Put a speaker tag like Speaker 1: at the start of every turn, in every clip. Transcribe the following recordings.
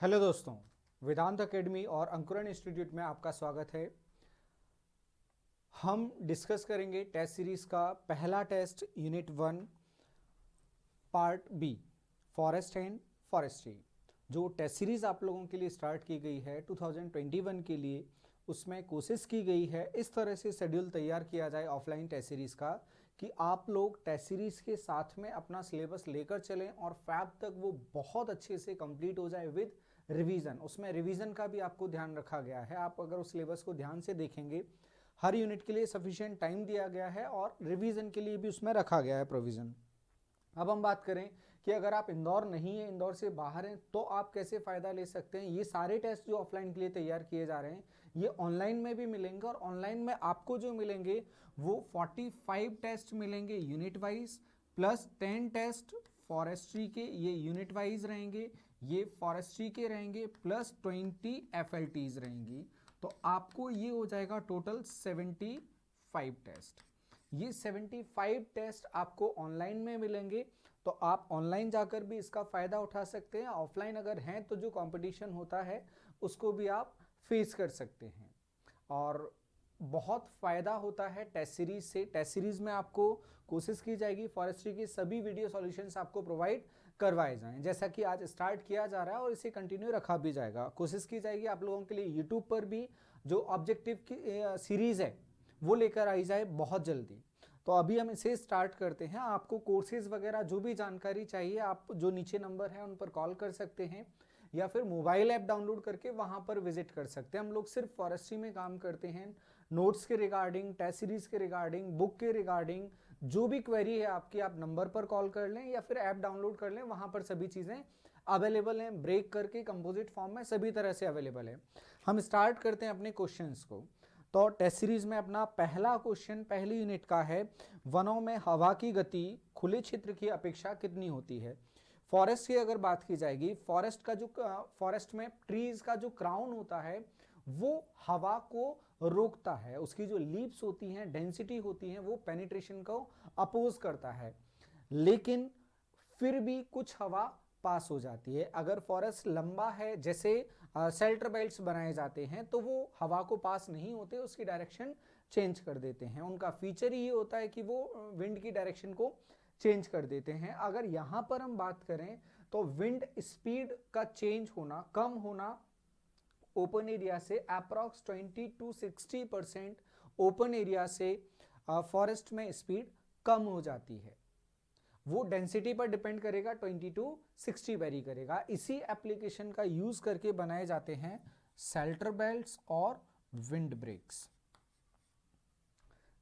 Speaker 1: Hello दोस्तों, वेदांत academy और अंकुरन इंस्टीट्यूट में आपका स्वागत है। हम डिस्कस करेंगे टेस्ट सीरीज का पहला test unit 1 part B, forest and forestry. जो टेस्ट सीरीज आप लोगों के लिए स्टार्ट की गई है 2021 के लिए, उसमें कोशिश की गई है इस तरह से शेड्यूल तैयार किया जाए ऑफलाइन टेस्ट सीरीज का कि आप लोग टेस्ट सीरीज के साथ में अपना सिलेबस लेकर चलें और फैब तक वो बहुत अच्छे से कंप्लीट हो जाए विद रिवीजन। उसमें रिवीजन का भी आपको ध्यान रखा गया है। आप अगर उस सिलेबस को ध्यान से देखेंगे, हर यूनिट के लिए सफिशिएंट टाइम दिया गया है और रिवीजन के लिए भी उसमें रखा गया है प्रोविजन। अब हम बात करें कि अगर आप इंदौर नहीं है, इंदौर से बाहर हैं, तो आप कैसे फ़ायदा ले सकते हैं। ये सारे टेस्ट जो ऑफलाइन के लिए तैयार किए जा रहे हैं, ये ऑनलाइन में भी मिलेंगे और ऑनलाइन में आपको जो मिलेंगे वो 45 टेस्ट मिलेंगे unit wise, plus 10 test forestry के, ये यूनिट वाइज रहेंगे, ये फॉरेस्ट्री के रहेंगे, प्लस 20 FLTs रहेंगी। तो आपको ये हो जाएगा टोटल 75 टेस्ट। ये 75 टेस्ट आपको ऑनलाइन में मिलेंगे, तो आप ऑनलाइन जाकर भी इसका फ़ायदा उठा सकते हैं। ऑफलाइन अगर हैं तो जो कंपटीशन होता है उसको भी आप फेस कर सकते हैं और बहुत फ़ायदा होता है टेस्ट सीरीज से। टेस्ट सीरीज में आपको कोशिश की जाएगी फॉरेस्ट्री के सभी वीडियो सॉल्यूशंस आपको प्रोवाइड करवाए जाएं, जैसा कि आज स्टार्ट किया जा रहा है और इसे कंटिन्यू रखा भी जाएगा। कोशिश की जाएगी आप लोगों के लिए यूट्यूब पर भी जो ऑब्जेक्टिव की सीरीज़ है वो लेकर आई जाए बहुत जल्दी। तो अभी हम इसे स्टार्ट करते हैं। आपको कोर्सेज वगैरह जो भी जानकारी चाहिए, आप जो नीचे नंबर है उन पर कॉल कर सकते हैं या फिर मोबाइल ऐप डाउनलोड करके वहां पर विजिट कर सकते हैं। हम लोग सिर्फ फॉरेस्ट्री में काम करते हैं। नोट्स के रिगार्डिंग, टेस्ट सीरीज के रिगार्डिंग, बुक के रिगार्डिंग जो भी क्वेरी है आपकी, आप नंबर पर कॉल कर लें या फिर ऐप डाउनलोड कर लें, वहां पर सभी चीज़ें अवेलेबल हैं। ब्रेक करके कंपोजिट फॉर्म में सभी तरह से अवेलेबल है। हम स्टार्ट करते हैं अपने क्वेश्चंस को। तो टेस्ट सीरीज में अपना पहला क्वेश्चन पहली यूनिट का है, वनों में हवा की गति खुले क्षेत्र की अपेक्षा कितनी होती है। फॉरेस्ट की अगर बात की जाएगी, फॉरेस्ट में ट्रीज का जो क्राउन होता है वो हवा को रोकता है। उसकी जो लीव्स होती हैं, डेंसिटी होती है, वो पेनिट्रेशन को अपोज करता है, लेकिन फिर भी कुछ हवा पास हो जाती है। अगर फॉरेस्ट लंबा है, जैसे शेल्टर बेल्ट्स बनाए जाते हैं, तो वो हवा को पास नहीं होते, उसकी डायरेक्शन चेंज कर देते हैं। उनका फीचर ये होता है कि वो विंड की डायरेक्शन को चेंज कर देते हैं। अगर यहां पर हम बात करें तो विंड स्पीड का चेंज होना, कम होना ओपन एरिया से अप्रॉक्स 20 to 60% ओपन एरिया से फॉरेस्ट में स्पीड कम हो जाती है। वो डेंसिटी पर डिपेंड करेगा, 20 to 60 वेरी करेगा। इसी एप्लीकेशन का यूज करके बनाए जाते हैं शेल्टर बेल्ट्स और विंड ब्रेक्स,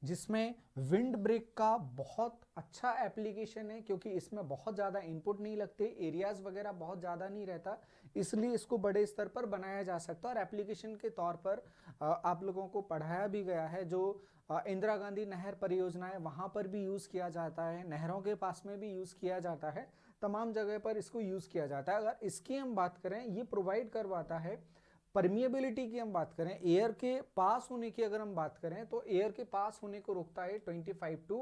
Speaker 1: जिसमें विंड ब्रेक का बहुत अच्छा एप्लीकेशन है क्योंकि इसमें बहुत ज़्यादा इनपुट नहीं लगते, एरियाज वगैरह बहुत ज़्यादा नहीं रहता, इसलिए इसको बड़े स्तर पर बनाया जा सकता है। और एप्लीकेशन के तौर पर आप लोगों को पढ़ाया भी गया है। जो इंदिरा गांधी नहर परियोजना है वहाँ पर भी यूज़ किया जाता है, नहरों के पास में भी यूज़ किया जाता है, तमाम जगह पर इसको यूज़ किया जाता है। अगर इसकी हम बात करें, ये प्रोवाइड करवाता है परमिएबिलिटी की हम बात करें, एयर के पास होने की अगर हम बात करें तो एयर के पास होने को रोकता है। 25 to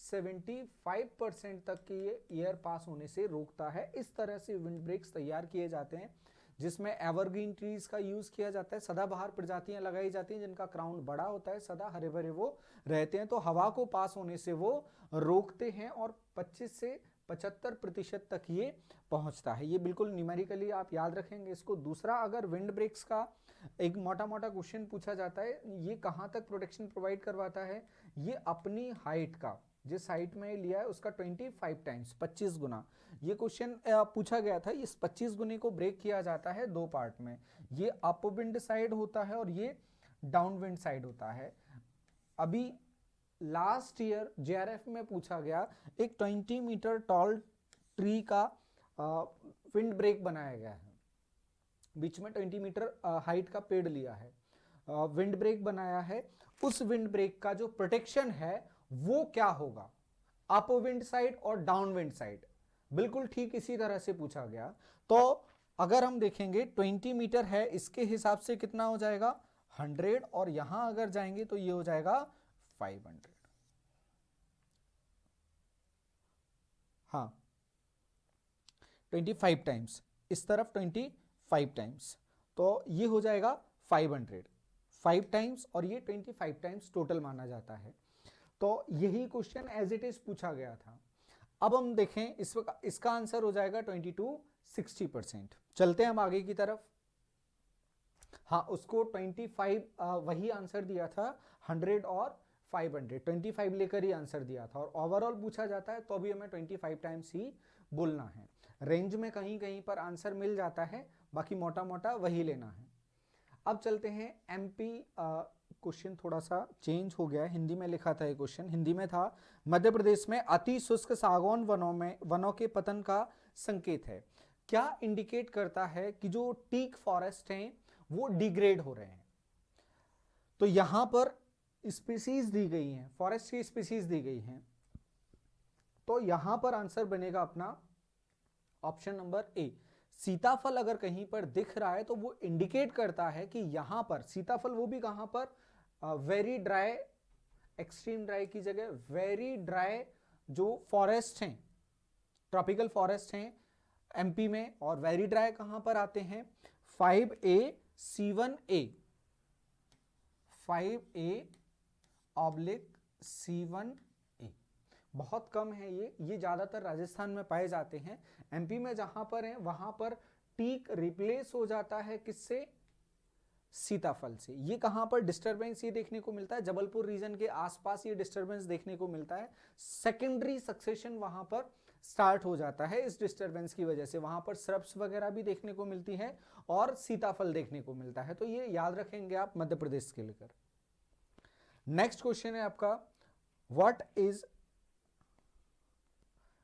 Speaker 1: 75% तक की ये एयर पास होने से रोकता है। इस तरह से विंड ब्रेक्स तैयार किए जाते हैं, जिसमें एवरग्रीन ट्रीज का यूज किया जाता है। सदाबहार प्रजातियां लगाई जाती हैं जिनका क्राउन बड़ा होता है, सदा हरे भरे वो रहते हैं, तो हवा को पास होने से वो रोकते हैं और 25 से 75% तक ये पहुंचता है। ये बिल्कुल न्यूमेरिकली आप याद रखेंगे इसको। दूसरा, अगर विंड ब्रेक्स का एक मोटा मोटा क्वेश्चन पूछा जाता है, ये कहां तक प्रोटेक्शन प्रोवाइड करवाता है, ये अपनी हाइट का, जिस हाइट में लिया है उसका 25 टाइम्स, 25 गुना। ये क्वेश्चन पूछा गया था। इस 25 गुने को ब्रेक किया जाता है दो पार्ट में, ये अप विंड साइड होता है और ये डाउन विंड साइड होता है। अभी लास्ट ईयर जेआरएफ में पूछा गया, एक 20 मीटर टॉल ट्री का विंड ब्रेक बनाया गया है, बीच में 20 मीटर हाइट का पेड़ लिया है, विंड ब्रेक बनाया है। उस विंड ब्रेक का जो प्रोटेक्शन है वो क्या होगा, अप विंड साइड और डाउन विंड साइड, बिल्कुल ठीक इसी तरह से पूछा गया। तो अगर हम देखेंगे 20 मीटर है, इसके हिसाब से कितना हो जाएगा 100, और यहां अगर जाएंगे तो ये हो जाएगा 500। हाँ, 25 टाइम्स, इस तरफ 25 5 टाइम्स, तो ये हो जाएगा 500, 5 टाइम्स और ये 25 टाइम्स टोटल माना जाता है। तो यही क्वेश्चन एज इट इज पूछा गया था। अब हम देखें इसका आंसर हो जाएगा 22 60%। चलते हैं हम आगे की तरफ। हाँ, उसको 25 वही आंसर दिया था, 100 और 500, 25 लेकर ही आंसर दिया था, और ओवरऑल पूछा जाता है तो भी हमें 25 टाइम्स ही बोलना है। रेंज में कहीं कहीं पर आंसर मिल जाता है, बाकी मोटा मोटा वही लेना है। अब चलते हैं एमपी। क्वेश्चन थोड़ा सा चेंज हो गया है, हिंदी में लिखा था ये क्वेश्चन, हिंदी में था मध्य प्रदेश में अति शुष्क सागौन वनों के पतन का संकेत है। क्या इंडिकेट करता है कि जो टीक फॉरेस्ट हैं वो डिग्रेड हो रहे हैं। तो यहां पर स्पीसीज दी गई हैं, फॉरेस्ट की स्पीसीज दी गई हैं, तो यहां पर आंसर बनेगा अपना ऑप्शन नंबर ए। सीताफल अगर कहीं पर दिख रहा है तो वो इंडिकेट करता है कि यहां पर सीताफल, वो भी कहां पर, वेरी ड्राई, एक्सट्रीम ड्राई की जगह वेरी ड्राई जो फॉरेस्ट हैं, ट्रॉपिकल फॉरेस्ट हैं एमपी में, और वेरी ड्राई कहां पर आते हैं, 5A C1A, 5A/C1A, बहुत कम है ये ज्यादातर राजस्थान में पाए जाते हैं। एमपी में जहां पर है वहां पर टीक रिप्लेस हो जाता है किससे, सीताफल से। ये कहां पर डिस्टरबेंस ये देखने को मिलता है, जबलपुर रीजन के आसपास ये डिस्टरबेंस देखने को मिलता है। सेकेंडरी सक्सेशन वहां पर स्टार्ट हो जाता है इस डिस्टरबेंस की वजह से, वहां पर श्रब्स वगैरह भी देखने को मिलती है और सीताफल देखने को मिलता है। तो ये याद रखेंगे आप मध्य प्रदेश के लेकर। नेक्स्ट क्वेश्चन है आपका, what is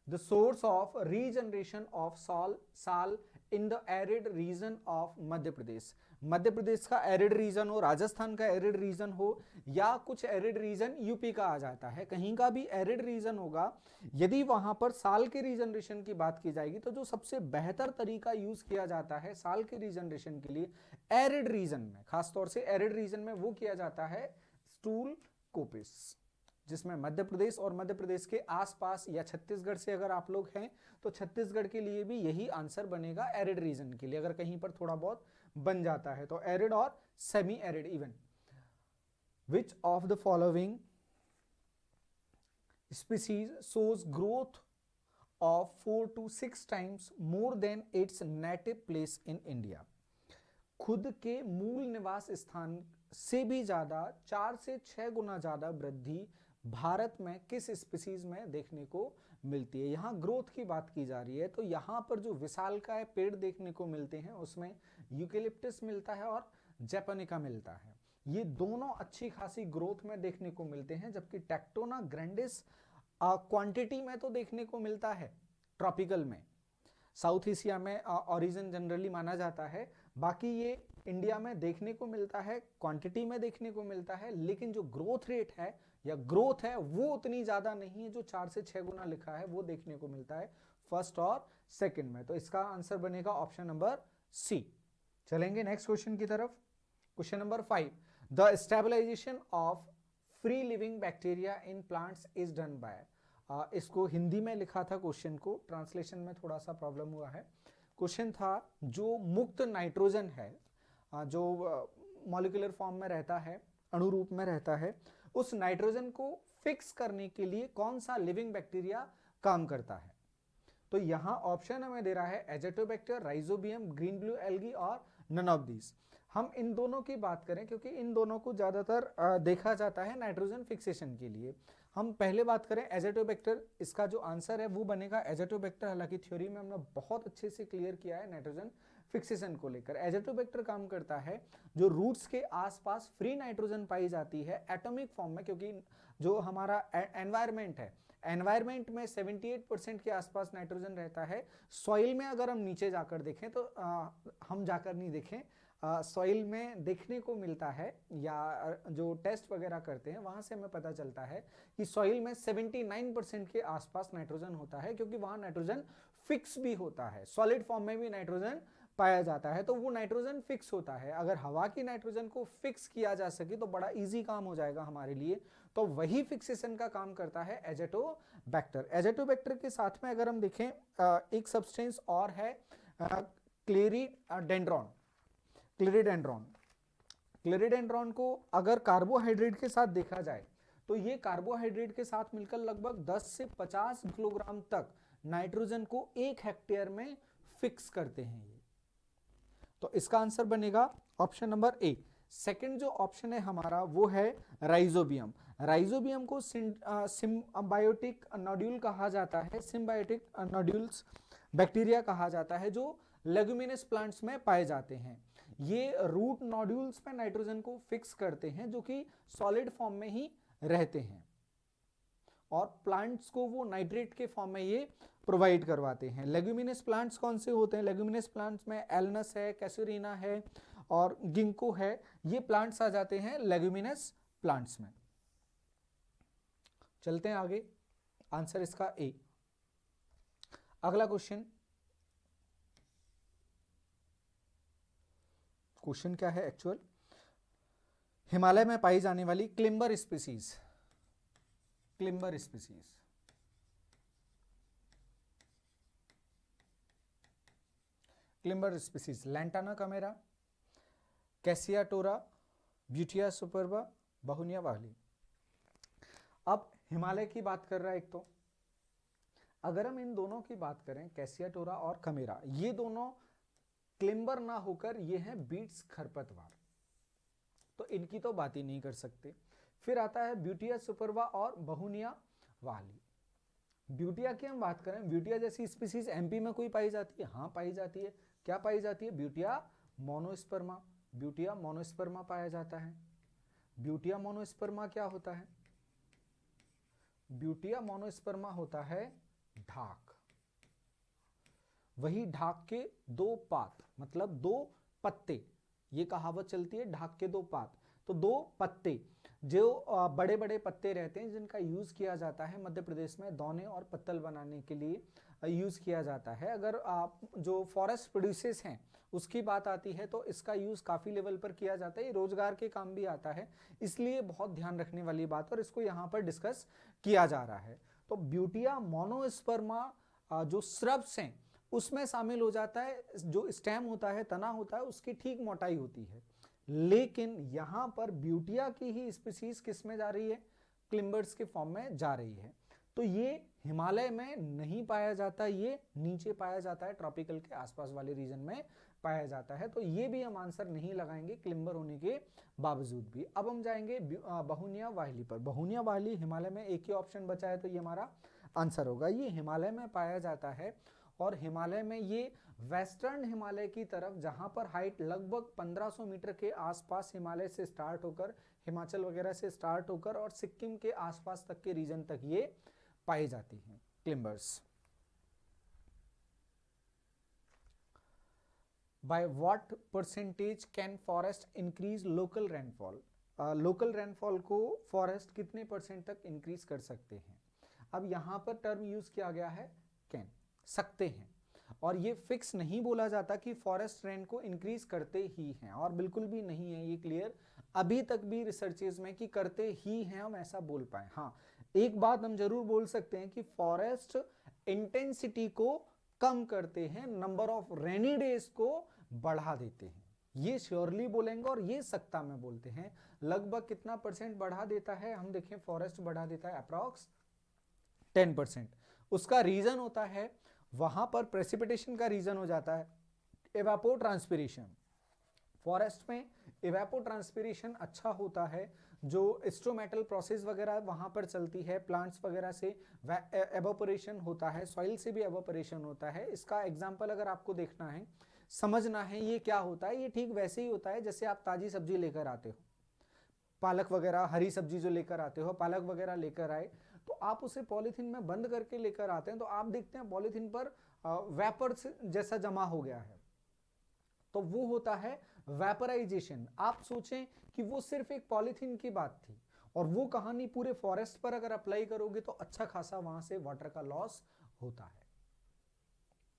Speaker 1: the source of regeneration of sal in the arid region of Madhya Pradesh. Madhya Pradesh का एरिड रीजन हो, राजस्थान का एरिड रीजन हो, या कुछ एरिड रीजन यूपी का आ जाता है, कहीं का भी एरिड रीजन होगा, यदि वहां पर साल के रीजनरेशन की बात की जाएगी तो जो सबसे बेहतर तरीका यूज किया जाता है साल के रीजनरेशन के लिए एरिड रीजन में, खासतौर से एरिड रीजन में, वो किया जाता है स्टूल कोपिस, जिसमें मध्य प्रदेश और मध्य प्रदेश के आसपास या छत्तीसगढ़ से अगर आप लोग हैं तो छत्तीसगढ़ के लिए भी यही आंसर बनेगा एरिड रीजन के लिए, अगर कहीं पर थोड़ा बहुत बन जाता है तो एरिड और semi arid even. Which of the following species shows growth of 4 to 6 times more than its native place in India. खुद के मूल निवास स्थान से भी ज्यादा 4 से 6 गुना ज्यादा वृद्धि भारत में किस स्पीसीज में देखने को मिलती है। यहाँ ग्रोथ की बात की जा रही है, तो यहाँ पर जो विशालकाय पेड़ देखने को मिलते हैं उसमें यूकेलिप्टस मिलता है और जैपोनिका मिलता है। ये दोनों अच्छी खासी ग्रोथ में देखने को मिलते हैं, जबकि टेक्टोना ग्रैंडिस क्वांटिटी में तो देखने को मिलता है ट्रॉपिकल में, साउथ एशिया में ओरिजिन जनरली माना जाता है, बाकी ये इंडिया में देखने को मिलता है, क्वांटिटी में देखने को मिलता है, लेकिन जो ग्रोथ रेट है या ग्रोथ है वो उतनी ज्यादा नहीं है, जो 4 से 6 गुना लिखा है वो देखने को मिलता है फर्स्ट और सेकंड में। तो इसका आंसर बनेगा ऑप्शन नंबर सी। चलेंगे नेक्स्ट क्वेश्चन की तरफ। Question number 5, the stabilization of free living bacteria in plants is done by. इसको हिंदी में लिखा था क्वेश्चन को, ट्रांसलेशन में थोड़ा सा प्रॉब्लम हुआ है। क्वेश्चन था जो मुक्त नाइट्रोजन है, जो मॉलिक्यूलर फॉर्म में रहता है, अणु रूप में रहता है, उस नाइट्रोजन को फिक्स करने के लिए कौन सा लिविंग बैक्टीरिया काम करता है। तो यहां ऑप्शन हमें दे रहा है Azotobacter, rhizobium, green blue algae और नन ऑफ दीज। हम इन दोनों की बात करें क्योंकि इन दोनों को ज्यादातर देखा जाता है नाइट्रोजन फिक्सेशन के लिए। हम पहले बात करें एजेटोबैक्टर, इसका जो आंसर है वो बनेगा एजेटोबैक्टर। हालांकि थ्योरी में हमने बहुत अच्छे से क्लियर किया है नाइट्रोजन फिक्सेशन को लेकर। एजेटोबैक्टर काम करता है जो रूट्स के आसपास फ्री नाइट्रोजन पाई जाती है एटॉमिक फॉर्म में, क्योंकि जो हमारा एनवायरमेंट है, एनवायरमेंट में 78% के आसपास नाइट्रोजन रहता है। सॉइल में अगर हम नीचे जाकर देखें तो हम जाकर नहीं देखें, सॉइल में देखने को मिलता है, या जो टेस्ट वगैरह करते हैं वहां से हमें पता चलता है कि सॉइल में 79% के आसपास नाइट्रोजन होता है, क्योंकि वहां नाइट्रोजन फिक्स भी होता है, सॉलिड फॉर्म में भी नाइट्रोजन पाया जाता है, तो वो नाइट्रोजन फिक्स होता है। अगर हवा की नाइट्रोजन को फिक्स किया जा सके तो बड़ा इजी काम हो जाएगा हमारे लिए, तो वही फिक्सेशन का काम करता है एजेटोबैक्टर। एजेटोबैक्टर के साथ में अगर हम देखें एक सब्सटेंस और है क्लेरिडेंड्रॉन। क्लेरिडेंड्रॉन क्लेरिडेंड्रॉन को अगर कार्बोहाइड्रेट के साथ देखा जाए तो ये कार्बोहाइड्रेट के साथ मिलकर लगभग 10 से 50 किलोग्राम तक नाइट्रोजन को 1 हेक्टेयर में फिक्स करते हैं ये। तो इसका आंसर बनेगा ऑप्शन नंबर ए। सेकंड जो ऑप्शन है हमारा वो है राइजोबियम। राइजोबियम को सिम्बायोटिक नोड्यूल कहा जाता है, सिम्बायोटिक नोड्यूल्स बैक्टीरिया कहा जाता है जो लेगुमिनस प्लांट्स में पाए जाते हैं। ये रूट नोड्यूल्स पे नाइट्रोजन को फिक्स करते हैं जो कि सॉलिड फॉर्म में ही रहते हैं और प्लांट्स को वो नाइट्रेट के फॉर्म में ये प्रोवाइड करवाते हैं। लेगुमिनस प्लांट्स कौन से होते हैं? लेगुमिनस प्लांट्स में एलनस है, कैसुरीना है और गिंको है, ये प्लांट्स आ जाते हैं लेगुमिनस प्लांट्स में। चलते हैं आगे, आंसर इसका ए। अगला क्वेश्चन क्या है एक्चुअल? हिमालय में पाई जाने वाली climber species, climber species climber species Lantana camara, Cassia tora, Butea superba, Bauhinia वाली। अब हिमालय की बात कर रहा है एक तो, अगर हम इन दोनों की बात करें कैसिया टोरा और कमेरा, ये दोनों क्लिम्बर ना होकर ये हैं बीट्स खरपतवार, तो इनकी तो बात ही नहीं कर सकते। फिर आता है ब्यूटिया सुपर्बा और बहुनिया वाली। ब्यूटिया की हम बात करें, ब्यूटिया जैसी स्पीसीज एमपी में कोई पाई जाती है? हाँ पाई जाती है। क्या पाई जाती है? ब्यूटिया मोनोस्पर्मा, ब्यूटिया मोनोस्पर्मा पाया जाता है। ब्यूटिया मोनोस्पर्मा क्या होता है? ब्यूटिया मोनोस्पर्मा होता है ढाक। वही ढाक के दो पात, मतलब दो पत्ते, ये कहावत चलती है ढाक के दो पात, तो दो पत्ते जो बड़े बड़े पत्ते रहते हैं जिनका यूज किया जाता है मध्य प्रदेश में दौने और पत्तल बनाने के लिए यूज किया जाता है। अगर आप जो फॉरेस्ट प्रोड्यूसेस हैं उसकी बात आती है तो इसका यूज काफी लेवल पर किया जाता है, ये रोजगार के काम भी आता है, इसलिए बहुत ध्यान रखने वाली बात और इसको यहाँ पर डिस्कस किया जा रहा है। तो ब्यूटिया मोनोस्पर्मा जो श्रब्स हैं उसमें शामिल हो जाता है। जो स्टेम होता है, तना होता है, उसकी ठीक मोटाई होती है, लेकिन यहां पर ब्यूटिया की ही स्पीसीज किस में जा रही है? क्लिम्बर्स के फॉर्म में जा रही है। तो ये हिमालय में नहीं पाया जाता, ये नीचे पाया जाता है, ट्रॉपिकल के आसपास वाले रीजन में पाया जाता है। तो ये भी हम आंसर नहीं लगाएंगे क्लिम्बर होने के बावजूद भी। अब हम जाएंगे बहुनिया वाहिली पर। बहुनिया वाहिली हिमालय में एक ही ऑप्शन बचा है तो ये हमारा आंसर होगा। ये हिमालय में पाया जाता है और हिमालय में ये वेस्टर्न हिमालय की तरफ, जहां पर हाइट लगभग 1500 मीटर के आसपास हिमालय से स्टार्ट होकर, हिमाचल वगैरह से स्टार्ट होकर और सिक्किम के आसपास तक के रीजन तक ये पाई जाती हैं climbers. By what percentage can forest increase local rainfall? Local rainfall को फॉरेस्ट कितने परसेंट तक इंक्रीज कर सकते हैं? अब यहां पर टर्म यूज किया गया है कैन, सकते हैं, और ये फिक्स नहीं बोला जाता कि फॉरेस्ट रेन को इंक्रीज करते ही हैं, और बिल्कुल भी नहीं है ये क्लियर अभी तक भी रिसर्चेज में कि करते ही हैं हम ऐसा बोल पाए। हाँ, एक बात हम जरूर बोल सकते हैं कि फॉरेस्ट इंटेंसिटी को कम करते हैं, नंबर ऑफ रेनी डेज को बढ़ा देते हैं, ये श्योरली बोलेंगे और ये सत्ता में बोलते हैं। लगभग कितना परसेंट बढ़ा देता है? हम देखें, फॉरेस्ट बढ़ा देता है अप्रॉक्स 10%। उसका रीजन होता है वहां पर प्रेसिपिटेशन का रीजन हो जाता है एवापोट्रांसपिरेशन। फॉरेस्ट में एवापोट्रांसपिरेशन अच्छा होता है, जो स्ट्रोमेटल प्रोसेस वगैरह वहां पर चलती है, प्लांट्स वगैरह से एवापोरेशन होता है, सॉइल से भी एवापोरेशन होता है। इसका एग्जांपल अगर आपको देखना है, समझना है, ये क्या होता है, ये ठीक वैसे ही होता है जैसे आप ताजी सब्जी लेकर आते हो, पालक वगैरह, हरी सब्जी जो लेकर आते हो, पालक वगैरह लेकर आए तो आप उसे पॉलीथीन में बंद करके लेकर आते हैं, तो आप देखते हैं पॉलीथीन पर वेपर जैसा जमा हो गया है, तो वो होता है वेपराइजेशन। आप सोचें कि वो सिर्फ एक पॉलीथीन की बात थी, और वो कहानी पूरे फॉरेस्ट पर अगर अप्लाई करोगे तो अच्छा खासा वहां से वाटर का लॉस होता है,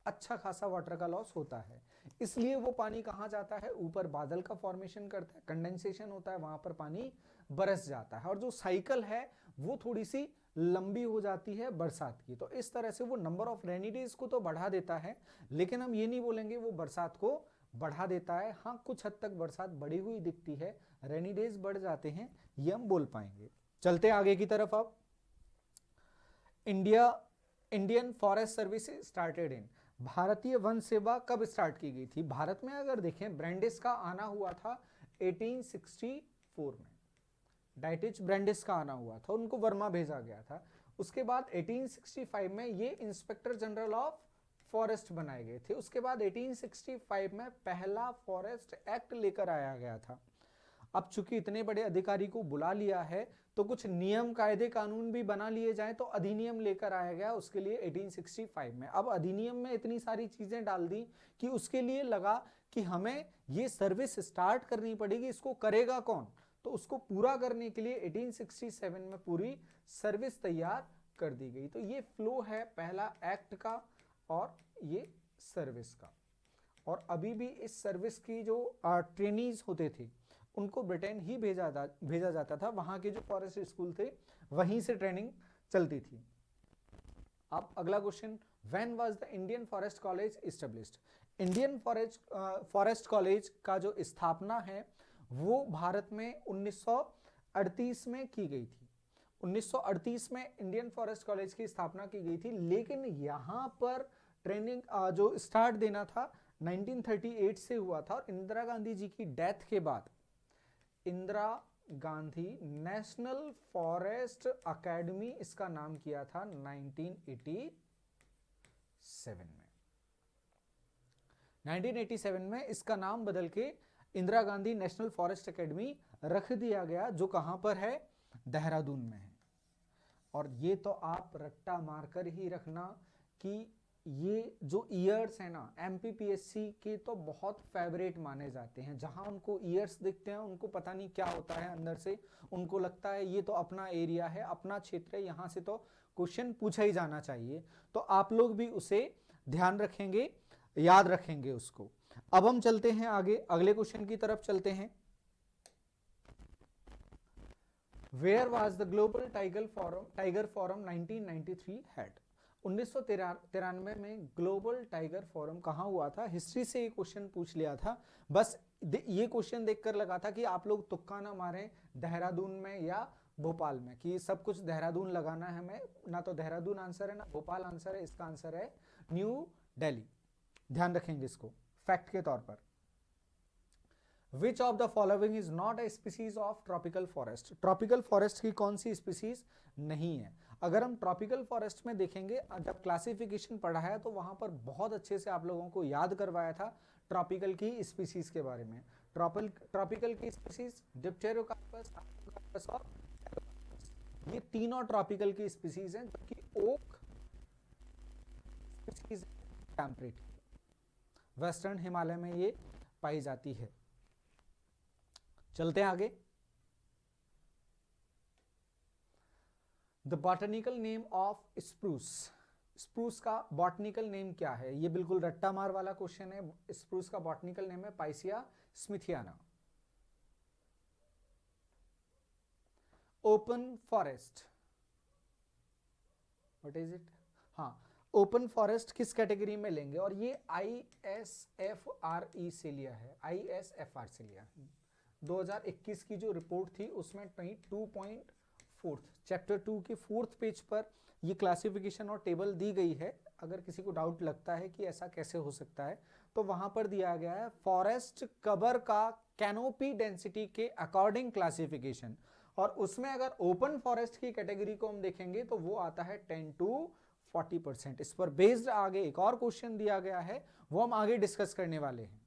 Speaker 1: अच्छा खासा वाटर का लॉस होता है। इसलिए वो पानी कहां जाता है? ऊपर बादल का फॉर्मेशन करता है, कंडेंसेशन होता है, वहां पर पानी बरस जाता है, और जो साइकिल है वो थोड़ी सी लंबी हो जाती है बरसात की। तो इस तरह से वो नंबर ऑफ रेनी डेज को तो बढ़ा देता है, लेकिन हम ये नहीं बोलेंगे वो बरसात को बढ़ा देता है। हाँ, कुछ हद तक बरसात बढ़ी हुई दिखती है, रेनी डेज बढ़ जाते हैं, ये हम बोल पाएंगे। चलते आगे की तरफ। अब Indian forest service started in, भारतीय वन सेवा कब स्टार्ट की गई थी? भारत में अगर देखें, ब्रांडिस का आना हुआ था 1864 में, डाइटिच ब्रांडिस का आना हुआ था, उनको वर्मा भेजा गया था। उसके बाद 1865 में ये इंस्पेक्टर जनरल ऑफ फॉरेस्ट बनाए गए थे। उसके बाद 1865 में पहला फॉरेस्ट एक्ट लेकर आया गया था। अब चूंकि इतने बड़े अधिकारी को बुला लिया है, तो कुछ नियम कायदे कानून भी बना लिए जाएं, तो अधिनियम लेकर आया गया उसके लिए 1865 में। अब अधिनियम में इतनी सारी चीजें डाल दी कि उसके लिए लगा कि हमें ये सर्विस स्टार्ट करनी पड़ेगी, इसको करेगा कौन? तो उसको पूरा करने के लिए 1867 में पूरी सर्विस तैयार कर दी गई। तो ये फ्लो है पहला एक्ट का और ये सर्विस का। और अभी भी इस सर्विस की जो ट्रेनीज होते थे उनको ब्रिटेन ही भेजा जाता था, वहां के जो फॉरेस्ट स्कूल थे वहीं से ट्रेनिंग चलती थी। अब अगला question, when was the Indian forest college established? Indian forest college का जो स्थापना है वो भारत में 1938 में की गई थी। 1938 में इंडियन फॉरेस्ट कॉलेज की स्थापना की गई थी, लेकिन यहां पर ट्रेनिंग जो स्टार्ट देना था 1938 से हुआ था, और इंदिरा गांधी जी की डेथ के बाद Indira Gandhi national forest academy इसका नाम किया था 1987 में। 1987 में इसका नाम बदल के Indira Gandhi national forest academy रख दिया गया, जो कहां पर है? देहरादून में है। और ये तो आप रट्टा मारकर ही रखना कि ये जो ईयर्स है ना, एमपीपीएससी के तो बहुत फेवरेट माने जाते हैं। जहां उनको ईयर्स दिखते हैं उनको पता नहीं क्या होता है अंदर से, उनको लगता है ये तो अपना एरिया है, अपना क्षेत्र है, यहां से तो क्वेश्चन पूछा ही जाना चाहिए। तो आप लोग भी उसे ध्यान रखेंगे, याद रखेंगे उसको। अब हम चलते हैं आगे, अगले क्वेश्चन की तरफ चलते हैं। Where was the global tiger forum 1993 head? 1993 में ग्लोबल टाइगर फोरम कहां हुआ था? हिस्ट्री से ये क्वेश्चन पूछ लिया था। बस ये क्वेश्चन देखकर लगा था कि आप लोग तुक्का ना मारें देहरादून में या भोपाल में, कि सब कुछ देहरादून लगाना है हमें। ना तो देहरादून आंसर है ना भोपाल आंसर है, इसका आंसर है न्यू दिल्ली। ध्यान रखेंगे इसको फैक्ट के तौर पर। Which of the following is not a species of tropical forest? Tropical forest की कौन सी स्पीसीज नहीं है? अगर हम ट्रॉपिकल फॉरेस्ट में देखेंगे, जब क्लासिफिकेशन पढ़ाया तो वहां पर बहुत अच्छे से आप लोगों को याद करवाया था ट्रॉपिकल की स्पीसीज के बारे में। ट्रॉपिकल की स्पीसीज डिप्टेरोकार्पस, आर्टोकार्पस और ये तीनों ट्रॉपिकल की स्पीसीज हैं, जबकि oak species temperate western Himalaya में ये पाई जाती है। चलते हैं आगे। The botanical name of spruce, spruce का बॉटनिकल नेम क्या है? ये बिल्कुल रट्टा मार वाला क्वेश्चन है। स्प्रूस का बॉटनिकल नेम है Picea smithiana. Open forest, what is it? हाँ, ओपन फॉरेस्ट किस कैटेगरी में लेंगे? और ये ISFRE से लिया है, ISFR से लिया है। 2021 की जो रिपोर्ट थी उसमें 2.4 चैप्टर 2 के 4th पेज पर ये क्लासिफिकेशन और टेबल दी गई है। अगर किसी को डाउट लगता है कि ऐसा कैसे हो सकता है, तो वहां पर दिया गया है फॉरेस्ट कवर का कैनोपी डेंसिटी के अकॉर्डिंग क्लासिफिकेशन। और उसमें अगर ओपन फॉरेस्ट की कैटेगरी को हम देखेंगे तो वो आता है 10 to 40%। इस पर बेस्ड आगे एक और क्वेश्चन दिया गया है, वो हम आगे डिस्कस करने वाले हैं,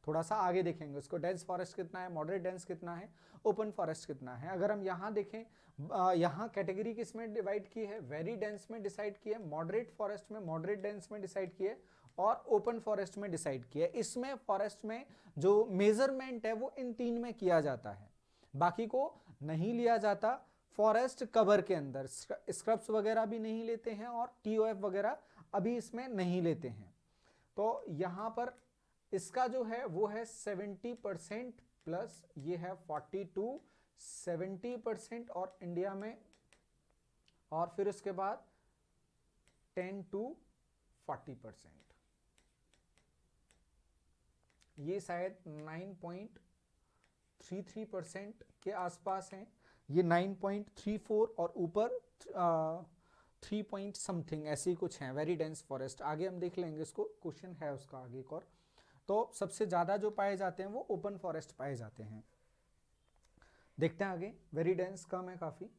Speaker 1: थोड़ा सा आगे देखेंगे उसको। डेंस फॉरेस्ट कितना है, मॉडरेट डेंस कितना है, ओपन फॉरेस्ट कितना है। अगर हम यहाँ देखें, यहाँ कैटेगरी किस में डिवाइड की है? वेरी डेंस में डिसाइड की है, मॉडरेट फॉरेस्ट में, मॉडरेट डेंस में डिसाइड की है, और ओपन फॉरेस्ट में डिसाइड किया है। इसमें फॉरेस्ट में जो मेजरमेंट है वो इन तीन में किया जाता है, बाकी को नहीं लिया जाता। फॉरेस्ट कवर के अंदर स्क्रब्स वगैरह भी नहीं लेते हैं और TOF वगैरह अभी इसमें नहीं लेते हैं। तो यहां पर इसका जो है वो है 70% प्लस ये है 40 to 70%, और इंडिया में और फिर उसके बाद 10 to 40%, ये शायद 9.33% के आसपास हैं, ये 9.34 और ऊपर 3 पॉइंट समथिंग ऐसे ही कुछ है, वेरी डेंस फॉरेस्ट। आगे हम देख लेंगे इसको, क्वेश्चन है उसका आगे एक और। तो सबसे ज्यादा जो पाए जाते हैं वो ओपन फॉरेस्ट पाए जाते हैं। देखते हैं आगे, वेरी डेंस कम है काफी।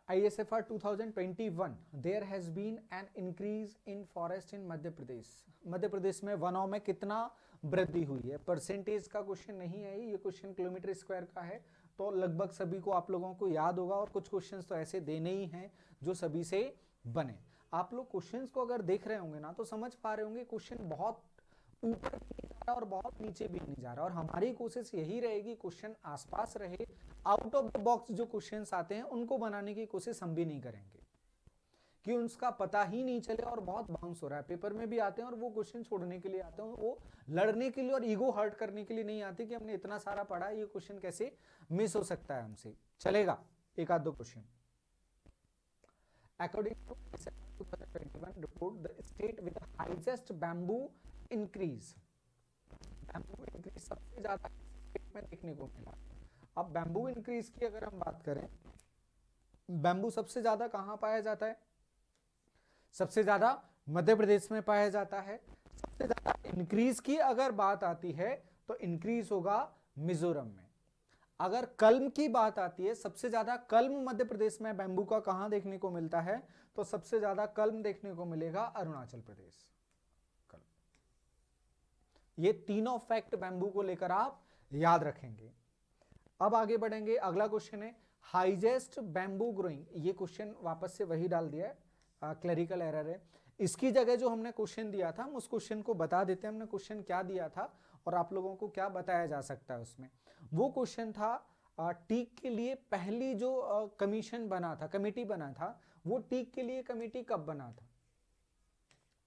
Speaker 1: ISFR 2021, there has been an increase in forest in मध्य प्रदेश। मध्य प्रदेश में वनों में कितना वृद्धि हुई है, परसेंटेज का क्वेश्चन नहीं है ये क्वेश्चन किलोमीटर स्क्वायर का है, तो लगभग सभी को आप लोगों को याद होगा, और कुछ क्वेश्चंस तो ऐसे देने ही हैं जो सभी से बने। आप लोग क्वेश्चंस को अगर देख रहे होंगे ना तो समझ पा रहे होंगे क्वेश्चन बहुत ऊपर भी नहीं जा रहा और बहुत नीचे भी नहीं जा रहा, और हमारी कोशिश यही रहेगी क्वेश्चन आसपास रहे, आउट ऑफ द बॉक्स जो क्वेश्चंस आते हैं उनको बनाने की कोशिश हम भी नहीं करेंगे कि उसका पता ही नहीं चले और बहुत बाउंस हो रहा है। पेपर में भी आते हैं और वो क्वेश्चन छोड़ने के लिए आते हैं, वो लड़ने के लिए और ईगो हर्ट करने के लिए नहीं आते कि हमने इतना सारा पढ़ा, ये क्वेश्चन कैसे मिस हो सकता है हमसे। चलेगा एक आध दो question. According to 2021 report, the state with the highest bamboo increase, bamboo increase सबसे ज्यादा स्टेट में देखने को मिला। अब बैम्बू इंक्रीज की अगर हम बात करें, बैम्बू सबसे ज्यादा कहां पाया जाता है? सबसे ज्यादा मध्य प्रदेश में पाया जाता है। सबसे ज्यादा इंक्रीज की अगर बात आती है तो इंक्रीज होगा मिजोरम में। अगर कल्म की बात आती है, सबसे ज्यादा कल्म मध्य प्रदेश में बैम्बू का कहां देखने को मिलता है, तो सबसे ज्यादा कल्म देखने को मिलेगा अरुणाचल प्रदेश। ये तीनों फैक्ट बैम्बू को लेकर आप याद रखेंगे। अब आगे बढ़ेंगे, अगला क्वेश्चन है हाईएस्ट बैम्बू ग्रोइंग। ये क्वेश्चन वापस से वही डाल दिया है, क्लरिकल एरर है। इसकी जगह जो हमने क्वेश्चन दिया था, हम उस क्वेश्चन को बता देते हैं हमने क्वेश्चन क्या दिया था और आप लोगों को क्या बताया जा सकता है उसमें। वो क्वेश्चन था टीक के लिए पहली जो कमीशन बना था, कमेटी बना था, वो टीक के लिए कमेटी कब बना था?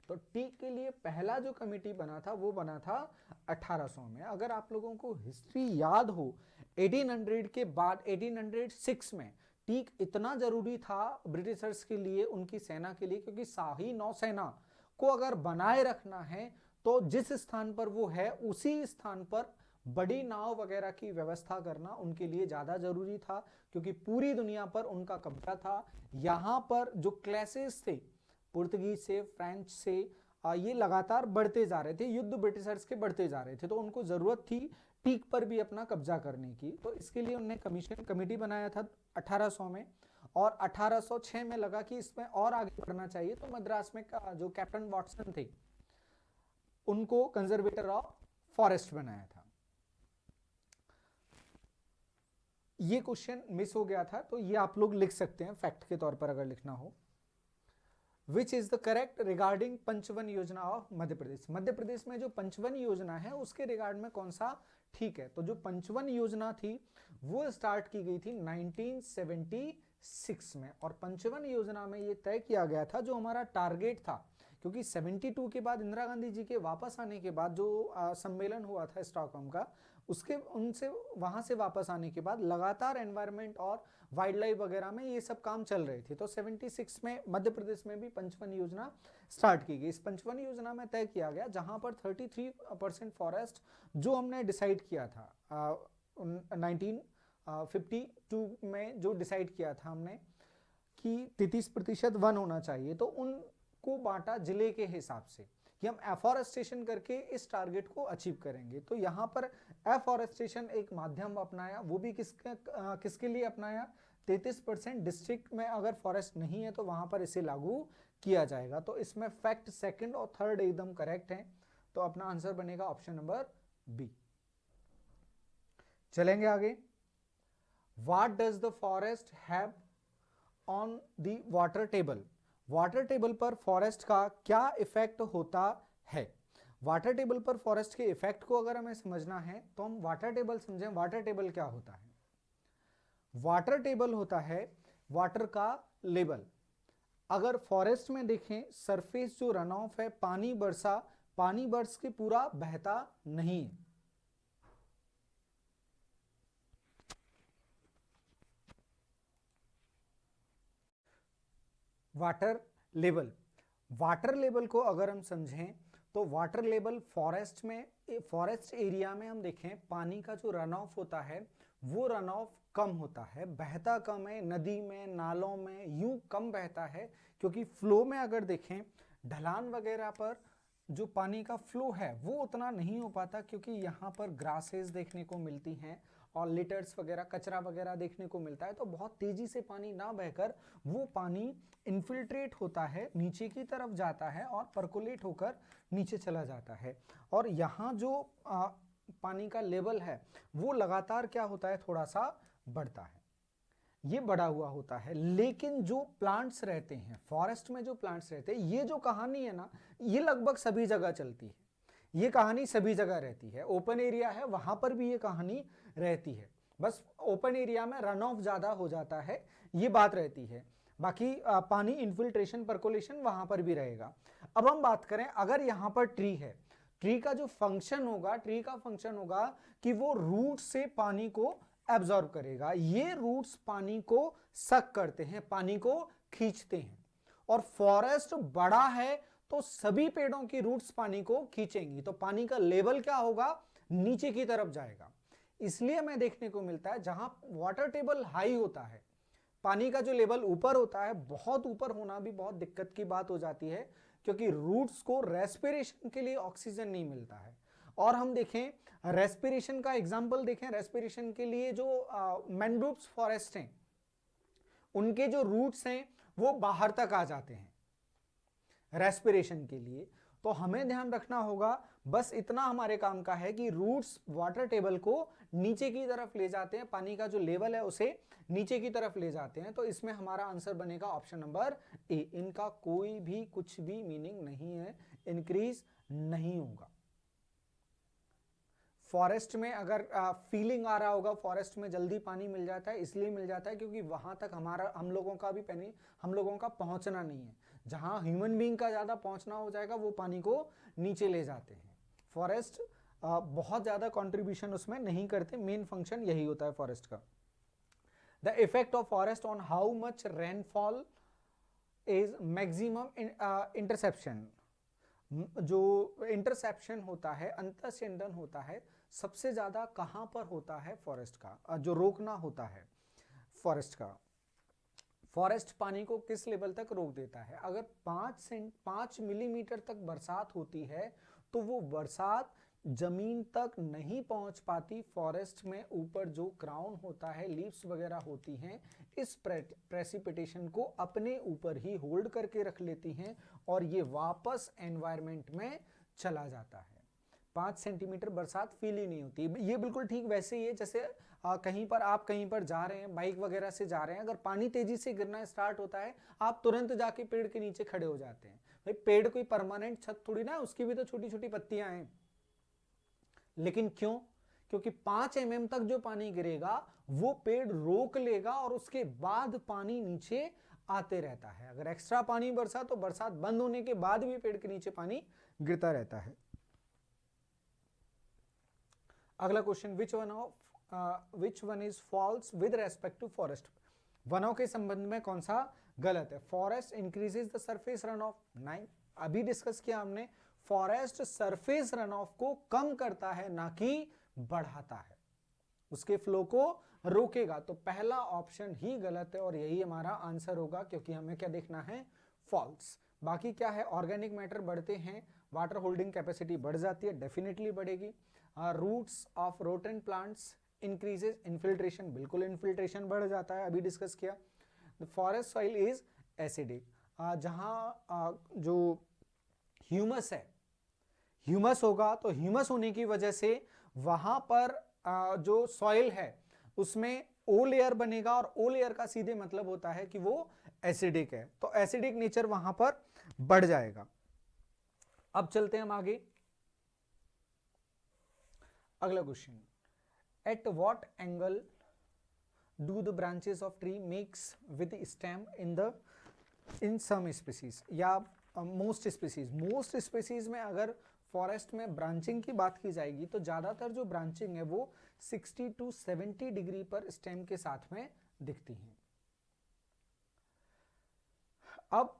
Speaker 1: तो टीक के लिए पहला जो कमेटी बना था वो बना था 1800 में। अगर आप लोगों को हिस्ट्री याद हो, 1800 के बाद 1806 में टीक इतना जरूरी था ब्रिटिशर्स के लिए, उनकी सेना के लिए, क्योंकि शाही नौसेना को अगर बनाए रखना है तो जिस स्थान पर वो है उसी स्थान पर बड़ी नाव वगैरह की व्यवस्था करना उनके लिए ज्यादा जरूरी था, क्योंकि पूरी दुनिया पर उनका कब्जा था। यहां पर जो क्लैसेस थे पुर्तगीज से, फ्रेंच से, ये लगातार बढ़ते जा रहे थे, युद्ध ब्रिटिशर्स के बढ़ते जा रहे थे, तो उनको जरूरत थी टीक पर भी अपना कब्जा करने की। तो इसके लिए उन्होंने कमेटी बनाया था 1800 में, और 1806 में लगा कि इसमें और आगे बढ़ना चाहिए, तो मद्रास में जो कैप्टन वॉटसन थे उनको कंजर्वेटर ऑफ फॉरेस्ट बनाया था। ये क्वेश्चन मिस हो गया था, तो ये आप लोग लिख सकते हैं फैक्ट के तौर पर अगर लिखना हो। Which is the correct regarding Panchvan Yojana of Madhya Pradesh. Madhya Pradesh में जो पंचवन योजना है उसके रिगार्ड में कौन सा ठीक है? तो जो पंचवन योजना थी वो स्टार्ट की गई थी 1976 में, और पंचवन योजना में ये तय किया गया था जो हमारा टारगेट था, क्योंकि 72 के बाद इंदिरा गांधी जी के वापस आने के बाद जो सम्मेलन हुआ था स्टॉकहोम का, उसके उनसे वहां से वापस आने के बाद लगातार एनवायरनमेंट और वाइल्ड लाइफ वगैरह में ये सब काम चल रहे थे। तो 76 में मध्य प्रदेश में भी पंचवन योजना स्टार्ट की गई। इस पंचवन योजना में तय किया गया, जहां पर 33% फॉरेस्ट जो हमने डिसाइड किया था 1952 में जो डिसाइड किया था हमने कि 33% वन होना चाहिए, तो उनको बांटा जिले के हिसाब से कि हम एफॉरेस्टेशन करके इस टारगेट को अचीव करेंगे। तो यहाँ पर एफॉरेस्टेशन एक माध्यम अपनाया, वो भी किसके लिए अपनाया? 33% डिस्ट्रिक्ट में अगर फॉरेस्ट नहीं है तो वहां पर इसे लागू किया जाएगा। तो इसमें फैक्ट सेकंड और थर्ड एकदम करेक्ट है, तो अपना आंसर बनेगा ऑप्शन नंबर बी। चलेंगे आगे। What does the forest have on the water table. Water table पर फॉरेस्ट का क्या इफेक्ट होता है? वाटर टेबल पर फॉरेस्ट के इफेक्ट को अगर हमें समझना है तो हम वाटर टेबल समझें। वाटर टेबल क्या होता है? वाटर टेबल होता है वाटर का लेवल। अगर फॉरेस्ट में देखें, सरफेस जो रन ऑफ है, पानी बरस के पूरा बहता नहीं है। वाटर लेवल, वाटर लेवल को अगर हम समझें तो वाटर लेवल फॉरेस्ट में, फॉरेस्ट एरिया में हम देखें पानी का जो रन ऑफ होता है वो रन ऑफ कम होता है, बहता कम है, नदी में नालों में यूं कम बहता है, क्योंकि फ्लो में अगर देखें ढलान वगैरह पर जो पानी का फ्लो है वो उतना नहीं हो पाता, क्योंकि यहाँ पर ग्रासेस देखने को मिलती हैं और लिटर्स वगैरह कचरा वगैरह देखने को मिलता है, तो बहुत तेजी से पानी ना बहकर वो पानी इन्फिल्ट्रेट होता है, नीचे की तरफ जाता है और परकोलेट होकर नीचे चला जाता है। और यहाँ जो पानी का लेवल है वो लगातार क्या होता है, थोड़ा सा बढ़ता है, ये बढ़ा हुआ होता है। लेकिन जो प्लांट्स रहते हैं फॉरेस्ट में, जो प्लांट्स रहते हैं, ये जो कहानी है ना ये लगभग सभी जगह चलती है, ये कहानी सभी जगह रहती है। ओपन एरिया है वहां पर भी ये कहानी रहती है, बस ओपन एरिया में रन ऑफ ज्यादा हो जाता है, ये बात रहती है। बाकी पानी इन्फिल्ट्रेशन परकोलेशन वहां पर भी रहेगा। अब हम बात करें, अगर यहां पर ट्री है, ट्री का जो फंक्शन होगा, ट्री का फंक्शन होगा कि वो रूट से पानी को एब्जॉर्ब करेगा, ये रूट्स पानी को सक करते हैं, पानी को खींचते हैं। और फॉरेस्ट बड़ा है तो सभी पेड़ों की रूट्स पानी को खींचेंगी, तो पानी का लेवल क्या होगा, नीचे की तरफ जाएगा। इसलिए हमें देखने को मिलता है जहां वाटर टेबल हाई होता है, पानी का जो लेवल ऊपर होता है, बहुत ऊपर होना भी बहुत दिक्कत की बात हो जाती है, क्योंकि रूट्स को रेस्पिरेशन के लिए ऑक्सीजन नहीं मिलता है। और हम देखें रेस्पिरेशन का एग्जांपल देखें, रेस्पिरेशन के लिए जो मैनग्रोव्स फॉरेस्ट हैं उनके जो रूट्स हैं वो बाहर तक आ जाते हैं रेस्पिरेशन के लिए। तो हमें ध्यान रखना होगा, बस इतना हमारे काम का है कि रूट्स वाटर टेबल को नीचे की तरफ ले जाते हैं, पानी का जो लेवल है उसे नीचे की तरफ ले जाते हैं। तो इसमें हमारा आंसर बनेगा ऑप्शन नंबर ए, इनका कोई भी कुछ भी मीनिंग नहीं है, इंक्रीज नहीं होगा। फॉरेस्ट में अगर फीलिंग आ रहा होगा, फॉरेस्ट में जल्दी पानी मिल जाता है, इसलिए मिल जाता है क्योंकि वहां तक हम लोगों का भी पानी, हम लोगों का पहुंचना नहीं है। जहां ह्यूमन बीइंग का ज्यादा पहुंचना हो जाएगा वो पानी को नीचे ले जाते हैं। फॉरेस्ट बहुत ज्यादा कंट्रीब्यूशन उसमें नहीं करते, मेन फंक्शन यही होता है फॉरेस्ट का। The effect of forest on how much rainfall is maximum interception. जो इंटरसेप्शन होता है, अंतर्संदन होता है, सबसे ज्यादा कहां पर होता है फॉरेस्ट का, जो रोकना होता है फॉरेस्ट का। फॉरेस्ट पानी को किस लेवल तक रोक देता है, अगर 5 मिलीमीटर तक बरसात होती है तो वो बरसात जमीन तक नहीं पहुंच पाती। फॉरेस्ट में ऊपर जो क्राउन होता है, लीव्स वगैरह होती हैं, इस प्रेसिपिटेशन को अपने ऊपर ही होल्ड करके रख लेती हैं और ये वापस एनवायरनमेंट में चला जाता है। 5 सेंटीमीटर बरसात फील ही नहीं होती। ये बिल्कुल ठीक वैसे ही है जैसे कहीं पर आप कहीं पर जा रहे हैं, बाइक वगैरह से जा रहे हैं, अगर पानी तेजी से गिरना स्टार्ट होता है आप तुरंत जाके पेड़ के नीचे खड़े हो जाते हैं। भाई पेड़ कोई परमानेंट छत थोड़ी ना, उसकी भी तो छोटी छोटी पत्तियां हैं। लेकिन क्यों, क्योंकि 5 mm तक जो पानी गिरेगा वो पेड़ रोक लेगा और उसके बाद पानी नीचे आते रहता है। अगर एक्स्ट्रा पानी बरसा तो बरसात बंद होने के बाद भी पेड़ के नीचे पानी गिरता रहता है। अगला question, which one is false with respect to forest. वनों के संबंध में कौन सा गलत है। Forest increases the surface run off, 9 अभी डिस्कस किया हमने, फॉरेस्ट सरफेस रन ऑफ को कम करता है ना कि बढ़ाता है, उसके फ्लो को रोकेगा। तो पहला ऑप्शन ही गलत है और यही हमारा आंसर होगा, क्योंकि हमें क्या देखना है, फॉल्स। बाकी क्या है, ऑर्गेनिक मैटर बढ़ते हैं, वाटर होल्डिंग कैपेसिटी बढ़ जाती है, डेफिनेटली बढ़ेगी। Roots of rodent plants increases, infiltration, बिल्कुल इन्फिल्ट्रेशन बढ़ जाता है, अभी डिस्कस किया। The forest soil is acidic, जहां जो ह्यूमस है, ह्यूमस होगा तो ह्यूमस होने की वजह से वहां पर जो सॉइल है उसमें ओ लेयर बनेगा और ओ लेयर का सीधे मतलब होता है कि वो एसिडिक है, तो एसिडिक नेचर वहां पर बढ़ जाएगा। अब चलते हैं हम आगे, अगला question, at what angle do the branches of tree mix with stem in some species या मोस्ट स्पीसीज। मोस्ट स्पीसीज में अगर फॉरेस्ट में ब्रांचिंग की बात की जाएगी तो ज्यादातर जो ब्रांचिंग है वो 60 to 70 डिग्री पर स्टेम के साथ में दिखती हैं। अब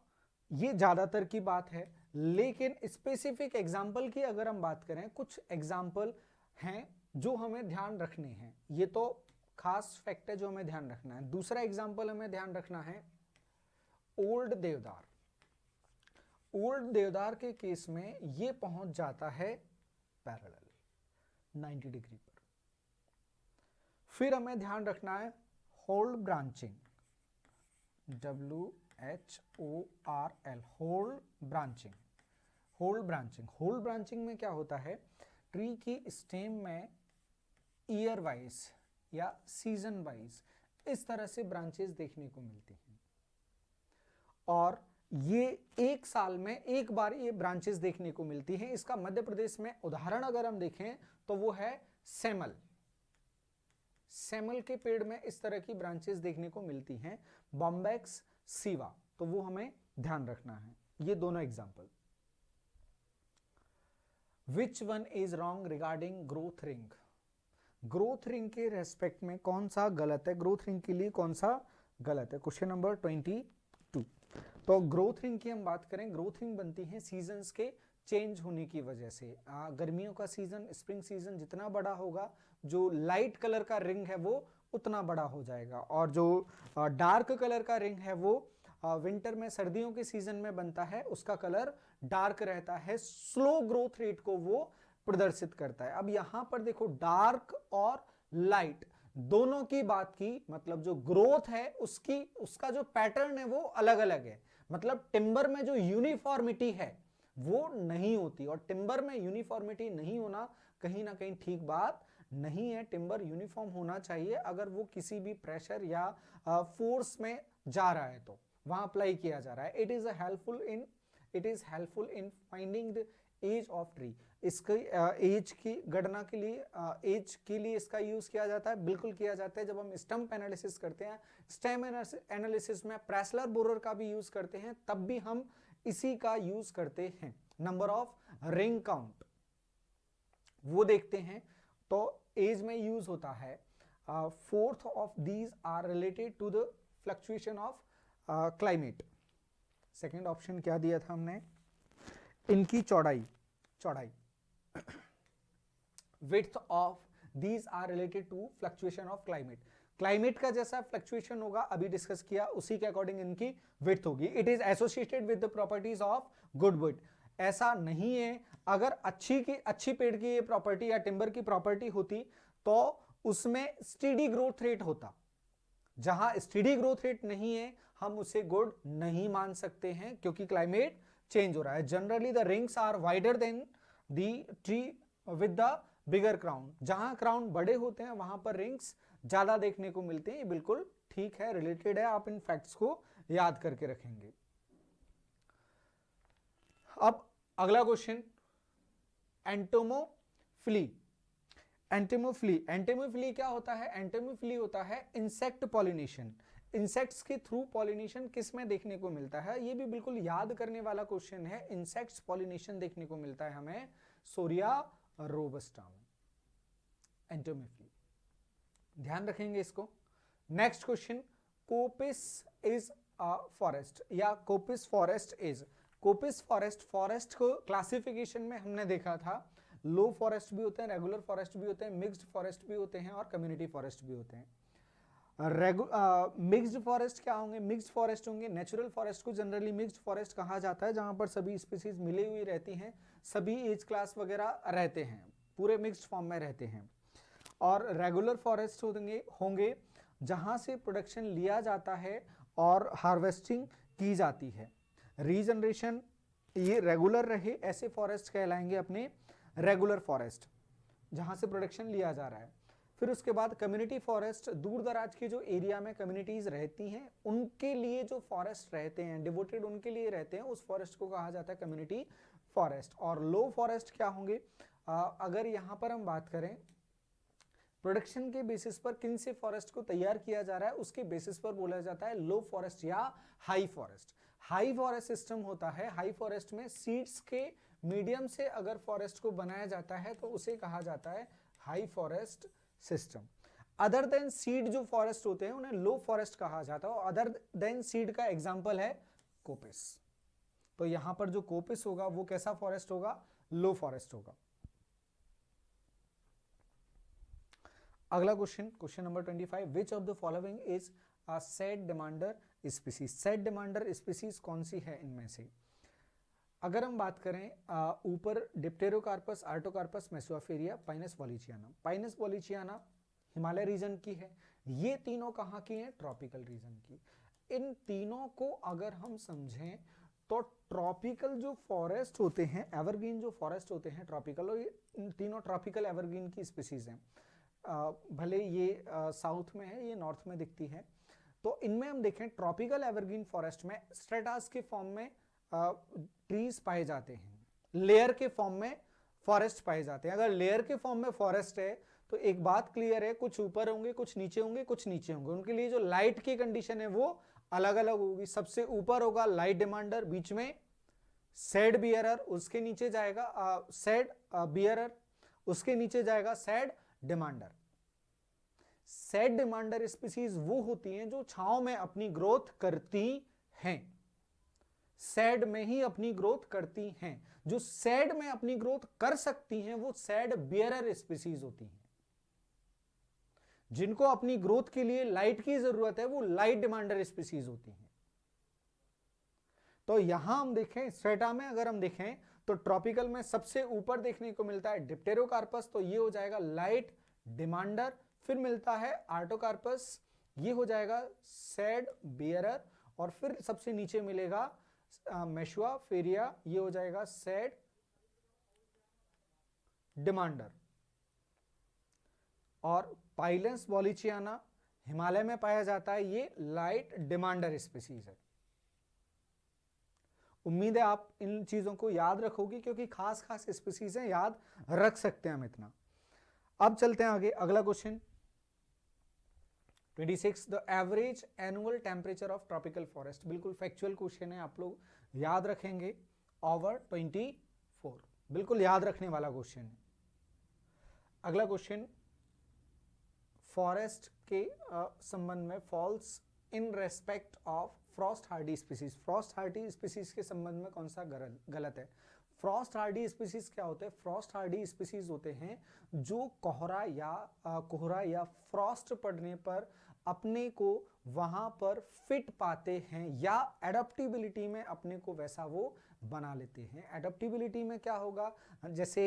Speaker 1: ये ज्यादातर की बात है, लेकिन स्पेसिफिक एग्जाम्पल की अगर हम बात करें, कुछ एग्जाम्पल हैं जो हमें ध्यान रखने हैं। ये तो खास फैक्ट है जो हमें ध्यान रखना है। दूसरा एग्जाम्पल हमें ध्यान रखना है ओल्ड देवदार। ओल्ड देवदार के केस में ये पहुंच जाता है पैरेलल 90 डिग्री पर। फिर हमें ध्यान रखना है hold branching, WHORL, hold branching. Hold branching, hold branching में क्या होता है, ट्री की स्टेम में ईयर वाइज या सीजन वाइज इस तरह से ब्रांचेस देखने को मिलती हैं, और ये एक साल में एक बार ये ब्रांचेस देखने को मिलती हैं। इसका मध्य प्रदेश में उदाहरण अगर हम देखें तो वो है सेमल। सेमल के पेड़ में इस तरह की ब्रांचेस देखने को मिलती हैं, बॉम्बैक्स सीवा, तो वो हमें ध्यान रखना है। ये दोनों example. Which one is wrong regarding growth ring? Growth ring के रेस्पेक्ट में कौन सा गलत है, ग्रोथ रिंग के लिए कौन सा गलत है? Question number 22। तो ग्रोथ रिंग की हम बात करें, ग्रोथ रिंग बनती है सीजन्स के चेंज होने की वजह से। गर्मियों का सीजन, स्प्रिंग सीजन जितना बड़ा होगा, जो लाइट कलर का रिंग है वो उतना बड़ा हो जाएगा, और जो डार्क कलर का रिंग है वो विंटर में, सर्दियों के सीजन में बनता है, उसका कलर डार्क रहता है, स्लो ग्रोथ रेट को वो प्रदर्शित करता है। अब यहां पर देखो डार्क और लाइट दोनों की बात की, मतलब जो ग्रोथ है उसका जो पैटर्न है वो अलग अलग है। मतलब टिम्बर में जो यूनिफॉर्मिटी है वो नहीं होती, और टिम्बर में यूनिफॉर्मिटी नहीं होना कहीं ना कहीं ठीक बात नहीं है। टिम्बर यूनिफॉर्म होना चाहिए, अगर वो किसी भी प्रेशर या फोर्स में जा रहा है तो वहां अप्लाई किया जा रहा है। It is helpful in finding the age of tree. इसकी एज की गणना के लिए, एज के लिए इसका यूज किया जाता है, बिल्कुल किया जाता है। जब हम स्टम्प एनालिसिस करते हैं, स्टेम एनालिसिस में प्रेसलर बोरर का भी यूज करते हैं, तब भी हम इसी का यूज करते हैं। नंबर ऑफ रिंग काउंट वो देखते हैं, तो एज में यूज होता है। Fourth of these are related to the fluctuation of climate. Second option क्या दिया था हमने, इनकी चौड़ाई width of these are related to fluctuation of climate। Climate का जैसा फ्लक्चुएशन होगा, अभी डिस्कस किया, उसी के अकॉर्डिंग इनकी विड्थ होगी। It is associated with the properties of good would. ऐसा नहीं है, अगर अच्छी पेड़ की ये प्रॉपर्टी या टिम्बर की प्रॉपर्टी होती तो उसमें स्टेडी ग्रोथ रेट होता। जहां स्टेडी ग्रोथ रेट नहीं है, हम उसे गुड नहीं मान सकते हैं, क्योंकि क्लाइमेट चेंज हो रहा है। Generally the rings are wider than the tree with the bigger crown. जहां क्राउन बड़े होते हैं वहां पर रिंग्स ज्यादा देखने को मिलते हैं। ये बिल्कुल ठीक है, रिलेटेड है, आप इन फैक्ट्स को याद करके रखेंगे। अब अगला क्वेश्चन, एंटोमोफिली। एंटोमोफिली क्या होता है? एंटोमोफिली होता है इंसेक्ट पॉलिनेशन। इंसेक्ट्स के थ्रू पॉलिनेशन किस में देखने को मिलता है? ये भी बिल्कुल याद करने वाला क्वेश्चन है। इंसेक्ट्स पॉलिनेशन देखने को मिलता है हमें सोरिया रोबस्टा में, एंटोमोफिली। ध्यान रखेंगे इसको। Next question, कोपिस is a forest, या कोपिस फॉरेस्ट इज। कोपिस फॉरेस्ट को क्लासिफिकेशन में हमने देखा था, लो फॉरेस्ट भी होते हैं, रेगुलर फॉरेस्ट भी होते हैं, मिक्स्ड फॉरेस्ट भी होते हैं, और कम्युनिटी फॉरेस्ट भी होते हैं। मिक्स्ड फॉरेस्ट क्या होंगे? मिक्स्ड फॉरेस्ट होंगे। नेचुरल फॉरेस्ट को जनरली मिक्स्ड फॉरेस्ट कहा जाता है, जहां पर सभी स्पीसीज मिली हुई रहती हैं, सभी एज क्लास वगैरह रहते हैं, पूरे मिक्स्ड फॉर्म में रहते हैं। और रेगुलर फॉरेस्ट होंगे जहां से प्रोडक्शन लिया जाता है और हार्वेस्टिंग की जाती है। रीजनरेशन ये रेगुलर रहे, ऐसे फॉरेस्ट कहलाएंगे अपने रेगुलर फॉरेस्ट, जहां से प्रोडक्शन लिया जा रहा है। फिर उसके बाद कम्युनिटी फॉरेस्ट, दूर दराज के जो एरिया में कम्युनिटीज रहती हैं उनके लिए जो फॉरेस्ट रहते हैं, डिवोटेड उनके लिए रहते हैं, उस फॉरेस्ट को कहा जाता है कम्युनिटी फॉरेस्ट। और लो फॉरेस्ट क्या होंगे? अगर यहां पर हम बात करें प्रोडक्शन के बेसिस पर किन से फॉरेस्ट को तैयार किया जा रहा है, उसके बेसिस पर बोला जाता है लो फॉरेस्ट या high forest. High forest system होता है, हाई फॉरेस्ट में सीड्स के मीडियम से अगर फॉरेस्ट को बनाया जाता है तो उसे कहा जाता है high forest system. Other than seed जो फॉरेस्ट होते हैं उन्हें लो फॉरेस्ट कहा जाता है। अदर देन सीड का एग्जांपल है कोपिस। तो यहां पर जो कोपिस होगा वो कैसा फॉरेस्ट होगा? लो फॉरेस्ट होगा। अगला question number 25, which of the following is a said demander species? Said demander species कौन सी है इनमें से? अगर हम बात करें ऊपर Dipterocarpus, Artocarpus, Mesopheria, Pinus wallichiana. Pinus wallichiana Himalaya region की है, ये तीनों कहाँ की हैं? ट्रॉपिकल रीजन की। इन तीनों को अगर हम समझें तो ट्रॉपिकल जो फॉरेस्ट होते हैं, एवरग्रीन जो फॉरेस्ट होते हैं ट्रॉपिकल, और ये तीनों ट्रॉपिकल एवरग्रीन की स्पीसीज हैं। भले ये साउथ में है, ये नॉर्थ में दिखती है। तो इनमें हम देखें ट्रॉपिकल एवरग्रीन फॉरेस्ट में स्ट्रेटास के फॉर्म में ट्रीज पाए जाते हैं, लेयर के फॉर्म में फॉरेस्ट पाए जाते हैं। अगर लेयर के फॉर्म में फॉरेस्ट है तो एक बात क्लियर है, कुछ ऊपर होंगे, कुछ नीचे होंगे, कुछ नीचे होंगे। उनके लिए जो लाइट की कंडीशन है वो अलग अलग होगी। सबसे ऊपर होगा लाइट डिमांडर, बीच में सेड बियरर, उसके नीचे जाएगा सेड बियरर, उसके नीचे जाएगा said demander. Said demander species वो होती हैं जो छांव में अपनी ग्रोथ करती हैं, सेड में ही अपनी ग्रोथ करती हैं। जो सेड में अपनी ग्रोथ कर सकती हैं वो सेड बियरर स्पीसीज होती हैं। जिनको अपनी ग्रोथ के लिए लाइट की जरूरत है वो लाइट डिमांडर स्पीसीज होती हैं। तो यहां हम देखें स्ट्रेटा में, अगर हम देखें तो ट्रॉपिकल में सबसे ऊपर देखने को मिलता है डिप्टेरोकार्पस, तो ये हो जाएगा लाइट डिमांडर। फिर मिलता है आर्टोकार्पस, ये हो जाएगा सेड बियरर। और फिर सबसे नीचे मिलेगा मेसोफेरिया, ये हो जाएगा सेड डिमांडर। और पाइलेंस वॉलिचियाना हिमालय में पाया जाता है, ये लाइट डिमांडर स्पीसीज है। उम्मीद है आप इन चीजों को याद रखोगे क्योंकि खास खास स्पीसीज हैं, याद रख सकते हैं हम इतना। अब चलते हैं आगे, अगला question 26, the average annual temperature of tropical forest. बिल्कुल फैक्चुअल क्वेश्चन है, आप लोग याद रखेंगे। ओवर 24, बिल्कुल याद रखने वाला क्वेश्चन है। अगला क्वेश्चन फॉरेस्ट के संबंध में, falls in respect of Frost Hardy species. Frost Hardy species के संबंध में कौन सा गलत है? फ्रॉस्ट हार्डी स्पीसीज क्या होते हैं? फ्रॉस्ट हार्डी स्पीसीज होते हैं जो कोहरा या फ्रॉस्ट पड़ने पर अपने को वहां पर फिट पाते हैं या एडेप्टिबिलिटी में अपने को वैसा वो बना लेते हैं। एडेप्टिबिलिटी में क्या होगा, जैसे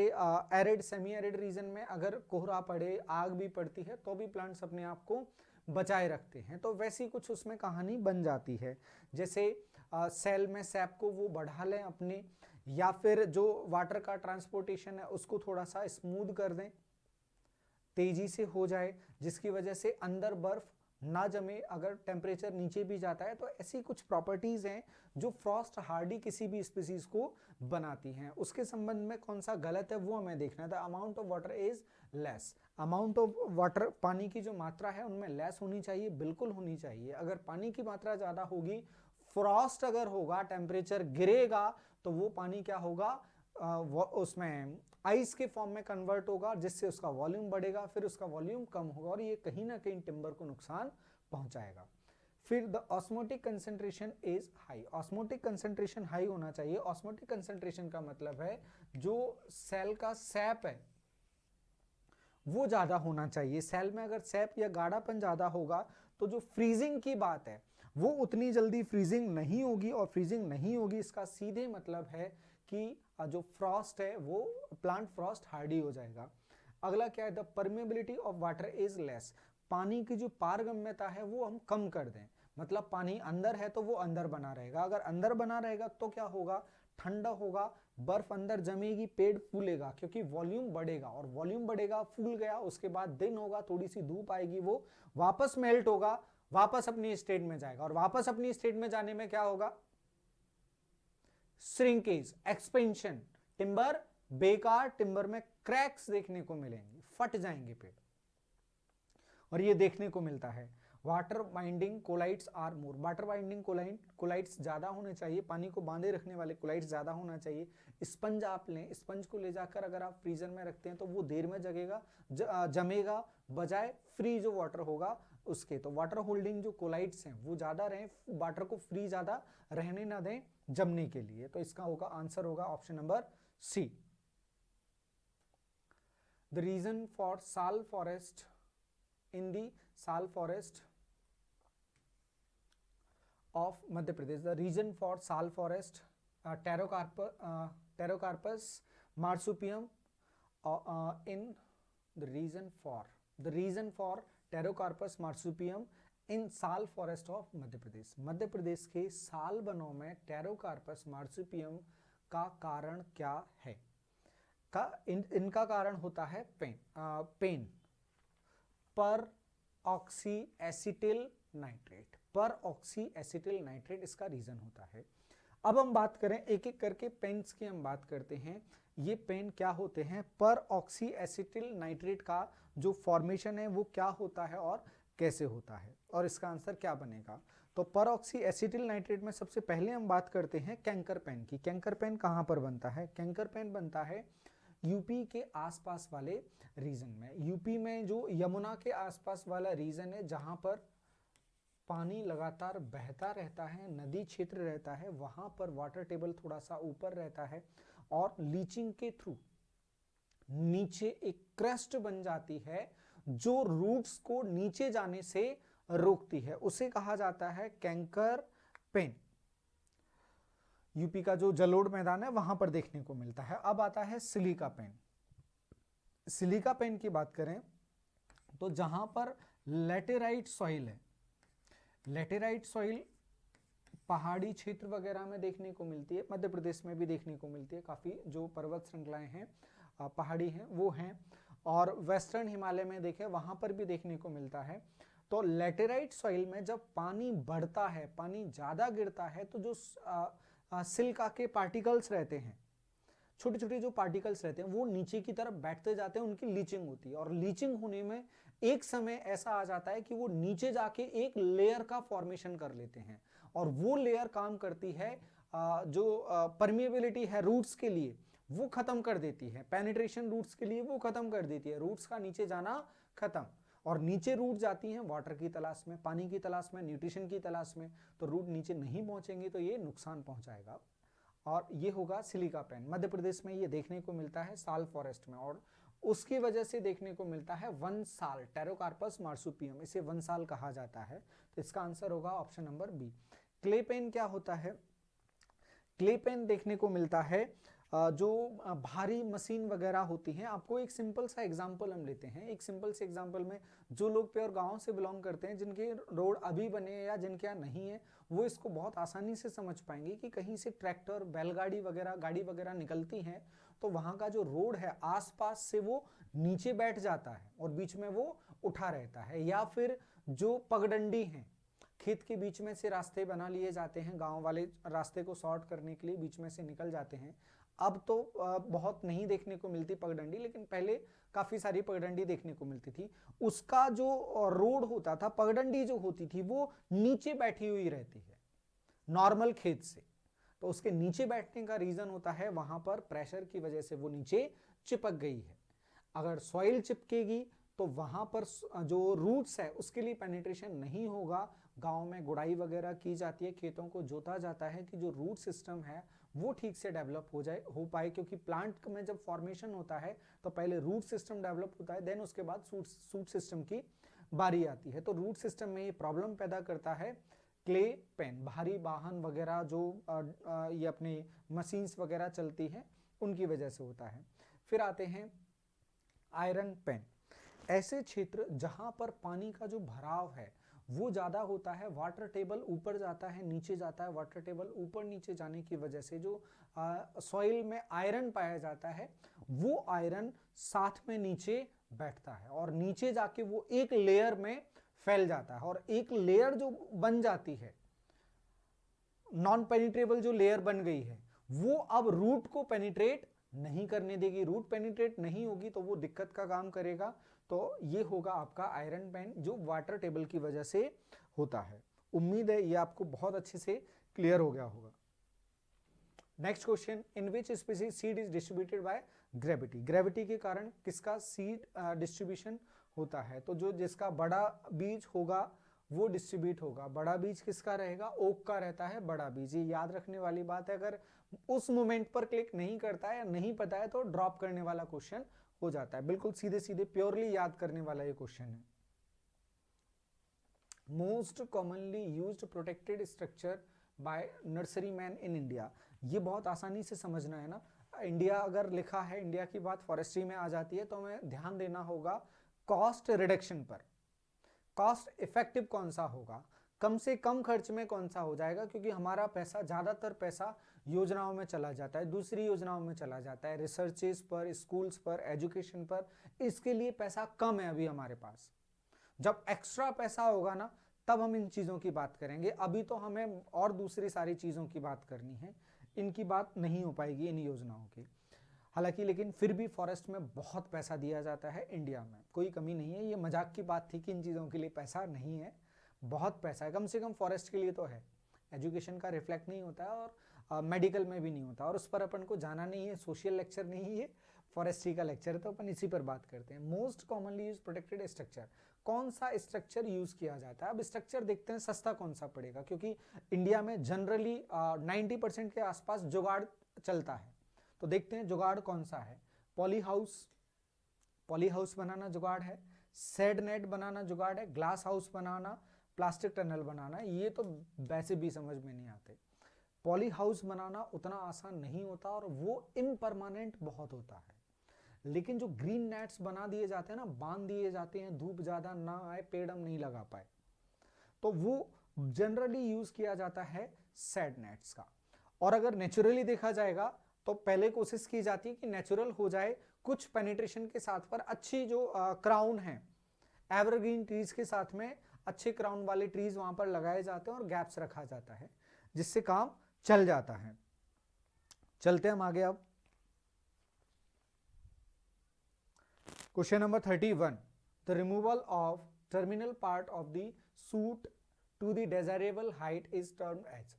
Speaker 1: एरिड सेमी एरिड रीजन में अगर कोहरा पड़े, आग भी पड़ती है तो भी प्लांट्स अपने आप को बचाए रखते हैं, तो वैसी कुछ उसमें कहानी बन जाती है। जैसे सेल में सैप को वो बढ़ा लें अपने, या फिर जो वाटर का ट्रांसपोर्टेशन है उसको थोड़ा सा स्मूथ कर दें, तेजी से हो जाए, जिसकी वजह से अंदर बर्फ ना जमे अगर टेम्परेचर नीचे भी जाता है। तो ऐसी कुछ प्रॉपर्टीज हैं जो फ्रॉस्ट हार्डी किसी भी स्पीसीज को बनाती हैं। उसके संबंध में कौन सा गलत है वो हमें देखना है। The amount of water is less. Amount of water, पानी की जो मात्रा है उनमें लेस होनी चाहिए, बिल्कुल होनी चाहिए। अगर पानी की मात्रा ज्यादा होगी, फ्रॉस्ट अगर होगा, टेम्परेचर गिरेगा, तो वो पानी क्या होगा, उसमें आइस के फॉर्म में कन्वर्ट होगा, जिससे उसका वॉल्यूम बढ़ेगा, फिर उसका वॉल्यूम कम होगा और ये कहीं ना कहीं टिम्बर को नुकसान पहुंचाएगा। फिर the osmotic concentration is high. Osmotic concentration high होना चाहिए। ऑस्मोटिक कंसेंट्रेशन का मतलब है जो सेल का सैप है वो ज्यादा होना चाहिए। सेल में अगर सैप या गाढ़ापन ज्यादा होगा तो जो फ्रीजिंग की बात है वो उतनी जल्दी फ्रीजिंग नहीं होगी, और फ्रीजिंग नहीं होगी इसका सीधे मतलब है कि जो फ्रॉस्ट है वो प्लांट फ्रॉस्ट हार्डी हो जाएगा। अगला क्या है, the permeability of water is less. पानी की जो पारगम्यता है वो हम कम कर दें, मतलब पानी अंदर है तो वो अंदर बना रहेगा। अगर अंदर बना रहेगा तो क्या होगा, ठंडा होगा, बर्फ अंदर जमेगी, पेड़ फूलेगा क्योंकि वॉल्यूम बढ़ेगा, और वॉल्यूम बढ़ेगा, फूल गया, उसके बाद दिन होगा, थोड़ी सी धूप आएगी, वो वापस मेल्ट होगा, वापस अपनी स्टेट में जाएगा, और वापस अपनी स्टेट में जाने में क्या होगा, श्रिंकेज, एक्सपेंशन, टिम्बर बेकार, टिम्बर में क्रैक्स देखने को मिलेंगे, फट जाएंगे पेड़, और ये देखने को मिलता है। Water binding colloids are more. Water binding colloids ज्यादा होने चाहिए, पानी को बांधे रखने वाले कोलाइट्स ज्यादा होना चाहिए। स्पंज आप लें, स्पंज को ले जाकर अगर आप फ्रीजर में रखते हैं तो वो देर में जगेगा, जमेगा, बजाय फ्री जो वाटर होगा उसके, तो वाटर होल्डिंग जो कोलाइड्स हैं वो ज्यादा रहें, वाटर को फ्री ज्यादा रहने ना दें जमने के लिए। तो इसका होगा आंसर होगा option number C. The reason for sal forest in the sal forest of Madhya Pradesh, the reason for sal forest, Pterocarpus marsupium, in the reason for Pterocarpus marsupium in sal forest of Madhya Pradesh, Madhya Pradesh के साल वनों में Pterocarpus marsupium का कारण क्या है? इनका कारण होता है पेन पर ऑक्सी एसिटिल नाइट्रेट, पर ऑक्सी एसिटिल नाइट्रेट इसका रीजन होता है। अब हम बात करें एक एक करके पेन्स की, हम बात करते हैं ये पेन क्या होते हैं, पर ऑक्सी एसिटिल नाइट्रेट का जो फॉर्मेशन है वो क्या होता है और कैसे होता है, और इसका आंसर क्या बनेगा। तो पर ऑक्सी एसिटिल नाइट्रेट में सबसे पहले हम बात करते हैं कैंकर पेन की। कैंकर पेन कहां पर बनता है? कैंकर पेन बनता है यूपी के आसपास वाले रीजन में। यूपी में जो यमुना के आसपास वाला रीजन है जहां पर पानी लगातार बहता रहता है, नदी क्षेत्र रहता है, वहां पर वाटर टेबल थोड़ा सा ऊपर रहता है और लीचिंग के थ्रू नीचे एक क्रस्ट बन जाती है जो रूट्स को नीचे जाने से रोकती है, उसे कहा जाता है कैंकर पेन। यूपी का जो जलोढ़ मैदान है वहां पर देखने को मिलता है। अब आता है सिलिका पेन। सिलिका पेन की बात करें तो जहां पर लेटेराइट सॉइल है, लेटेराइट सॉइल पहाड़ी क्षेत्र वगैरह में देखने को मिलती है, मध्य प्रदेश में भी देखने को मिलती है, काफी जो पर्वत श्रृंखलाएं हैं पहाड़ी हैं वो हैं, और वेस्टर्न हिमालय में देखें वहां पर भी देखने को मिलता है। तो लेटेराइट सॉइल में जब पानी बढ़ता है, पानी ज्यादा गिरता है, तो जो सिलिका के पार्टिकल्स रहते हैं, छोटे छोटे जो पार्टिकल्स रहते हैं वो नीचे की तरफ बैठते जाते हैं, उनकी लीचिंग होती है, और लीचिंग होने में एक समय ऐसा आ जाता है कि वो नीचे जाके एक लेयर का फॉर्मेशन कर लेते हैं, और वो लेयर काम करती है जो परमिएबिलिटी है रूट्स के लिए वो खत्म कर देती है, पेनिट्रेशन रूट्स के लिए वो खत्म कर देती है, रूट्स का नीचे जाना खत्म। और नीचे रूट जाती हैं वाटर की तलाश में, पानी की तलाश में, न्यूट्रिशन की तलाश में, तो रूट नीचे नहीं पहुंचेंगे तो ये नुकसान पहुंचाएगा, और ये होगा सिलिका पेन। मध्य प्रदेश में ये देखने को मिलता है साल फॉरेस्ट में, और उसकी वजह से देखने को मिलता है वन साल, टेरोकार्पस मार्सुपियम, इसे वन साल कहा जाता है। तो इसका आंसर होगा option number B. Clay pan क्या होता है? क्ले पेन देखने को मिलता है जो भारी मशीन वगैरह होती हैं। आपको एक सिंपल सा एग्जांपल हम लेते हैं, एक सिंपल से एग्जांपल में जो लोग प्योर गांव से बिलोंग करते हैं, जिनके रोड अभी बने हैं या जिनके यहाँ नहीं है, वो इसको बहुत आसानी से समझ पाएंगे कि कहीं से ट्रैक्टर, बैलगाड़ी वगैरह, गाड़ी वगैरह निकलती हैं तो वहां का जो रोड है आसपास से वो नीचे बैठ जाता है और बीच में वो उठा रहता है, या फिर जो पगडंडी है, खेत के बीच में से रास्ते बना लिए जाते हैं, गांव वाले रास्ते को शॉर्ट करने के लिए बीच में से निकल जाते हैं। अब तो बहुत नहीं देखने को मिलती पगडंडी, लेकिन पहले काफी सारी पगडंडी देखने को मिलती थी। उसका जो रोड होता था, पगडंडी जो होती थी वो नीचे बैठी हुई रहती है नॉर्मल खेत से, तो उसके नीचे बैठने का रीजन होता है वहां पर प्रेशर की वजह से वो नीचे चिपक गई है। अगर सॉइल चिपकेगी तो वहां पर जो रूट्स है उसके लिए पेनिट्रेशन नहीं होगा। गांव में गुड़ाई वगैरह की जाती है, खेतों को जोता जाता है कि जो रूट सिस्टम है वो ठीक से डेवलप हो पाए, क्योंकि प्लांट में जब फॉर्मेशन होता है तो पहले रूट सिस्टम डेवलप होता है, देन उसके बाद सूट सिस्टम की बारी आती है। तो रूट सिस्टम में ये प्रॉब्लम पैदा करता है क्ले पेन। भारी वाहन वगैरह जो ये अपने मशीन्स वगैरह चलती हैं उनकी वजह से होता है। फिर आते हैं आयरन पेन। ऐसे क्षेत्र जहां पर पानी का जो भराव है वो ज्यादा होता है, वाटर टेबल ऊपर जाता है, नीचे जाता है, वाटर टेबल ऊपर नीचे जाने की वजह से जो सॉइल में आयरन पाया जाता है वो आयरन साथ में नीचे बैठता है और नीचे जाके वो एक लेयर में फैल जाता है, और एक लेयर जो बन जाती है, नॉन पेनिट्रेबल जो लेयर बन गई है, वो अब रूट को पेनिट्रेट नहीं करने देगी। रूट पेनिट्रेट नहीं होगी तो वो दिक्कत का काम करेगा। तो ये होगा आपका आयरन पेन जो वाटर टेबल की वजह से होता है। उम्मीद है ये आपको बहुत अच्छे से क्लियर हो गया होगा। Next question, in which species seed is distributed by gravity, gravity के कारण किसका सीड डिस्ट्रीब्यूशन होता है, तो जो जिसका बड़ा बीज होगा वो डिस्ट्रीब्यूट होगा। बड़ा बीज किसका रहेगा, ओक का रहता है बड़ा बीज। ये याद रखने वाली बात है, अगर उस मोमेंट पर क्लिक नहीं करता है या नहीं पता है तो ड्रॉप करने वाला क्वेश्चन हो जाता है। बिल्कुल सीधे सीधे प्योरली याद करने वाला ये क्वेश्चन है। Most commonly used protected structure bye nursery man in India, ये बहुत आसानी से समझना है ना। इंडिया अगर लिखा है, इंडिया की बात फॉरेस्ट्री में आ जाती है तो हमें ध्यान देना होगा कॉस्ट रिडक्शन पर। कॉस्ट इफेक्टिव कौन सा होगा, कम से कम खर्च में कौन सा हो जाएगा, क्योंकि हमारा पैसा, ज्यादातर पैसा योजनाओं में चला जाता है, दूसरी योजनाओं में चला जाता है, रिसर्चेस पर, स्कूल्स पर, एजुकेशन पर। इसके लिए पैसा कम है अभी हमारे पास। जब एक्स्ट्रा पैसा होगा ना तब हम इन चीजों की बात करेंगे। अभी तो हमें और दूसरी सारी चीजों की बात करनी है, इनकी बात नहीं हो पाएगी इन योजनाओं की। हालांकि लेकिन फिर भी फॉरेस्ट में बहुत पैसा दिया जाता है इंडिया में, कोई कमी नहीं है। ये मजाक की बात थी कि इन चीज़ों के लिए पैसा नहीं है, बहुत पैसा है, कम से कम फॉरेस्ट के लिए तो है। एजुकेशन का रिफ्लेक्ट नहीं होता है और मेडिकल में भी नहीं होता, और उस पर अपन को जाना नहीं है, सोशल लेक्चर नहीं है, फॉरेस्ट्री का लेक्चर है, तो अपन इसी पर बात करते हैं। Most commonly use protected structure, कौन सा स्ट्रक्चर यूज किया जाता है। अब स्ट्रक्चर देखते हैं सस्ता कौन सा पड़ेगा, क्योंकि इंडिया में जनरली 90% के आसपास जुगाड़ चलता है। तो देखते हैं जुगाड़ कौन सा है। पॉली हाउस बनाना जुगाड़ है, शेड नेट बनाना जुगाड़ है, ग्लास हाउस बनाना, प्लास्टिक टनल बनाना, ये तो वैसे भी समझ में नहीं आते। पॉली हाउस बनाना उतना आसान नहीं होता और वो इम्परमानेंट बहुत होता है। लेकिन जो ग्रीन नेट्स बना दिए जाते हैं ना, बांध दिए जाते हैं, धूप ज्यादा ना आए, पेड़ हम नहीं लगा पाए, तो वो जनरली यूज किया जाता है शेड नेट्स का। और अगर नेचुरली देखा जाएगा तो पहले कोशिश की जाती है कि नेचुरल हो जाए, कुछ पेनिट्रेशन के साथ, पर अच्छी जो क्राउन है, एवरग्रीन ट्रीज के साथ में अच्छे क्राउन वाले ट्रीज वहां पर लगाए जाते हैं और गैप्स रखा जाता है, जिससे काम चल जाता है। चलते हम आगे। अब question number 31, the removal of terminal part of the shoot to the desirable height is termed as.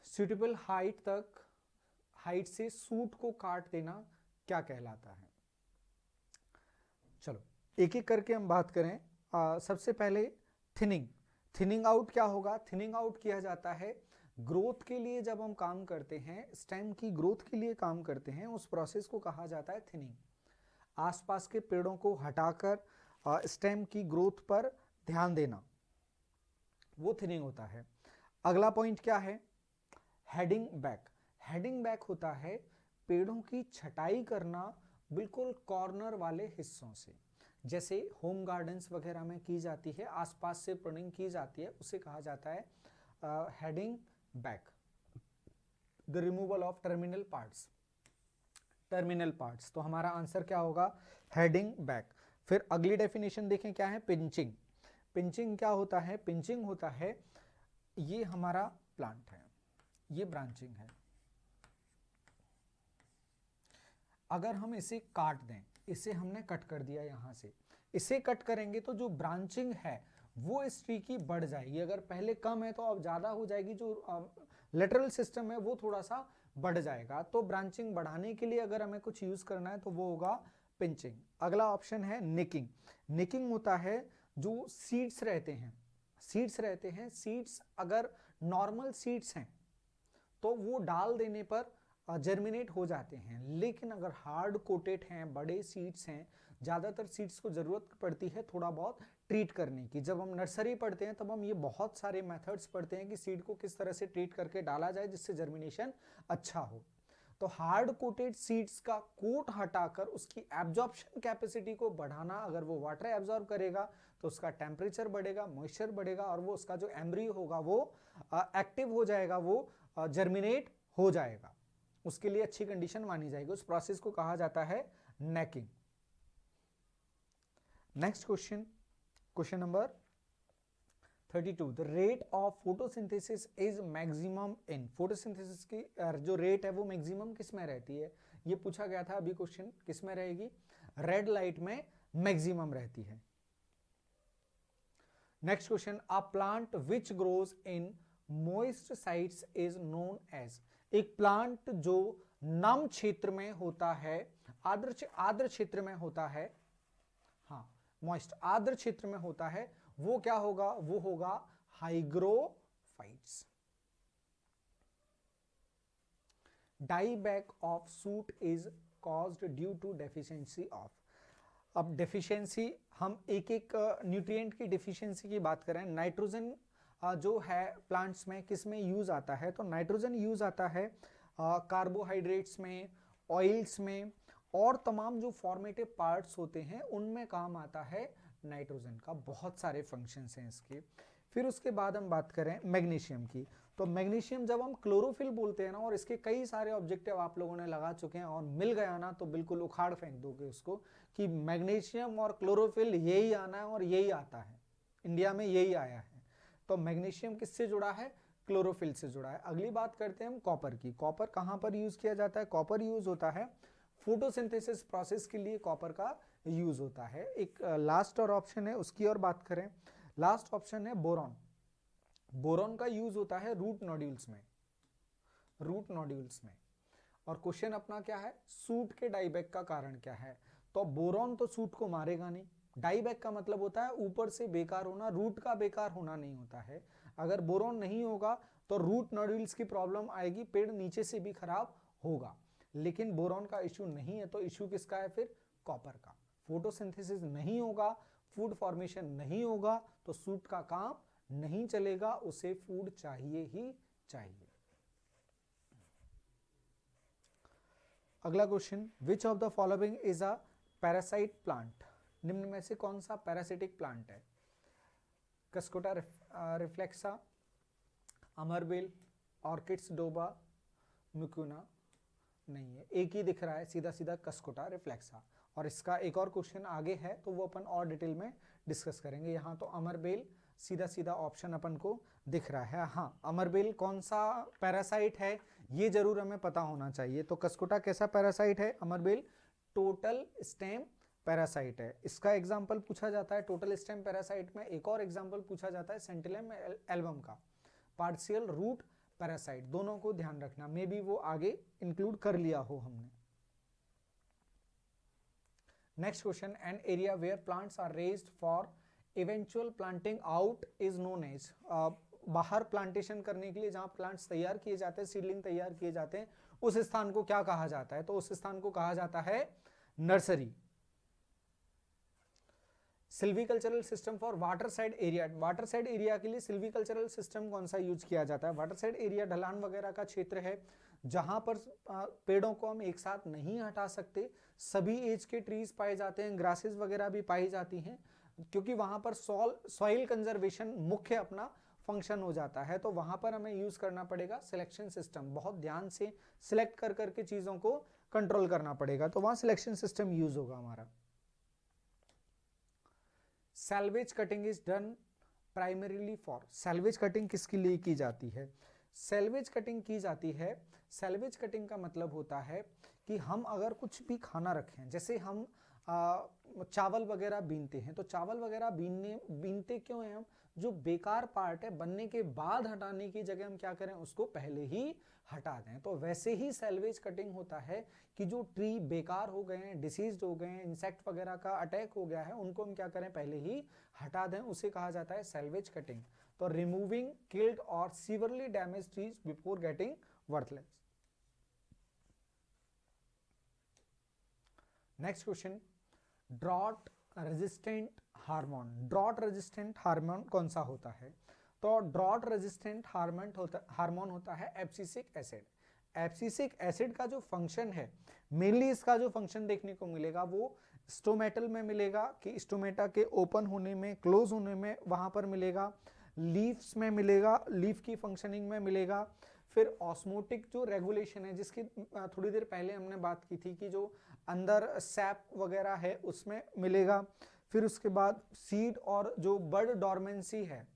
Speaker 1: Suitable height तक, हाइट से सूट को काट देना क्या कहलाता है। चलो एक एक करके हम बात करें। सबसे पहले थिनिंग। थिनिंग आउट क्या होगा, थिनिंग आउट किया जाता है ग्रोथ के लिए। जब हम काम करते हैं, स्टेम की ग्रोथ के लिए काम करते हैं, उस प्रोसेस को कहा जाता है थिनिंग। आसपास के पेड़ों को हटाकर स्टेम की ग्रोथ पर ध्यान देना, वो थिनिंग होता है। अगला पॉइंट क्या है, हेडिंग बैक। हेडिंग बैक होता है पेड़ों की छटाई करना बिल्कुल कॉर्नर वाले हिस्सों से, जैसे होम गार्डन्स वगैरह में की जाती है, आसपास से प्रूनिंग की जाती है, उसे कहा जाता है heading back. The removal of terminal parts. Terminal parts, तो हमारा आंसर क्या होगा, हेडिंग बैक। फिर अगली डेफिनेशन देखें क्या है, पिंचिंग। पिंचिंग क्या होता है, पिंचिंग होता है, ये हमारा प्लांट है, ये ब्रांचिंग है, अगर हम इसे काट दें, इसे हमने कट कर दिया यहां से, इसे कट करेंगे तो जो ब्रांचिंग है वो इस ट्री की बढ़ जाएगी। अगर पहले कम है तो अब ज्यादा हो जाएगी, जो लेटरल सिस्टम है वो थोड़ा सा बढ़ जाएगा। तो ब्रांचिंग बढ़ाने के लिए अगर हमें कुछ यूज करना है तो वो होगा पिंचिंग। अगला ऑप्शन है निकिंग। निकिंग होता है जो सीड्स रहते हैं, सीड्स रहते हैं, सीड्स अगर नॉर्मल सीड्स हैं तो वो डाल देने पर जर्मिनेट हो जाते हैं, लेकिन अगर हार्ड कोटेड हैं, बड़े सीड्स हैं, ज़्यादातर सीड्स को ज़रूरत पड़ती है थोड़ा बहुत ट्रीट करने की। जब हम नर्सरी पढ़ते हैं तब हम ये बहुत सारे मेथड्स पढ़ते हैं कि सीड को किस तरह से ट्रीट करके डाला जाए जिससे जर्मिनेशन अच्छा हो। तो हार्ड कोटेड सीड्स का कोट हटाकर उसकी एब्जॉर्प्शन कैपेसिटी को बढ़ाना, अगर वो वाटर एब्जॉर्ब करेगा तो उसका टेम्परेचर बढ़ेगा, मॉइस्चर बढ़ेगा, और वो उसका जो एम्ब्रियो होगा वो एक्टिव हो जाएगा, वो जर्मिनेट हो जाएगा, उसके लिए अच्छी कंडीशन मानी जाएगी। उस प्रोसेस को कहा जाता है necking. Next question, question number 32, the rate of photosynthesis is maximum in. Photosynthesis की जो रेट है वो मैक्सिमम किस में रहती है, ये पूछा गया था अभी क्वेश्चन, किस में रहेगी, रेड लाइट में मैक्सिमम रहती है। Next question, a plant which grows in moist sites is known as. एक प्लांट जो नम क्षेत्र में होता है, आर्द्र क्षेत्र में होता है, हाँ मॉइस्ट, आर्द्र क्षेत्र में होता है, वो क्या होगा, वो होगा hygrophytes. Dieback of shoot is caused due to deficiency of. अब डेफिशिएंसी, हम एक एक न्यूट्रिएंट की डेफिशिएंसी की बात करें। नाइट्रोजन जो है प्लांट्स में किस में यूज आता है, तो नाइट्रोजन यूज आता है कार्बोहाइड्रेट्स में, ऑयल्स में, और तमाम जो फॉर्मेटिव पार्ट्स होते हैं उनमें काम आता है नाइट्रोजन का। बहुत सारे फंक्शंस हैं इसके। फिर उसके बाद हम बात करें मैग्नीशियम की, तो मैग्नीशियम जब हम क्लोरोफिल बोलते हैं ना, और इसके कई सारे ऑब्जेक्टिव आप लोगों ने लगा चुके हैं, और मिल गया ना तो बिल्कुल उखाड़ फेंक दोगे उसको कि मैग्नीशियम और क्लोरोफिल यही आना है और यही आता है, इंडिया में यही आया है। तो मैग्नीशियम किससे जुड़ा है, क्लोरोफिल से जुड़ा है। अगली बात करते हैं हम कॉपर की। कॉपर कहां पर यूज किया जाता है, कॉपर यूज होता है फोटोसिंथेसिस प्रोसेस के लिए, कॉपर का यूज होता है। एक लास्ट और ऑप्शन है उसकी और बात करें, लास्ट ऑप्शन है बोरॉन। बोरॉन का यूज होता है रूट नोड्यूल्स में, रूट नोड्यूल्स में। और क्वेश्चन अपना क्या है, सूट के डाईबैक का कारण क्या है, तो बोरॉन तो सूट को मारेगा नहीं। डाईबैक का मतलब होता है ऊपर से बेकार होना, रूट का बेकार होना नहीं होता है। अगर बोरॉन नहीं होगा तो रूट नोड्यूल्स की प्रॉब्लम आएगी, पेड़ नीचे से भी खराब होगा। लेकिन बोरॉन का इश्यू नहीं है, तो इश्यू किसका है फिर, कॉपर का। फोटोसिंथेसिस नहीं होगा, फूड फॉर्मेशन नहीं होगा, तो सूट का काम नहीं चलेगा, उसे फूड चाहिए ही चाहिए। अगला question, which of the following is a parasite plant. निम्न में से कौन सा पैरासिटिक प्लांट है, कस्कोटा रिफ्लेक्सा, अमरबेल, ऑर्किड्स डोबा, मुकुना। नहीं है, एक ही दिख रहा है सीधा सीधा, कस्कोटा रिफ्लेक्सा। और इसका एक और क्वेश्चन आगे है तो वो अपन और डिटेल में डिस्कस करेंगे। यहाँ तो अमरबेल सीधा सीधा ऑप्शन अपन को दिख रहा है। हाँ, अमरबेल कौन सा पैरासाइट है ये जरूर हमें पता होना चाहिए। तो कस्कोटा कैसा पैरासाइट है, अमरबेल टोटल स्टेम पैरासाइट है। इसका एग्जाम्पल पूछा जाता है टोटल स्टेम पैरासाइट में। एक और एग्जाम्पल पूछा जाता है सेंटिलम एल्बम का, पार्शियल रूट पैरासाइट। दोनों को ध्यान रखना, मे बी वो आगे इंक्लूड कर लिया हो हमने। Next question, an area where plants are raised for eventual planting out is known as. बाहर प्लांटेशन करने के लिए जहां प्लांट्स तैयार किए जाते हैं, सीडलिंग तैयार किए जाते हैं, उस स्थान को क्या कहा जाता है, तो उस स्थान को कहा जाता है nursery. Silvicultural system for water side area, water side area के लिए सिल्वीकल्चरल सिस्टम कौन सा यूज किया जाता है। वाटर साइड एरिया ढलान वगैरह का क्षेत्र है जहां पर पेड़ों को हम एक साथ नहीं हटा सकते, सभी एज के ट्रीज पाए जाते हैं, ग्रासेस वगैरह भी पाई जाती हैं, क्योंकि वहां पर सॉइल कंजर्वेशन मुख्य अपना फंक्शन हो जाता है। तो वहां पर हमें यूज करना पड़ेगा सिलेक्शन सिस्टम, बहुत ध्यान से सिलेक्ट कर करके चीजों को कंट्रोल करना पड़ेगा, तो वहां सिलेक्शन सिस्टम यूज होगा हमारा। Salvage cutting is done primarily for, salvage cutting किसके लिए की जाती है, सैल्वेज कटिंग की जाती है, सैल्वेज कटिंग का मतलब होता है कि हम अगर कुछ भी खाना रखें, जैसे हम चावल वगैरह बीनते हैं, तो चावल वगैरह बीनते क्यों हैं हम, जो बेकार पार्ट है बनने के बाद हटाने की जगह हम क्या करें, उसको पहले ही हटा दें। तो वैसे ही सैल्वेज कटिंग होता है कि जो ट्री बेकार हो गए हैं, डिसीज्ड हो गए हैं, इंसेक्ट वगैरह का अटैक हो गया है, उनको हम क्या करें, पहले ही हटा दें, उसे कहा जाता है सैल्वेज कटिंग। तो रिमूविंग किल्ड और severely damage trees before getting worthless. Next question, drought resistant hormone, drought resistant hormone कौन सा होता है, तो ड्रॉट रेजिस्टेंट हार्मोन होता है एब्सिसिक एसिड। एब्सिसिक एसिड का जो फंक्शन है, मेनली इसका जो फंक्शन देखने को मिलेगा वो स्टोमेटल में मिलेगा, कि स्टोमेटा के ओपन होने में, क्लोज होने में वहां पर मिलेगा, लीव्स में मिलेगा, लीफ की फंक्शनिंग में मिलेगा, फिर ऑस्मोटिक जो रेगुलेशन है जिसकी थोड़ी देर पहले हमने बात की थी कि जो अंदर सैप वगैरह है उसमें मिलेगा, फिर उसके बाद सीड और जो बर्ड डॉर्मेंसी है,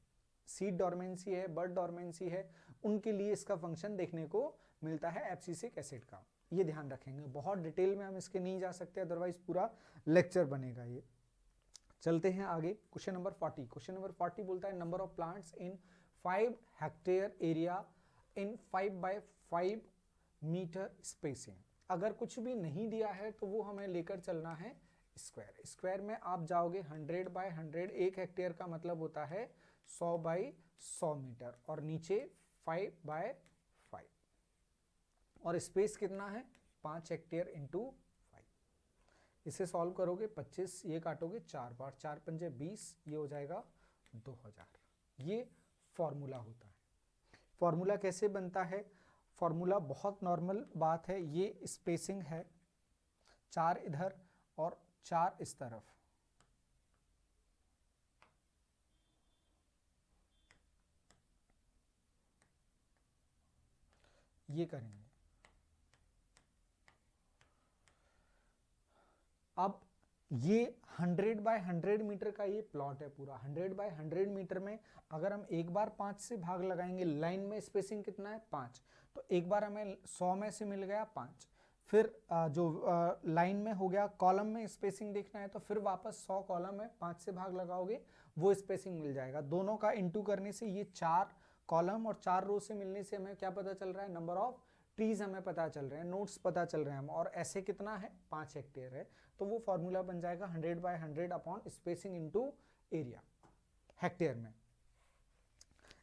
Speaker 1: सीड डॉर्मेंसी है, बर्ड डॉर्मेंसी है, उनके लिए इसका फंक्शन देखने को मिलता है एब्सिसिक एसिड का। ये ध्यान रखेंगे, बहुत डिटेल में हम इसके नहीं जा सकते, अदरवाइज पूरा लेक्चर बनेगा ये। चलते हैं आगे, क्वेश्चन नंबर 40। क्वेश्चन नंबर 40 बोलता है number of plants in 5 hectare area in 5 by 5 metre spacing. अगर कुछ भी नहीं दिया है तो वो हमें लेकर चलना है स्क्वायर। स्क्वायर में आप जाओगे 100 बाय 100, 1 हेक्टेयर का मतलब होता है 100 बाय 100 मीटर, और नीचे 5 बाय 5, और स्पेस कितना है 5 हेक्टेयर इंटू 5। इसे सॉल्व करोगे 25, ये काटोगे 4 बार, 4 पंजे 20, ये हो जाएगा 2000। ये फॉर्मूला होता है। फॉर्मूला कैसे बनता है? फॉर्मूला बहुत नॉर्मल बात है, ये स्पेसिंग है 4 इधर और 4 इस तरफ। ये करेंगे। अब ये 100 बाय 100 मीटर का ये प्लॉट है पूरा। 100 बाय 100 मीटर में अगर हम एक बार 5 से भाग लगाएंगे, लाइन में स्पेसिंग कितना है 5, तो एक बार हमें 100 में से मिल गया 5। फिर जो लाइन में हो गया, कॉलम में स्पेसिंग देखना है तो फिर वापस 100 कॉलम में 5 से भाग लगाओगे, वो स्पेसिंग मिल जाएगा। दोनों का इंटू करने से ये 4 कॉलम और 4 रो से मिलने से हमें क्या पता चल रहा है? नंबर ऑफ ट्रीज हमें पता चल रहे हैं, नोट्स पता चल रहे हैं हम, और ऐसे कितना है 5 हेक्टेयर है। तो वो फॉर्मूला बन जाएगा 100 by 100 upon spacing into area hectare में।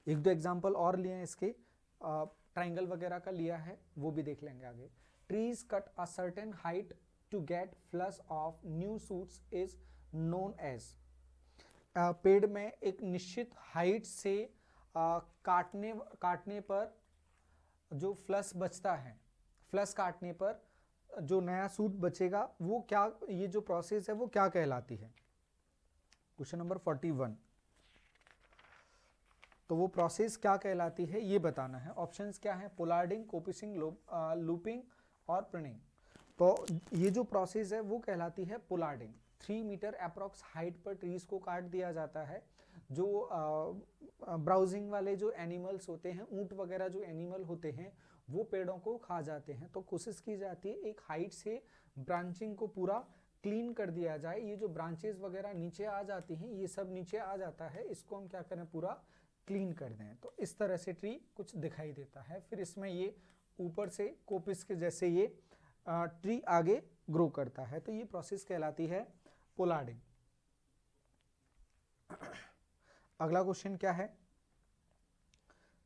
Speaker 1: एक दो एग्जांपल और लिए हैं इसके, ट्राइंगल वगैरह का लिया है, वो भी देख लेंगे आगे। Trees cut a certain height to get flush of new shoots is known as. पेड़ में एक निश्चित हाइट से काटने पर जो फ्लश बचता है, फ्लश काटने पर जो नया सूट बचेगा, वो क्या, ये जो प्रोसेस है वो क्या कहलाती है? Question number 41। तो वो प्रोसेस क्या कहलाती है ये बताना है। ऑप्शंस क्या है? पोलार्डिंग, कोपिसिंग, लूपिंग और प्रिनिंग। तो ये जो प्रोसेस है वो कहलाती है पोलार्डिंग। 3 मीटर अप्रॉक्स हाइट पर ट्रीज को काट दिया जाता है। जो ब्राउजिंग वाले जो एनिमल्स होते हैं, ऊंट वगैरह जो एनिमल होते हैं, वो पेड़ों को खा जाते हैं। तो कोशिश की जाती है एक हाइट से ब्रांचिंग को पूरा क्लीन कर दिया जाए। ये जो ब्रांचेस वगैरह नीचे आ जाती हैं, ये सब नीचे आ जाता है, इसको हम क्या करें? पूरा क्लीन कर दें। तो इस तरह से ट्री कुछ दिखाई देता है। फिर इसमें ये ऊपर से कोपिस के जैसे ये ट्री आगे ग्रो करता है। तो ये प्रोसेस कहलाती है पोलार्डिंग। अगला क्वेश्चन क्या है?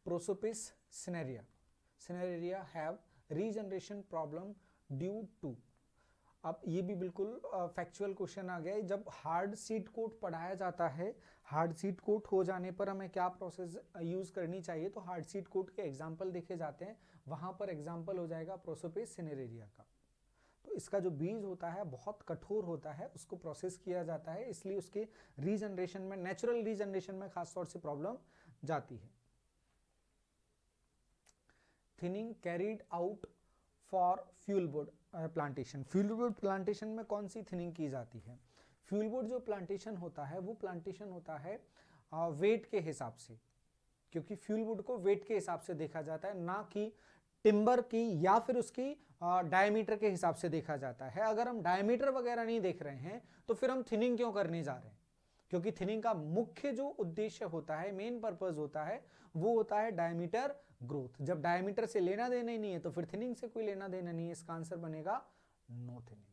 Speaker 1: Prosopis cineraria. Cineraria have regeneration problem due to. अब ये भी बिल्कुल फैक्चुअल क्वेश्चन आ गया है। जब हार्ड सीड कोट पढ़ाया जाता है, हार्ड सीड कोट हो जाने पर हमें क्या प्रोसेस यूज करनी चाहिए? तो हार्ड सीड कोट के एग्जांपल देखे जाते हैं, वहां पर एग्जांपल हो जाएगा प्रोसोपिस सिनेरिया का। तो इसका जो बीज होता है बहुत कठोर होता है, उसको प्रोसेस किया जाता है, इसलिए उसके रीजनरेशन में, नेचुरल रीजनरेशन में खासतौर से प्रॉब्लम जाती है। Thinning carried out for fuel wood plantation. Fuel wood plantation में कौन सी थिनिंग की जाती है? फ्यूल वुड जो प्लांटेशन होता है वो प्लांटेशन होता है वेट के हिसाब से, क्योंकि फ्यूल वुड को वेट के हिसाब से देखा जाता है, ना कि टिम्बर की या फिर उसकी डायमीटर के हिसाब से देखा जाता है। अगर हम डायमीटर वगैरह नहीं देख रहे हैं तो फिर हम थिनिंग क्यों करने जा रहे हैं? क्योंकि थिनिंग का मुख्य जो उद्देश्य होता है, मेन पर्पस होता है, वो होता है डायमीटर ग्रोथ। जब डायमीटर से लेना देना ही नहीं है तो फिर थिनिंग से कोई लेना देना नहीं है। इसका आंसर बनेगा नो थिनिंग।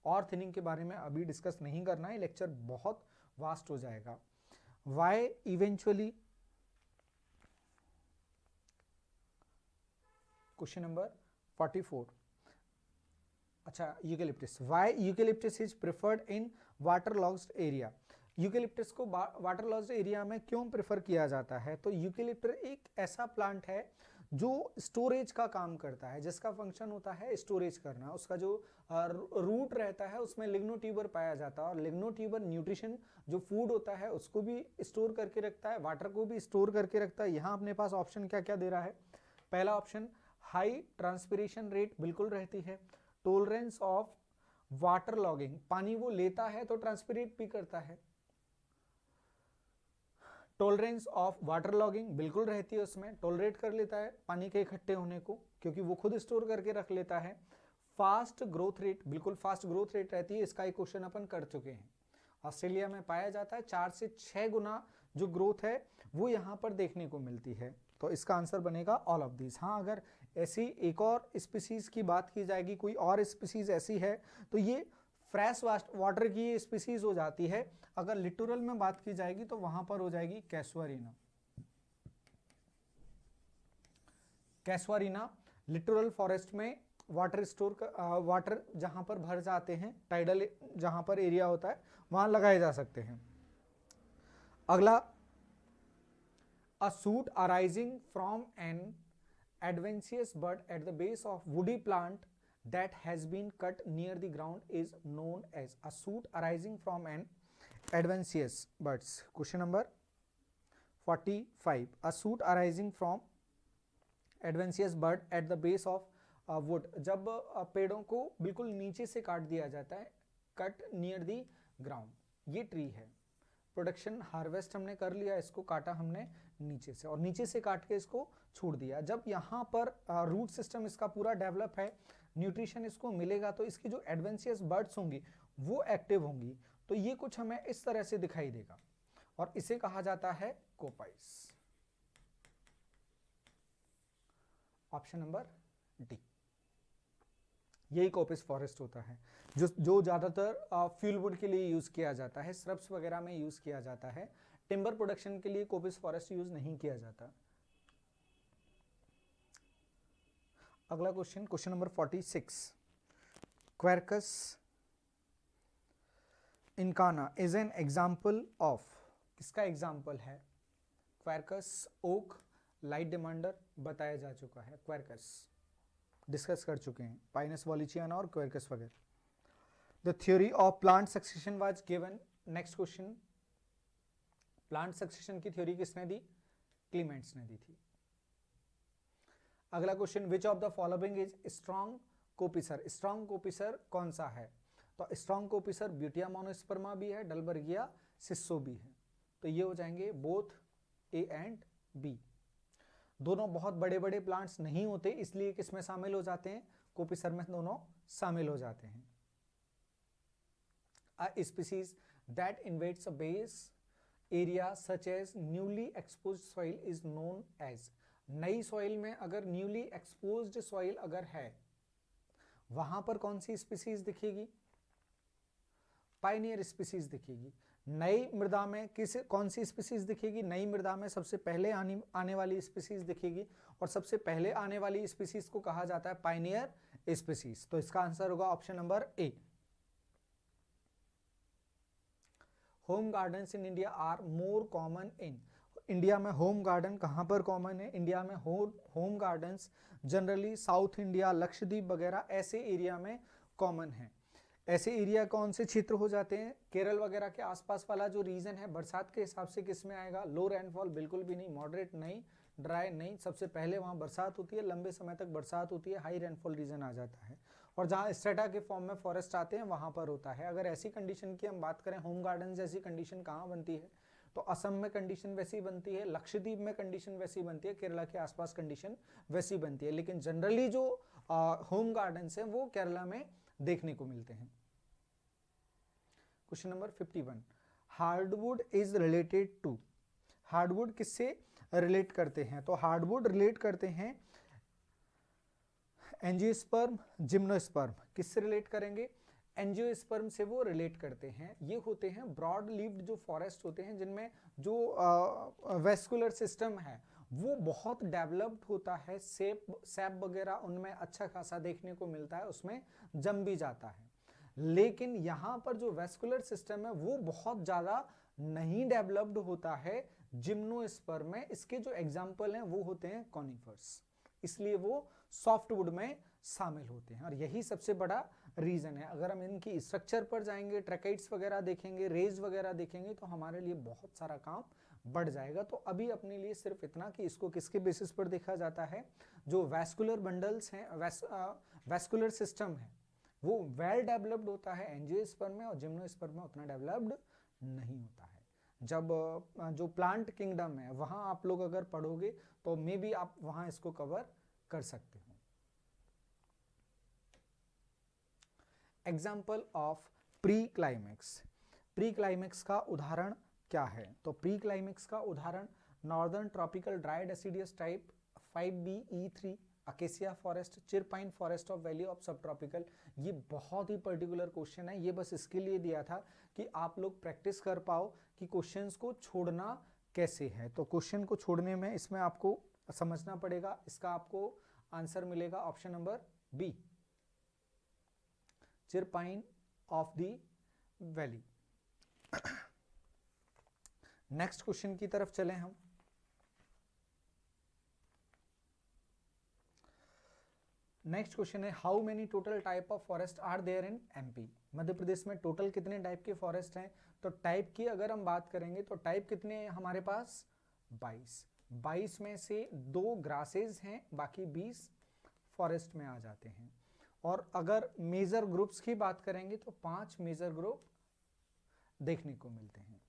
Speaker 1: और थिनिंग के बारे में अभी डिस्कस नहीं करना है, लेक्चर बहुत वास्ट हो जाएगा। Why eventually, question number 44। अच्छा, eucalyptus. Why eucalyptus is preferred in water logged area. Eucalyptus को वाटर लॉज्ड एरिया में क्यों प्रेफर किया जाता है? तो यूकेलिप्टस एक ऐसा प्लांट है जो स्टोरेज का काम करता है, जिसका फंक्शन होता है स्टोरेज करना। उसका जो रूट रहता है उसमें लिग्नोट्यूबर पाया जाता है, और लिग्नोट्यूबर न्यूट्रिशन जो फूड होता है उसको भी स्टोर करके रखता है, वाटर को भी स्टोर करके रखता है। यहाँ अपने पास ऑप्शन क्या क्या दे रहा है? पहला ऑप्शन हाई ट्रांसपिरेशन रेट बिल्कुल रहती है, टॉलरेंस ऑफ वाटर लॉगिंग, पानी वो लेता है तो ट्रांसपिरेट भी करता है, टॉलरेंस ऑफ वाटर लॉगिंग बिल्कुल रहती है, उसमें टॉलरेट कर लेता है पानी के इकट्ठे होने को, क्योंकि वो खुद स्टोर करके रख लेता है। फास्ट ग्रोथ रेट, बिल्कुल फास्ट ग्रोथ रेट रहती है, इसका एक क्वेश्चन अपन कर चुके हैं। ऑस्ट्रेलिया में पाया जाता है, 4 से 6 गुना जो ग्रोथ है वो यहाँ पर देखने को मिलती है। तो इसका आंसर बनेगा ऑल ऑफ दीज। हाँ, अगर ऐसी एक और स्पीसीज की बात की जाएगी, कोई और स्पीसीज ऐसी है, तो ये फ्रेश वाटर की स्पीसीज हो जाती है। अगर लिटोरल में बात की जाएगी तो वहां पर हो जाएगी कैसुआरिना। कैसुआरिना लिटोरल फॉरेस्ट में वाटर जहां पर भर जाते हैं, टाइडल जहां पर एरिया होता है वहां लगाए जा सकते हैं। अगला, a shoot arising from an adventitious bud at the base of woody plant that has been cut near the ground is known as a shoot arising from an adventitious buds. Question number 45. A shoot arising from adventitious bud at the base of wood. जब पेड़ों को बिल्कुल नीचे से काट दिया जाता है, कट नियर दी ग्राउंड, ये ट्री है। प्रोडक्शन हार्वेस्ट हमने कर लिया, इसको काटा हमने नीचे से, और नीचे से काट के इसको छोड़ दिया। जब यहाँ पर रूट सिस्टम इसका पूरा डेवलप है, न्यूट्रिशन इसको मिलेगा, तो इसकी जो एडवेंशियस बर्ड्स होंगी वो एक्टिव होंगी। तो ये कुछ हमें इस तरह से दिखाई देगा और इसे कहा जाता है कोपाइस। ऑप्शन नंबर डी, यही कोपिस फॉरेस्ट होता है जो ज्यादातर फ्यूल वुड के लिए यूज किया जाता है, श्रब्स वगैरह में यूज किया जाता है। टिम्बर प्रोडक्शन के लिए कोपिस फॉरेस्ट यूज नहीं किया जाता। अगला question, question number 46। Quercus incana is an example of, किसका एग्जाम्पल है? क्वेरकस ओक, लाइट डिमांडर बताया जा चुका है, क्वेरकस डिस्कस कर चुके हैं, पाइनस वॉलिचियाना और क्वेरकस वगैरह। The theory of plant succession was given. Next question, plant succession की थ्योरी किसने दी? क्लीमेंट्स ने दी थी। अगला question, which of the following is strong coppicer? Strong coppicer कौन सा है? तो स्ट्रॉन्ग कोपिसर ब्यूटिया मोनोस्पर्मा भी है, डलबर्गिया सिस्सो भी है। तो ये हो जाएंगे बोथ ए एंड बी। दोनों बहुत बड़े बड़े प्लांट्स नहीं होते, इसलिए किसमें शामिल हो जाते हैं? कोपिसर में दोनों शामिल हो जाते हैं। A species that invades a base area such as newly exposed soil is known as। नई सॉइल में अगर न्यूली एक्सपोज्ड सॉइल अगर है, वहां पर कौन सी स्पीसीज दिखेगी? पाइनियर स्पीसीज दिखेगी। नई मृदा में कौन सी स्पीसीज दिखेगी? नई मृदा में सबसे पहले आने वाली स्पीसीज दिखेगी, और सबसे पहले आने वाली स्पीसीज को कहा जाता है पाइनियर स्पीसीज। तो इसका आंसर होगा option number A. Home gardens in India are more common in. India में होम गार्डन कहां पर कॉमन है? इंडिया में home gardens generally South India, Lakshadweep वगैरह ऐसे एरिया में कॉमन है। ऐसे एरिया कौन से क्षेत्र हो जाते हैं? केरल वगैरह के आसपास वाला जो रीजन है, बरसात के हिसाब से किस में आएगा? लो रेनफॉल बिल्कुल भी नहीं, मॉडरेट नहीं, ड्राई नहीं, सबसे पहले वहां बरसात होती है, लंबे समय तक बरसात होती है, हाई रेनफॉल रीजन आ जाता है। और जहां स्ट्रेटा के फॉर्म में फॉरेस्ट आते हैं वहां पर होता है। अगर ऐसी कंडीशन की हम बात करें, होम गार्डन जैसी कंडीशन कहाँ बनती है? तो असम में कंडीशन वैसी बनती है, लक्षद्वीप में कंडीशन वैसी बनती है, केरला के आसपास कंडीशन वैसी बनती है। लेकिन जनरली जो होम गार्डन्स हैं वो केरला में देखने को मिलते हैं। Question number 51, hardwood is related to. Hardwood किससे रिलेट करते हैं? तो हार्डवुड रिलेट करते हैं एंजियोस्पर्म, जिम्नोस्पर्म। किससे रिलेट करेंगे? एंजियोस्पर्म से वो रिलेट करते हैं। ये होते हैं ब्रॉड लीव्ड जो फॉरेस्ट होते हैं, जिनमें जो वेस्कुलर सिस्टम है वो बहुत डेवलप्ड होता है, सैप वगैरह उनमें अच्छा खासा देखने को मिलता है, उसमें जम भी जाता है। लेकिन यहाँ पर जो वेस्कुलर सिस्टम है वो बहुत ज्यादा नहीं डेवलप्ड होता है जिम्नोस्पर्म में। इसके जो एग्जाम्पल हैं वो होते हैं कॉनिफर्स, इसलिए वो सॉफ्टवुड में शामिल होते हैं, और यही सबसे बड़ा रीजन है। अगर हम इनकी स्ट्रक्चर पर जाएंगे, ट्रैकेट्स वगैरह देखेंगे, रेज वगैरह देखेंगे, तो हमारे लिए बहुत सारा काम बढ़ जाएगा। तो अभी अपने लिए सिर्फ इतना कि इसको किसके बेसिस पर देखा जाता है? जो वेस्कुलर बंडल्स हैं, वेस्कुलर सिस्टम है वो वेल डेवलप्ड होता है एंजियोस्पर्म में, और जिम्नोस्पर्म में उतना डेवलप्ड नहीं होता है। जब जो प्लांट किंगडम है वहां आप लोग अगर पढ़ोगे तो मे बी आप वहां इसको कवर कर सकते हो। Example of pre climax. Pre climax का उदाहरण क्या है? तो प्री क्लाइमेक्स का उदाहरण northern tropical dry deciduous type 5BE3 Acacia forest, chir pine forest of valley of sub tropical. ये बहुत ही पर्टिकुलर क्वेश्चन है, ये बस इसके लिए दिया था कि आप लोग प्रैक्टिस कर पाओ कि क्वेश्चंस को छोड़ना कैसे है। तो क्वेश्चन को छोड़ने में इसमें आपको समझना पड़ेगा। इसका आपको आंसर मिलेगा option number B, chir pine of the valley. Next question की तरफ चले हम। नेक्स्ट क्वेश्चन है how many total type of forest are there in MP. Madhya Pradesh में टोटल कितने टाइप के फॉरेस्ट हैं? तो टाइप की अगर हम बात करेंगे तो टाइप कितने हैं हमारे पास? 22 में से 2 ग्रासेस हैं, बाकी 20 फॉरेस्ट में आ जाते हैं। और अगर मेजर ग्रुप्स की बात करेंगे तो 5 मेजर ग्रुप देखने को मिलते हैं।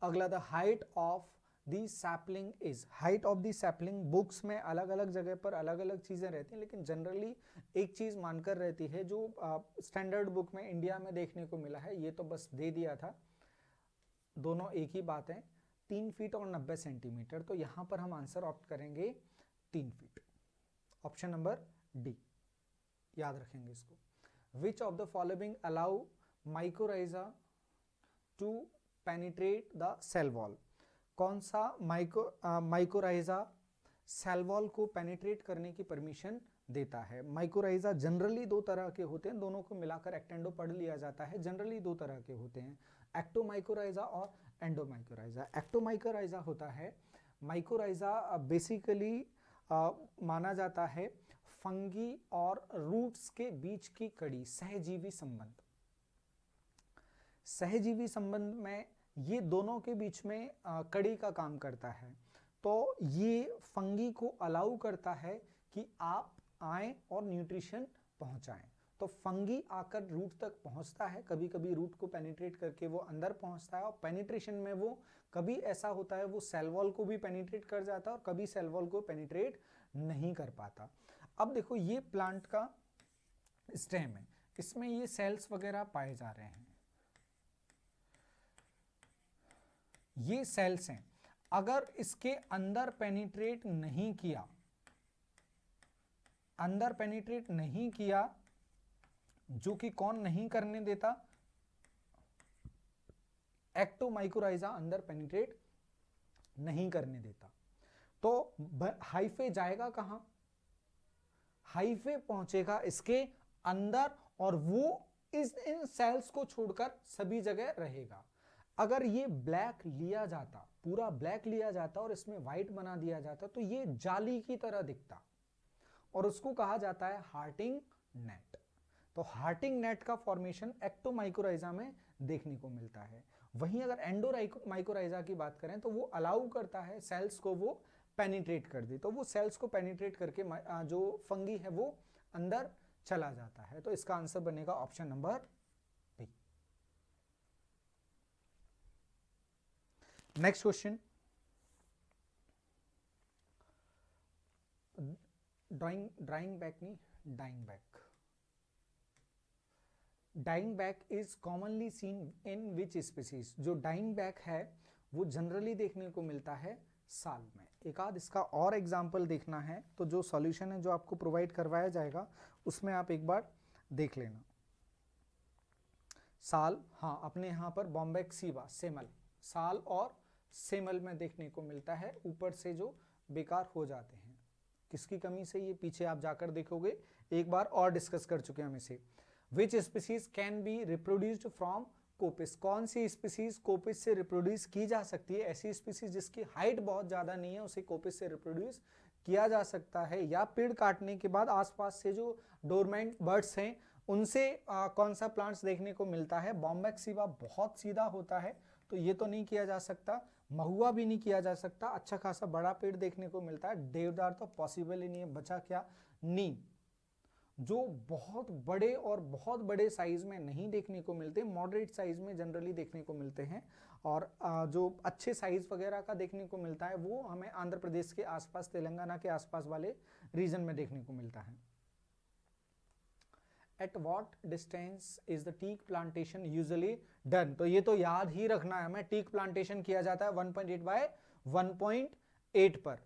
Speaker 1: अगला, the height of the sapling is. Height of the sapling books में अलग अलग जगह पर अलग अलग चीजें रहती हैं, लेकिन जनरली एक चीज मानकर रहती है जो स्टैंडर्ड बुक में इंडिया में देखने को मिला है, ये तो बस दे दिया था, दोनों एक ही बात है, 3 फीट और 90 सेंटीमीटर। तो यहां पर हम आंसर ऑप्ट करेंगे 3 फीट, ऑप्शन नंबर डी, याद रखेंगे इसको। Which of the following allow mycorrhiza to penetrate the cell wall. कौन सा माइकोराइजा सेल वॉल को पेनिट्रेट करने की परमिशन देता है? माइकोराइजा जनरली 2 तरह के होते हैं, दोनों को मिलाकर एक्टेंडो पढ़ लिया जाता है। जनरली 2 तरह के होते हैं, एक्टोमाइकोराइजा और एंडोमाइकोराइजा। एक्टोमाइकोराइजा होता है, माइकोराइजा बेसिकली माना जाता है फंगी और रूट्स के बीच की कड़ी, सहजीवी संबंध। सहजीवी संबंध में ये दोनों के बीच में कड़ी का काम करता है। तो ये फंगी को अलाउ करता है कि आप आए और न्यूट्रिशन पहुंचाएं। तो फंगी आकर रूट तक पहुंचता है, कभी कभी रूट को पेनिट्रेट करके वो अंदर पहुंचता है, और पेनिट्रेशन में वो कभी ऐसा होता है वो सेल वॉल को भी पेनिट्रेट कर जाता है और कभी सेल वॉल को पेनिट्रेट नहीं कर पाता। अब देखो ये प्लांट का स्टेम है, इसमें ये सेल्स वगैरह पाए जा रहे हैं, ये सेल्स हैं। अगर इसके अंदर पेनिट्रेट नहीं किया, अंदर पेनिट्रेट नहीं किया, जो कि कौन नहीं करने देता? एक्टोमाइकोराइजा अंदर पेनिट्रेट नहीं करने देता। तो हाइफे जाएगा कहां? हाइफे पहुंचेगा इसके अंदर और वो इन सेल्स को छोड़कर सभी जगह रहेगा। अगर ये ब्लैक लिया जाता, पूरा ब्लैक लिया जाता और इसमें व्हाइट बना दिया जाता, तो ये जाली की तरह दिखता और उसको कहा जाता है हार्टिंग नेट। तो हार्टिंग नेट का फॉर्मेशन एक्टोमाइकोराइजा में देखने को मिलता है। वहीं अगर एंडोमाइकोराइजा की बात करें तो वो अलाउ करता है सेल्स को वो पेनिट्रेट कर दे, तो वो सेल्स को पेनिट्रेट करके जो फंगी है वो अंदर चला जाता है। तो इसका आंसर बनेगा option number B. Next question, dying back. Dying back is commonly seen in which species. जो डाइंग बैक है वो जनरली देखने को मिलता है साल में। एक आध इसका और एग्जाम्पल देखना है तो जो सॉल्यूशन है जो आपको प्रोवाइड करवाया जाएगा उसमें आप एक बार देख लेना। साल, हाँ, अपने यहाँ पर बॉम्बैक्सीवा सेमल, साल और सेमल में देखने को मिलता है, ऊपर से जो बेकार हो जाते हैं। किसकी कमी से? ये पीछे आप जाकर देखोगे, एक बार और डिस्कस कर चुके हैं हम इसे। Which species can be reproduced from coppice. कौन सी स्पीसीज कोपिस से रिप्रोड्यूस की जा सकती है? ऐसी स्पीसीज जिसकी हाइट बहुत ज्यादा नहीं है उसे कोपिस से रिप्रोड्यूस किया जा सकता है। या पेड़ काटने के बाद आसपास से जो डोरमेंट बर्ड्स हैं उनसे कौन सा प्लांट्स देखने को मिलता है? बॉम्बैक्सीवा बहुत सीधा होता है तो ये तो नहीं किया जा सकता। महुआ भी नहीं किया जा सकता, अच्छा खासा बड़ा पेड़ देखने को मिलता है। देवदार तो पॉसिबल ही नहीं है। बचा क्या? नीम, जो बहुत बड़े और बहुत बड़े साइज में नहीं देखने को मिलते, मॉडरेट साइज में जनरली देखने को मिलते हैं। और जो अच्छे साइज वगैरह का देखने को मिलता है वो हमें आंध्र प्रदेश के आसपास, तेलंगाना के आसपास वाले रीजन में देखने को मिलता है। At what distance is the teak plantation usually done. तो ये तो याद ही रखना है हमें, टीक प्लांटेशन किया जाता है 1.8 बाय 1.8 पर।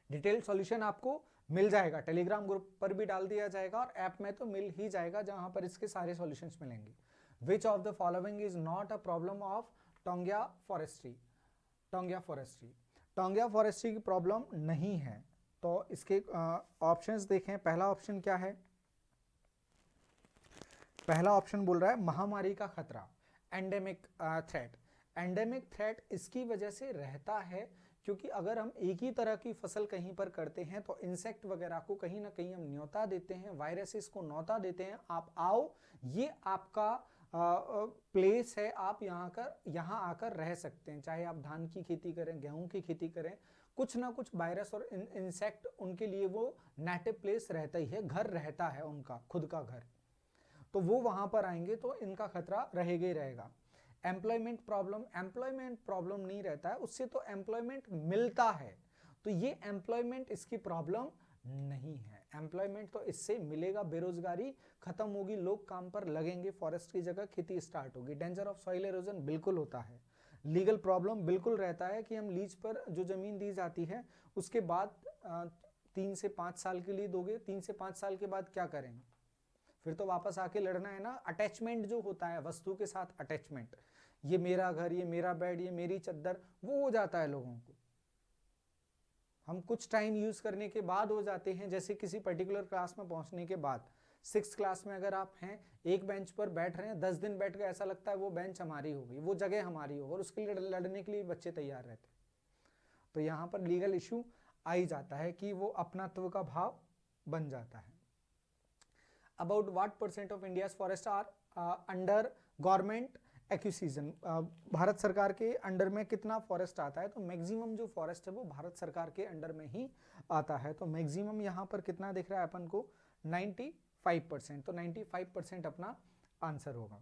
Speaker 1: डिटेल्ड सॉल्यूशन आपको मिल जाएगा, टेलीग्राम ग्रुप पर भी डाल दिया जाएगा और ऐप में तो मिल ही जाएगा, जहां पर इसके सारे सॉल्यूशंस मिलेंगे। Which of the following is not a problem of taungya forestry? Taungya forestry, taungya forestry की प्रॉब्लम नहीं है। तो इसके ऑप्शंस देखें। पहला ऑप्शन क्या है? पहला ऑप्शन बोल रहा है महामारी का खतरा, एंडेमिक थ्रेट। एंडेमिक थ्रेट इसकी वजह से रहता है क्योंकि अगर हम एक ही तरह की फसल कहीं पर करते हैं तो इंसेक्ट वगैरह को कहीं ना कहीं हम न्योता देते हैं, वायरसेस को न्योता देते हैं, आप आओ, ये आपका प्लेस है, आप यहाँ आकर रह सकते हैं। चाहे आप धान की खेती करें, गेहूं की खेती करें, कुछ ना कुछ वायरस और इंसेक्ट उनके लिए वो नेटिव प्लेस रहता ही है, घर रहता है उनका खुद का घर, तो वो वहां पर आएंगे तो इनका खतरा रहेगा ही रहेगा। एम्प्लॉयमेंट प्रॉब्लम नहीं रहता है, उससे तो एम्प्लॉयमेंट मिलता है, तो ये एम्प्लॉयमेंट इसकी प्रॉब्लम नहीं है। एम्प्लॉयमेंट तो इससे मिलेगा, बेरोजगारी खत्म होगी, लोग काम पर लगेंगे, फॉरेस्ट की जगह खेती स्टार्ट होगी। डेंजर ऑफ सॉइल एरोजन बिल्कुल होता है। लीगल प्रॉब्लम बिल्कुल रहता है कि हम लीज पर जो जमीन दी जाती है उसके बाद 3 से 5 साल के लिए दोगे, 3 से 5 साल के बाद क्या करेंगे? फिर तो वापस आके लड़ना है ना। अटैचमेंट जो होता है वस्तु के साथ, अटैचमेंट, ये मेरा घर, ये मेरा बेड, ये मेरी चद्दर, वो हो जाता है लोगों को। हम कुछ टाइम यूज करने के बाद हो जाते हैं, जैसे किसी पर्टिकुलर क्लास में पहुंचने के बाद। 6th क्लास में अगर आप हैं, एक बेंच पर बैठ रहे हैं, 10 दिन बैठ के ऐसा लगता है वो बेंच हमारी हो गई, वो जगह हमारी हो, और उसके लिए लड़ने के लिए बच्चे तैयार रहते हैं। तो यहाँ पर लीगल इशू आ ही जाता है कि वो अपनात्व का भाव बन जाता है। About what % of India's forests are under government acquisition? Bharat सरकार के अंडर में कितना फॉरेस्ट आता है? तो मैक्सिमम जो फॉरेस्ट है वो भारत सरकार के अंडर में ही आता है। तो मैक्सिमम यहाँ पर कितना दिख रहा है अपन को? 95%। तो 95% अपना आंसर होगा।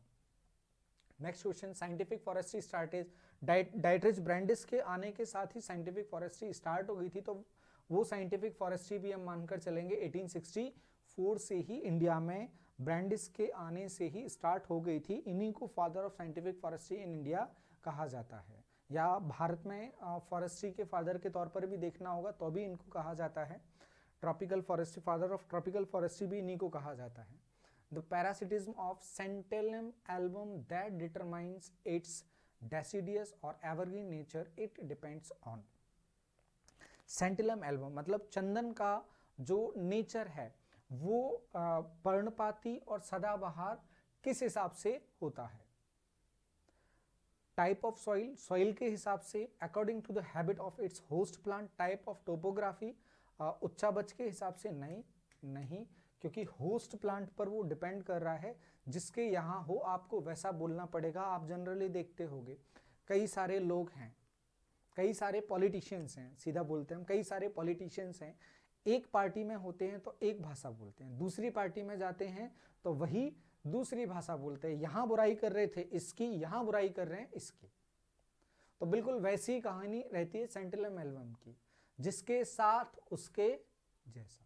Speaker 1: Next question, scientific forestry started. Dietrich Brandis के आने के साथ ही साइंटिफिक फॉरेस्ट्री स्टार्ट हो गई थी, तो वो साइंटिफिक फॉरेस्ट्री भी हम मानकर चलेंगे 1864 से ही इंडिया में ब्रांडिस के आने से ही स्टार्ट हो गई थी। इन्हीं को father of scientific forestry in India कहा जाता है, या भारत में फॉरेस्ट्री के फादर के तौर पर भी देखना होगा तो भी इनको कहा जाता है। Tropical forestry, father of tropical forestry भी इन्हीं को कहा जाता है। The parasitism of Santalum album that determines its deciduous or evergreen nature, it depends on। Santalum album मतलब चंदन का जो नेचर है वो पर्णपाती और सदाबहार किस हिसाब से होता है? टाइप ऑफ सॉइल, सॉइल के हिसाब से, according to the habit of its host plant, type of topography, उच्चा बच के हिसाब से नहीं, क्योंकि होस्ट प्लांट पर वो डिपेंड कर रहा है, जिसके यहाँ हो आपको वैसा बोलना पड़ेगा। आप जनरली देखते होंगे कई सारे लोग हैं, कई सारे पॉलिटिशियंस हैं, सीधा बोलते हैं हम, कई सारे पॉलिटिशियंस हैं, एक पार्टी में होते हैं तो एक भाषा बोलते हैं, दूसरी पार्टी में जाते हैं तो वही दूसरी भाषा बोलते हैं। यहाँ बुराई कर रहे थे इसकी, यहाँ बुराई कर रहे हैं इसकी। तो बिल्कुल वैसी कहानी रहती है सेंटिलम एल्बम की, जिसके साथ उसके जैसा,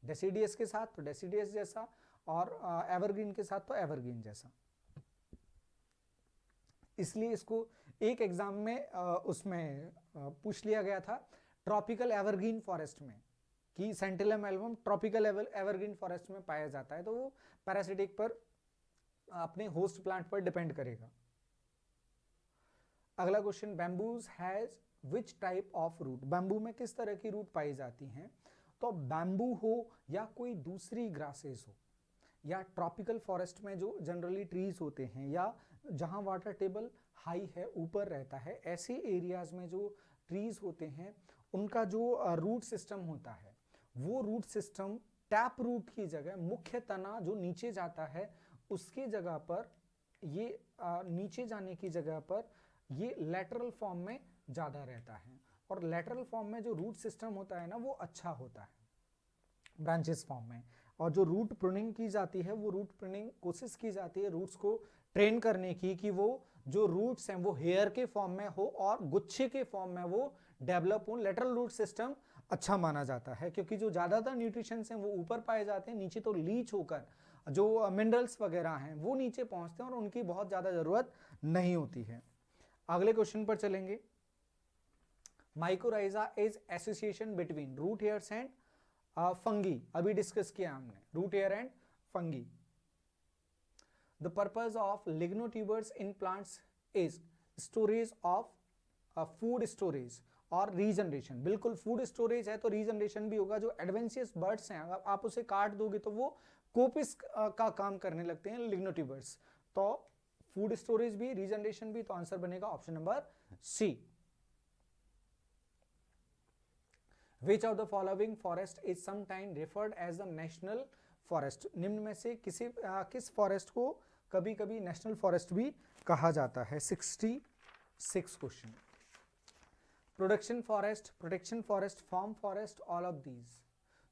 Speaker 1: डेसिडियस के साथ तो डेसिडियस जैसा, और एवरग्रीन के साथ तो एवरग्रीन जैसा। इसलिए इसको एक एग्जाम में उसमें पूछ लिया गया था ट्रॉपिकल एवरग्रीन फॉरेस्ट में, कि सेंटिलम एल्बम ट्रॉपिकल एवरग्रीन फॉरेस्ट में पाया जाता है, तो वो पैरासिटिक पर अपने होस्ट प्लांट पर डिपेंड करेगा। अगला question, bamboos has which type of root? Bamboo में किस तरह की रूट पाई जाती हैं? तो बैम्बू हो या कोई दूसरी ग्रासेस हो, या ट्रॉपिकल फॉरेस्ट में जो जनरली ट्रीज होते हैं, या जहां वाटर टेबल हाई है, ऊपर रहता है, ऐसे एरियाज में जो ट्रीज होते हैं उनका जो रूट सिस्टम होता है, वो रूट सिस्टम टैप रूट की जगह, मुख्य तना जो नीचे जाता है उसकी जगह पर, ये नीचे जाने की जगह पर ये लेटरल फॉर्म में ज्यादा रहता है, और लेटरल फॉर्म में जो रूट सिस्टम होता है ना वो अच्छा होता है ब्रांचेस फॉर्म में। और जो रूट प्रूनिंग की जाती है, वो रूट प्रूनिंग कोशिश की जाती है रूट्स को ट्रेन करने की, कि वो जो रूट्स हैं वो हेयर के फॉर्म में हो और गुच्छे के फॉर्म में वो डेवलप हो, लेटरल रूट सिस्टम अच्छा माना जाता है, क्योंकि जो ज़्यादातर न्यूट्रिशंस हैं वो ऊपर पाए जाते हैं, नीचे तो लीच होकर जो मिनरल्स वगैरह हैं वो नीचे पहुंचते हैं और उनकी बहुत ज़्यादा ज़रूरत नहीं होती है। अगले क्वेश्चन पर चलेंगे। Mycorrhiza is association between root hairs and fungi, अभी डिस्कस किया हमने, root hair and fungi. The purpose of lignotubers in plants is storage of food storage और रीजनरेशन। बिल्कुल, फूड स्टोरेज है तो रीजनरेशन भी होगा। जो एडवेंशियस बर्ड्स हैं अगर आप उसे काट दोगे तो वो कोपिस का काम करने लगते हैं, लिग्नोट्यूबर्स। तो फूड स्टोरेज भी, रीजनरेशन भी, तो आंसर बनेगा option number C. Which of the following forest is sometimes referred as the national forest? निम्न में से किस फॉरेस्ट को कभी कभी नेशनल फॉरेस्ट भी कहा जाता है? 66 question. Production forest, protection forest, farm forest, all of these.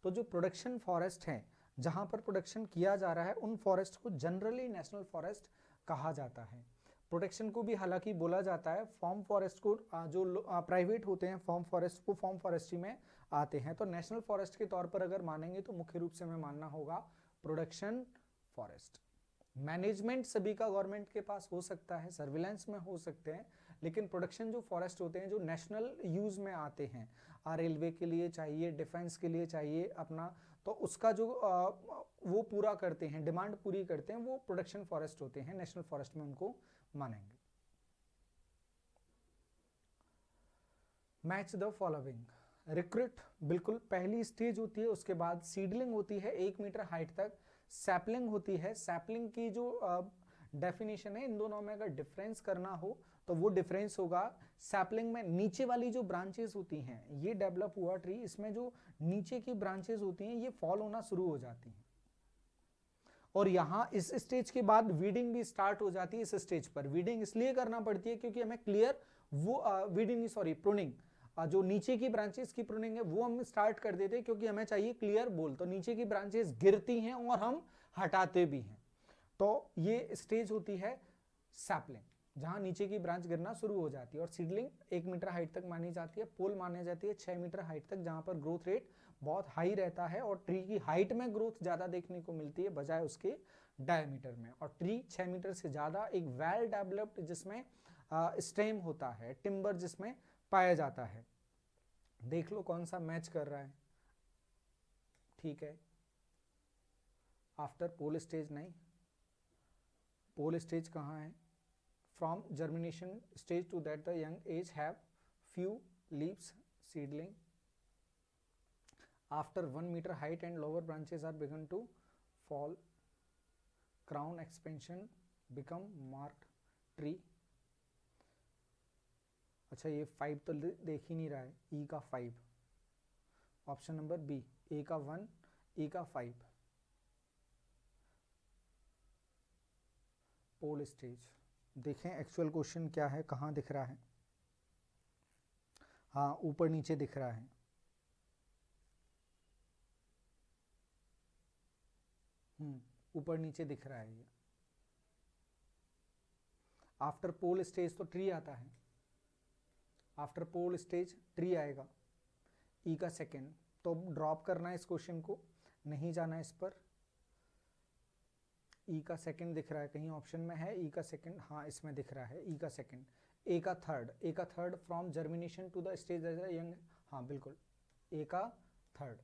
Speaker 1: तो जो प्रोडक्शन फॉरेस्ट है जहां पर प्रोडक्शन किया जा रहा है उन फॉरेस्ट को जनरली नेशनल फॉरेस्ट कहा जाता है। प्रोटेक्शन को भी हालांकि बोला जाता है। फॉर्म फॉरेस्ट को जो प्राइवेट होते हैं फॉर्म फॉरेस्ट को फॉर्म फॉरेस्ट्री में आते हैं। तो नेशनल फॉरेस्ट के तौर पर अगर मानेंगे तो मुख्य रूप से हमें मानना होगा प्रोडक्शन फॉरेस्ट। मैनेजमेंट सभी का गवर्नमेंट के पास हो सकता है, सर्विलेंस में हो सकते हैं, लेकिन प्रोडक्शन जो फॉरेस्ट होते हैं जो नेशनल यूज में आते हैं, रेलवे के लिए चाहिए, डिफेंस के लिए चाहिए अपना, तो उसका जो वो पूरा करते हैं, डिमांड पूरी करते हैं, वो प्रोडक्शन फॉरेस्ट होते हैं। नेशनल फॉरेस्ट में उनको मानेंगे। Match the following. रिक्रूट बिल्कुल पहली स्टेज होती है, उसके बाद सीडलिंग होती है 1 मीटर हाइट तक, सैपलिंग होती है। सैपलिंग की जो डेफिनेशन है, इन दोनों में अगर डिफरेंस करना हो तो वो डिफरेंस होगा सैपलिंग में नीचे वाली जो ब्रांचेस होती हैं, ये डेवलप हुआ ट्री, इसमें जो नीचे की ब्रांचेस होती हैं ये फॉल होना शुरू हो जाती हैं, और यहाँ इस स्टेज के बाद वीडिंग भी स्टार्ट हो जाती है। इस स्टेज पर वीडिंग इसलिए करना पड़ती है क्योंकि हमें क्लियर वो वीडिंग सॉरी प्रूनिंग, जो नीचे की ब्रांचेस की प्रूनिंग है वो हम स्टार्ट कर देते हैं क्योंकि हमें चाहिए क्लियर बोल। तो नीचे की ब्रांचेस गिरती हैं और हम हटाते भी हैं, तो ये स्टेज होती है सैपलिंग, जहां नीचे की ब्रांच गिरना शुरू हो जाती है। और सीडलिंग 1 मीटर हाइट तक मानी जाती है। पोल मानी जाती है 6 मीटर हाइट तक, जहां पर ग्रोथ रेट बहुत हाई रहता है और ट्री की हाइट में ग्रोथ ज्यादा देखने को मिलती है बजाय उसके डायमीटर में। और ट्री 6 मीटर से ज्यादा एक वेल डेवलप्ड जिसमें स्टेम होता है, टिम्बर जिसमें पाया जाता है। देख लो कौन सा मैच कर रहा है। ठीक है, आफ्टर पोल स्टेज नहीं, पोल स्टेज कहाँ है? From germination stage to that the young age have few leaves, seedling. After 1 metre height and lower branches are begin to fall, crown expansion become marked tree. अच्छा, ये 5 तो देख ही नहीं रहा है, ई का 5, ऑप्शन नंबर बी, ए का 1, ई का 5। पोल स्टेज देखें एक्चुअल क्वेश्चन क्या है, कहाँ दिख रहा है? हाँ, ऊपर नीचे दिख रहा है। ऊपर नीचे दिख रहा है ये। आफ्टर पोल स्टेज तो ट्री आता है, आफ्टर पोल स्टेज ट्री आएगा, ई का सेकेंड। तो ड्रॉप करना है इस क्वेश्चन को, नहीं जाना इस पर। ई का सेकंड दिख रहा है कहीं ऑप्शन में है? ई का सेकंड, हाँ इसमें दिख रहा है ई का सेकंड। ए का थर्ड, ए का third from germination to the stage as a young, हाँ बिल्कुल ए का थर्ड।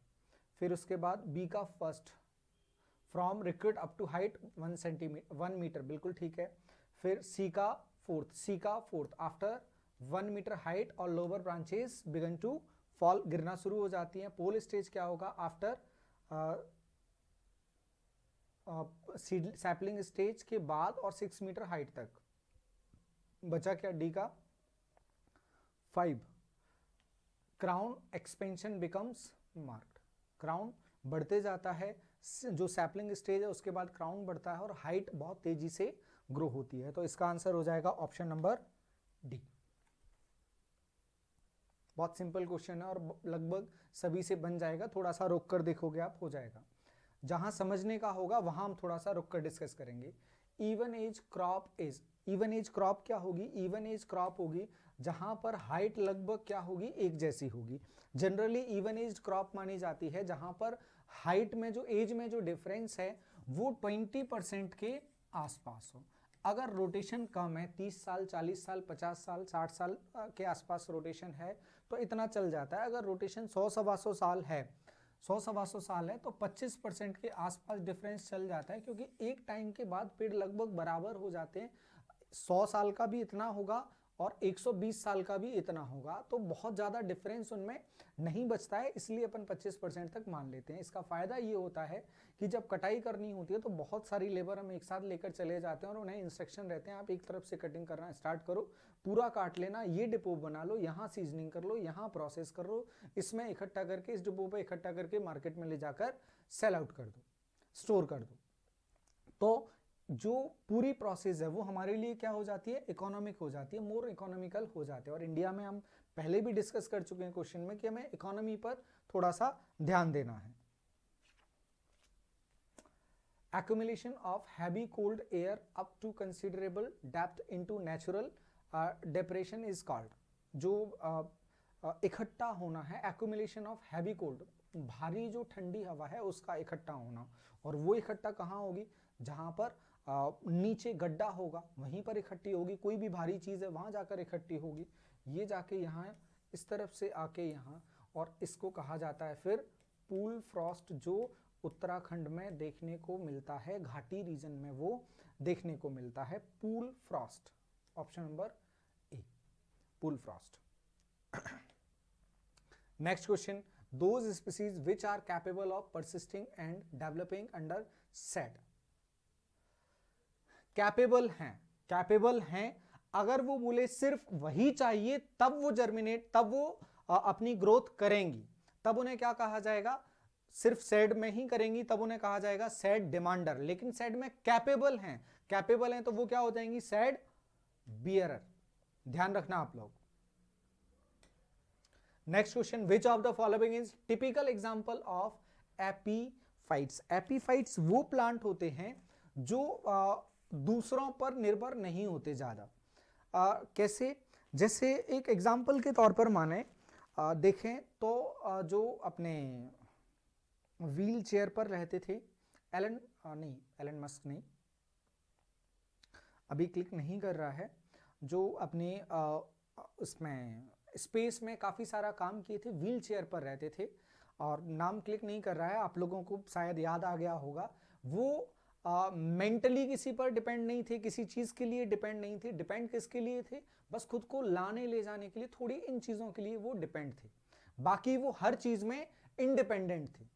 Speaker 1: फिर उसके बाद बी का first, from recruit up to height 1 metre, बिल्कुल ठीक है। फिर सी का फोर्थ, सी का फोर्थ आफ्टर 1 मीटर हाइट और lower branches begin to fall, गिरना शुरू हो जाती हैं। पोल स्टेज क्या होगा? आफ्टर सैपलिंग स्टेज के बाद और 6 मीटर हाइट तक। बचा क्या? डी का 5, crown expansion becomes marked, crown बढ़ते जाता है, जो सैपलिंग स्टेज है उसके बाद क्राउन बढ़ता है और हाइट बहुत तेजी से ग्रो होती है। तो इसका आंसर हो जाएगा ऑप्शन नंबर डी। बहुत सिंपल क्वेश्चन है और लगभग सभी से बन जाएगा, थोड़ा सा रोक कर देखोगे आप, हो जाएगा। जहां समझने का होगा वहां हम थोड़ा सा रुक कर डिस्कस करेंगे। Even age crop is, even age crop क्या होगी? इवन एज क्रॉप होगी जहां पर हाइट लगभग क्या होगी, एक जैसी होगी। जनरली इवन एज क्रॉप मानी जाती है जहां पर हाइट में जो एज में जो डिफरेंस है वो 20% के आसपास हो। अगर रोटेशन कम है, 30 साल 40 साल 50 साल 60 साल के आसपास रोटेशन है तो इतना चल जाता है। अगर रोटेशन 100-125 साल है, 100-125 साल है तो 25% के आसपास डिफरेंस चल जाता है, क्योंकि एक टाइम के बाद पेड़ लगभग बराबर हो जाते हैं। 100 साल का भी इतना होगा और 120 साल का भी इतना होगा, तो बहुत ज़्यादा डिफरेंस उनमें नहीं बचता है, इसलिए अपन 25% तक मान लेते हैं। इसका फायदा ये होता है कि जब कटाई करनी होती है तो बहुत सारी लेबर हम एक साथ लेकर चले जाते हैं और उन्हें इंस्ट्रक्शन रहते हैं आप एक तरफ से कटिंग करना स्टार्ट करो, पूरा काट लेना, ये डिपो बना लो, यहाँ सीजनिंग कर लो, यहाँ प्रोसेस कर लो, इसमें इकट्ठा करके इस डिपो पे इकट्ठा करके मार्केट में ले जाकर सेल आउट कर दो, स्टोर कर दो। तो जो पूरी प्रोसेस है वो हमारे लिए क्या हो जाती है, इकोनॉमिक हो जाती है, मोर इकोनॉमिकल हो जाते हैं। और इंडिया में हम पहले भी डिस्कस कर चुके हैं क्वेश्चन में कि हमें इकोनॉमी पर थोड़ा सा ध्यान देना है। Accumulation of heavy cold air up to considerable depth into natural depression is called, जो इकट्ठा होना है, accumulation of heavy cold, भारी जो ठंडी हवा है उसका इकट्ठा होना, और वो इकट्ठा कहाँ होगी, जहां पर नीचे गड्ढा होगा वहीं पर इकट्ठी होगी, कोई भी भारी चीज है वहां जाकर इकट्ठी होगी, ये जाके यहाँ इस तरफ से आके यहाँ, और इसको कहा जाता है फिर पूल फ्रॉस्ट, जो उत्तराखंड में देखने को मिलता है, घाटी रीजन में वो देखने को मिलता है, pool frost. Option number A, pool frost. Next question, those species which are capable of persisting and developing under set. Capable हैं, अगर वो बोले सिर्फ वही चाहिए तब वो जर्मिनेट, तब वो अपनी ग्रोथ करेंगी, तब उन्हें क्या कहा जाएगा, सिर्फ सेड में ही करेंगी तब उन्हें कहा जाएगा सेड डिमांडर। लेकिन सेड में कैपेबल हैं तो वो क्या हो जाएंगी, सेड बियरर। ध्यान रखना आप लोग। Next question, which of the following is typical example of epiphytes. Epiphytes वो प्लांट होते हैं जो दूसरों पर निर्भर नहीं होते ज्यादा। कैसे, जैसे एक एग्जांपल के तौर पर माने देखें तो जो अपने व्हील चेयर पर रहते थे, एलन मस्क नहीं, अभी क्लिक नहीं कर रहा है, जो अपने उसमें स्पेस में काफी सारा काम किए थे, व्हील चेयर पर रहते थे, और नाम क्लिक नहीं कर रहा है, आप लोगों को शायद याद आ गया होगा। वो मेंटली किसी पर डिपेंड नहीं थे, किसी चीज के लिए डिपेंड नहीं थे। डिपेंड किसके लिए थे, बस खुद को लाने ले जाने के लिए, थोड़ी इन चीजों के लिए वो डिपेंड थे, बाकी वो हर चीज में इंडिपेंडेंट थे,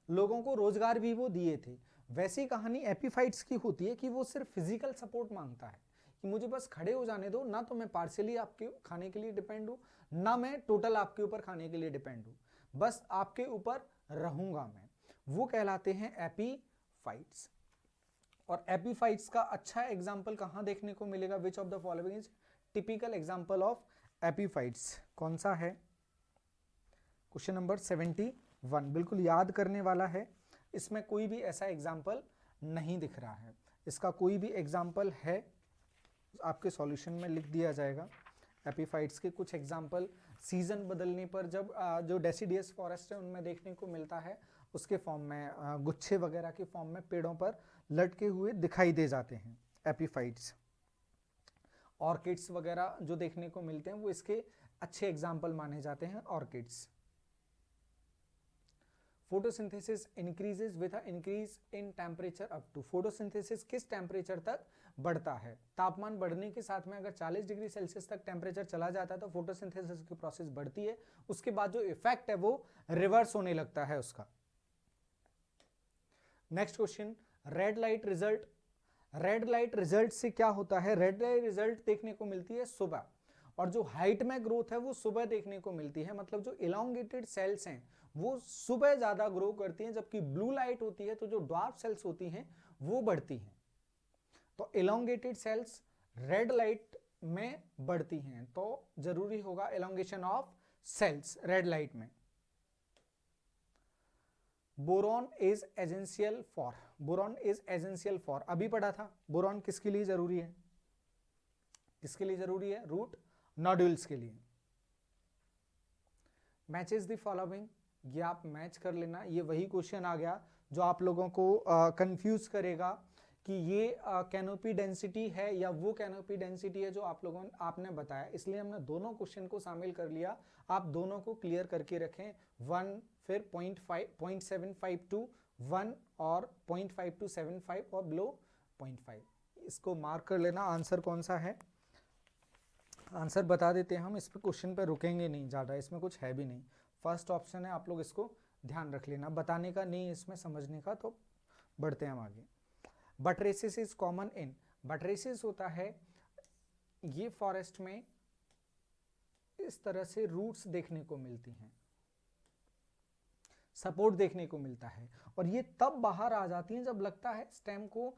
Speaker 1: लोगों को रोजगार भी वो दिए थे। वैसी कहानी एपीफाइट्स की होती है कि वो सिर्फ फिजिकल सपोर्ट मांगता है कि मुझे बस खड़े हो जाने दो, ना तो मैं पार्शियली आपके खाने के लिए डिपेंड हूं, ना मैं टोटल आपके ऊपर खाने के लिए डिपेंड हूं, बस आपके ऊपर रहूंगा मैं, वो कहलाते हैं एपीफाइट्स। और एपीफाइट्स का अच्छा एग्जाम्पल कहां देखने को मिलेगा, विच of the following is typical example of epiphytes, कौन सा है, क्वेश्चन नंबर 71, बिल्कुल याद करने वाला है, इसमें कोई भी ऐसा एग्जाम्पल नहीं दिख रहा है, इसका कोई भी एग्जाम्पल है आपके सॉल्यूशन में लिख दिया जाएगा। एपीफाइट्स के कुछ एग्जाम्पल सीजन बदलने पर जब जो डेसिडियस फॉरेस्ट है उनमें देखने को मिलता है, उसके फॉर्म में गुच्छे वगैरह के फॉर्म में पेड़ों पर लटके हुए दिखाई दे जाते हैं एपीफाइट्स। ऑर्किड्स वगैरह जो देखने को मिलते हैं वो इसके अच्छे एग्जाम्पल माने जाते हैं, orchids. Photosynthesis increases with a increase in temperature up to, photosynthesis किस टेम्परेचर तक बढ़ता है, तापमान बढ़ने के साथ में अगर 40 डिग्री सेल्सियस तक टेम्परेचर चला जाता है तो फोटोसिंथेसिस की प्रोसेस बढ़ती है, उसके बाद जो इफेक्ट है वो रिवर्स होने लगता है उसका। Next question, red light result. Red light result से क्या होता है, रेड लाइट रिजल्ट देखने को मिलती है सुबह, और जो हाइट में ग्रोथ है वो सुबह देखने को मिलती है, मतलब जो इलोंगेटेड सेल्स हैं वो सुबह ज्यादा ग्रो करती हैं, जबकि ब्लू लाइट होती है तो जो ड्वार्फ सेल्स होती हैं वो बढ़ती हैं। तो इलोंगेटेड सेल्स रेड लाइट में बढ़ती हैं, तो जरूरी होगा elongation of cells red light में। Boron is essential for, boron is essential for, अभी पढ़ा था बोरॉन किसके लिए जरूरी है, किसके लिए जरूरी है, रूट नोड्यूल्स के लिए। मैचेस द फॉलोइंग, ये आप मैच कर लेना। ये वही क्वेश्चन आ गया जो आप लोगों को कंफ्यूज करेगा कि ये कैनोपी डेंसिटी है या वो कैनोपी डेंसिटी है जो आप लोगों ने आपने बताया, इसलिए हमने दोनों क्वेश्चन को शामिल कर लिया। आप दोनों को क्लियर करके रखें, 1 फिर 0.752 1 और 0.5275 और बिलो 0.5, इसको मार्क कर लेना। आंसर कौन सा है, आंसर बता देते हैं हम, इस पे क्वेश्चन पे रुकेंगे नहीं ज़्यादा, इसमें कुछ है भी नहीं। फर्स्ट ऑप्शन है, आप लोग इसको ध्यान रख लेना, बताने का नहीं इसमें, समझने का। तो बढ़ते हैं हम आगे। बटरेसिस इज कॉमन इन, बटरेसिस होता है ये फॉरेस्ट में इस तरह से रूट्स देखने को मिलती हैं, सपोर्ट देखने को मिलता है, और ये तब बाहर आ जाती हैं जब लगता है स्टेम को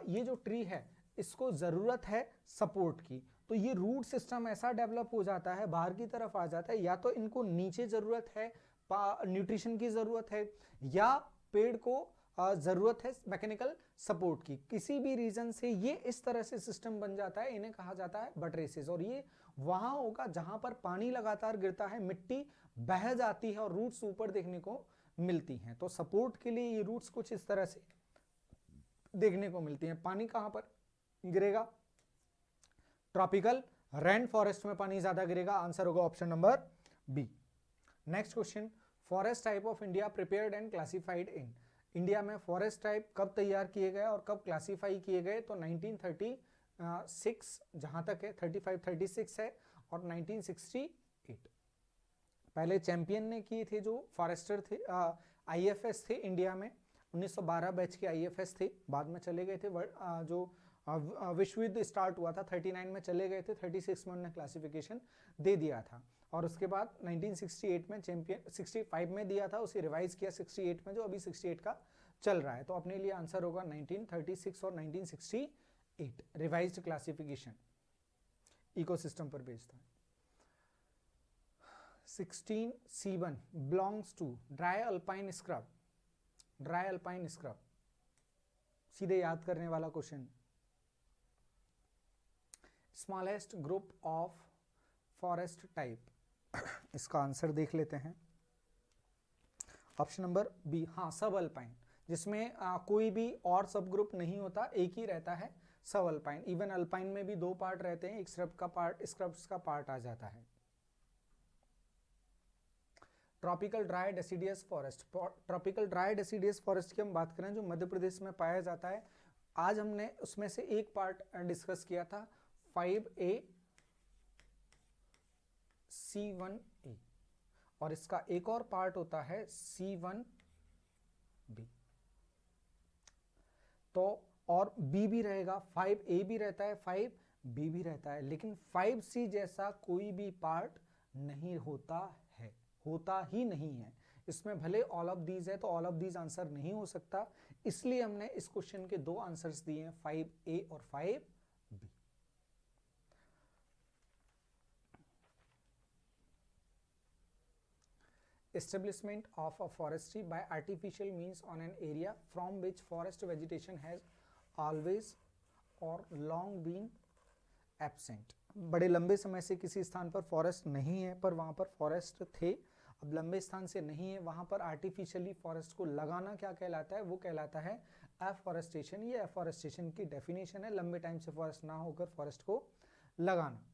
Speaker 1: ये जो ट्री है इसको जरूरत है सपोर्ट की, तो ये रूट सिस्टम ऐसा डेवलप हो जाता है, बाहर की तरफ आ जाता है, या तो इनको नीचे जरूरत है, न्यूट्रिशन की जरूरत है, या पेड़ को जरूरत है मैकेनिकल सपोर्ट की, किसी भी रीजन से ये इस तरह से सिस्टम बन जाता है, इन्हें कहा जाता है बटरेसेस। और ये वहां होगा जहां पर पानी लगातार गिरता है, मिट्टी बह जाती है और रूट्स ऊपर देखने को मिलती हैं। तो सपोर्ट के लिए ये रूट्स कुछ इस तरह से देखने को मिलती हैं। पानी कहां पर गिरेगा, ट्रॉपिकल रेन फॉरेस्ट में पानी ज्यादा गिरेगा, आंसर होगा option number B. Next question, forest type of India prepared and classified in, India में फॉरेस्ट टाइप कब तैयार किए गए और कब क्लासिफाई किए गए, तो 1936 जहां तक है, 35-36 है, और 1968 पहले चैंपियन ने किए थे, जो फॉरेस्टर थे, आईएफएस थे इंडिया में, 1912 बैच के आईएफएस थे, बाद में चले गए थे, जो विश्व युद्ध स्टार्ट हुआ था 39 में चले गए थे, 36 में उन्होंने क्लासिफिकेशन दे दिया था, और उसके बाद 1968 में चैंपियन 65 में दिया था, उसे रिवाइज किया 68 में, जो अभी 68 का चल रहा है। तो अपने लिए आंसर होगा 1936 और 1968 रिवाइज्ड क्लासिफिकेशन इकोसिस्टम पर बेस्ड था। 16C1 belongs to dry alpine scrub, dry alpine scrub सीधे याद करने वाला question. Smallest group of forest type, इसका आंसर देख लेते हैं, ऑप्शन नंबर बी, हाँ सब अल्पाइन, जिसमें कोई भी और सब ग्रुप नहीं होता, एक ही रहता है सब अल्पाइन। इवन अल्पाइन में भी 2 पार्ट रहते हैं, एक स्क्रब का पार्ट, स्क्रब्स का पार्ट आ जाता है। Tropical dry deciduous forest, tropical dry deciduous forest की हम बात करें जो मध्य प्रदेश में पाया जाता है, आज हमने उसमें से एक पार्ट डिस्कस किया था 5A C1A, और इसका एक और पार्ट होता है C1B, तो और B भी रहेगा, 5A भी रहता है, 5B भी रहता है, लेकिन 5C जैसा कोई भी पार्ट नहीं होता है, होता ही नहीं है। इसमें भले ऑल ऑफ दीज है तो ऑल ऑफ दीज आंसर नहीं हो सकता, इसलिए हमने इस क्वेश्चन के 2 आंसर्स दिए हैं, 5A और 5B। Establishment of a forestry by artificial means on an area from which forest vegetation has always or long been absent, बड़े लंबे समय से किसी स्थान पर फॉरेस्ट नहीं है पर वहां पर फॉरेस्ट थे, अब लंबे स्थान से नहीं है, वहां पर आर्टिफिशियली फॉरेस्ट को लगाना क्या कहलाता है, वो कहलाता है एफॉरेस्टेशन। ये एफॉरेस्टेशन की डेफिनेशन है, लंबे टाइम से फॉरेस्ट ना होकर फॉरेस्ट को लगाना।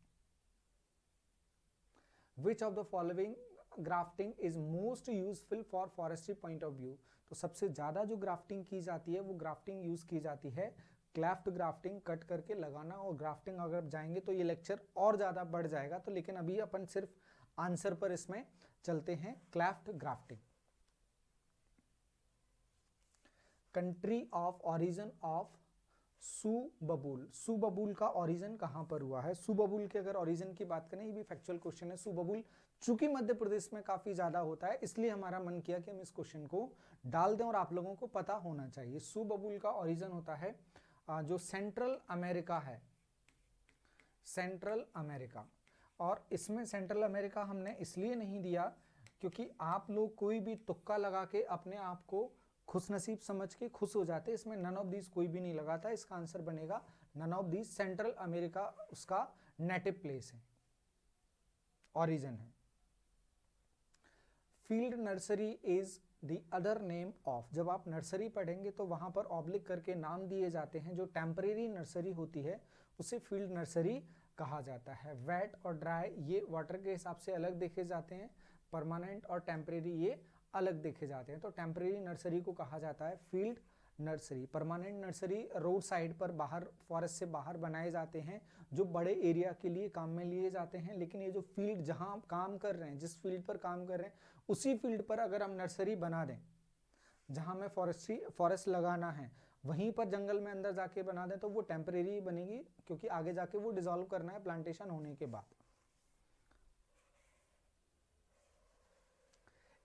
Speaker 1: Which of the following grafting is most useful for forestry point of view, तो सबसे ज्यादा जो ग्राफ्टिंग की जाती है वो ग्राफ्टिंग यूज की जाती है क्लेफ्ट ग्राफ्टिंग, कट करके लगाना, और ग्राफ्टिंग अगर जाएंगे तो ये लेक्चर और ज्यादा बढ़ जाएगा, तो लेकिन अभी अपन सिर्फ आंसर पर इसमें चलते हैं, cleft grafting. Country of origin of subabul, subabul का ओरिजिन कहां पर हुआ है, सुबबूल के अगर ओरिजिन की बात करें, ये भी फैक्चुअल क्वेश्चन है, सुबबूल चूंकि मध्य प्रदेश में काफी ज्यादा होता है इसलिए हमारा मन किया कि हम इस क्वेश्चन को डाल दें और आप लोगों को पता होना चाहिए। सुबबूल का ओरिजिन होता है जो सेंट्रल अमेरिका है, सेंट्रल अमेरिका, और इसमें सेंट्रल अमेरिका हमने इसलिए नहीं दिया क्योंकि आप लोग कोई भी तुक्का लगा के अपने आप को खुशनसीब समझ के खुश हो जाते, इसमें नन ऑफ दीज कोई भी नहीं लगाता, इसका आंसर बनेगा none of these, central America उसका नेटिव प्लेस है। ऑरिजिन है। Field nursery is the other name of, जब आप नर्सरी पढ़ेंगे तो वहां पर ऑब्लिक करके नाम दिए जाते हैं। जो टेम्परेरी नर्सरी होती है उसे फील्ड नर्सरी कहा जाता है। वेट और ड्राई ये वाटर के हिसाब से अलग देखे जाते हैं, परमानेंट और टेम्परेरी ये अलग देखे जाते हैं। तो टेम्परेरी नर्सरी को कहा जाता है field nursery. Permanent nursery road side पर बाहर, फॉरेस्ट से बाहर बनाए जाते हैं, जो बड़े एरिया के लिए काम में लिए जाते हैं। लेकिन ये जो फील्ड जहां आप काम कर रहे हैं, जिस फील्ड पर काम कर रहे हैं, उसी फील्ड पर अगर हम नर्सरी बना दें, जहां में फॉरेस्ट लगाना है वहीं पर जंगल में अंदर जाके बना दें, तो वो टेम्परेरी बनेगी, क्योंकि आगे जाके वो डिसॉल्व करना है प्लांटेशन होने के बाद।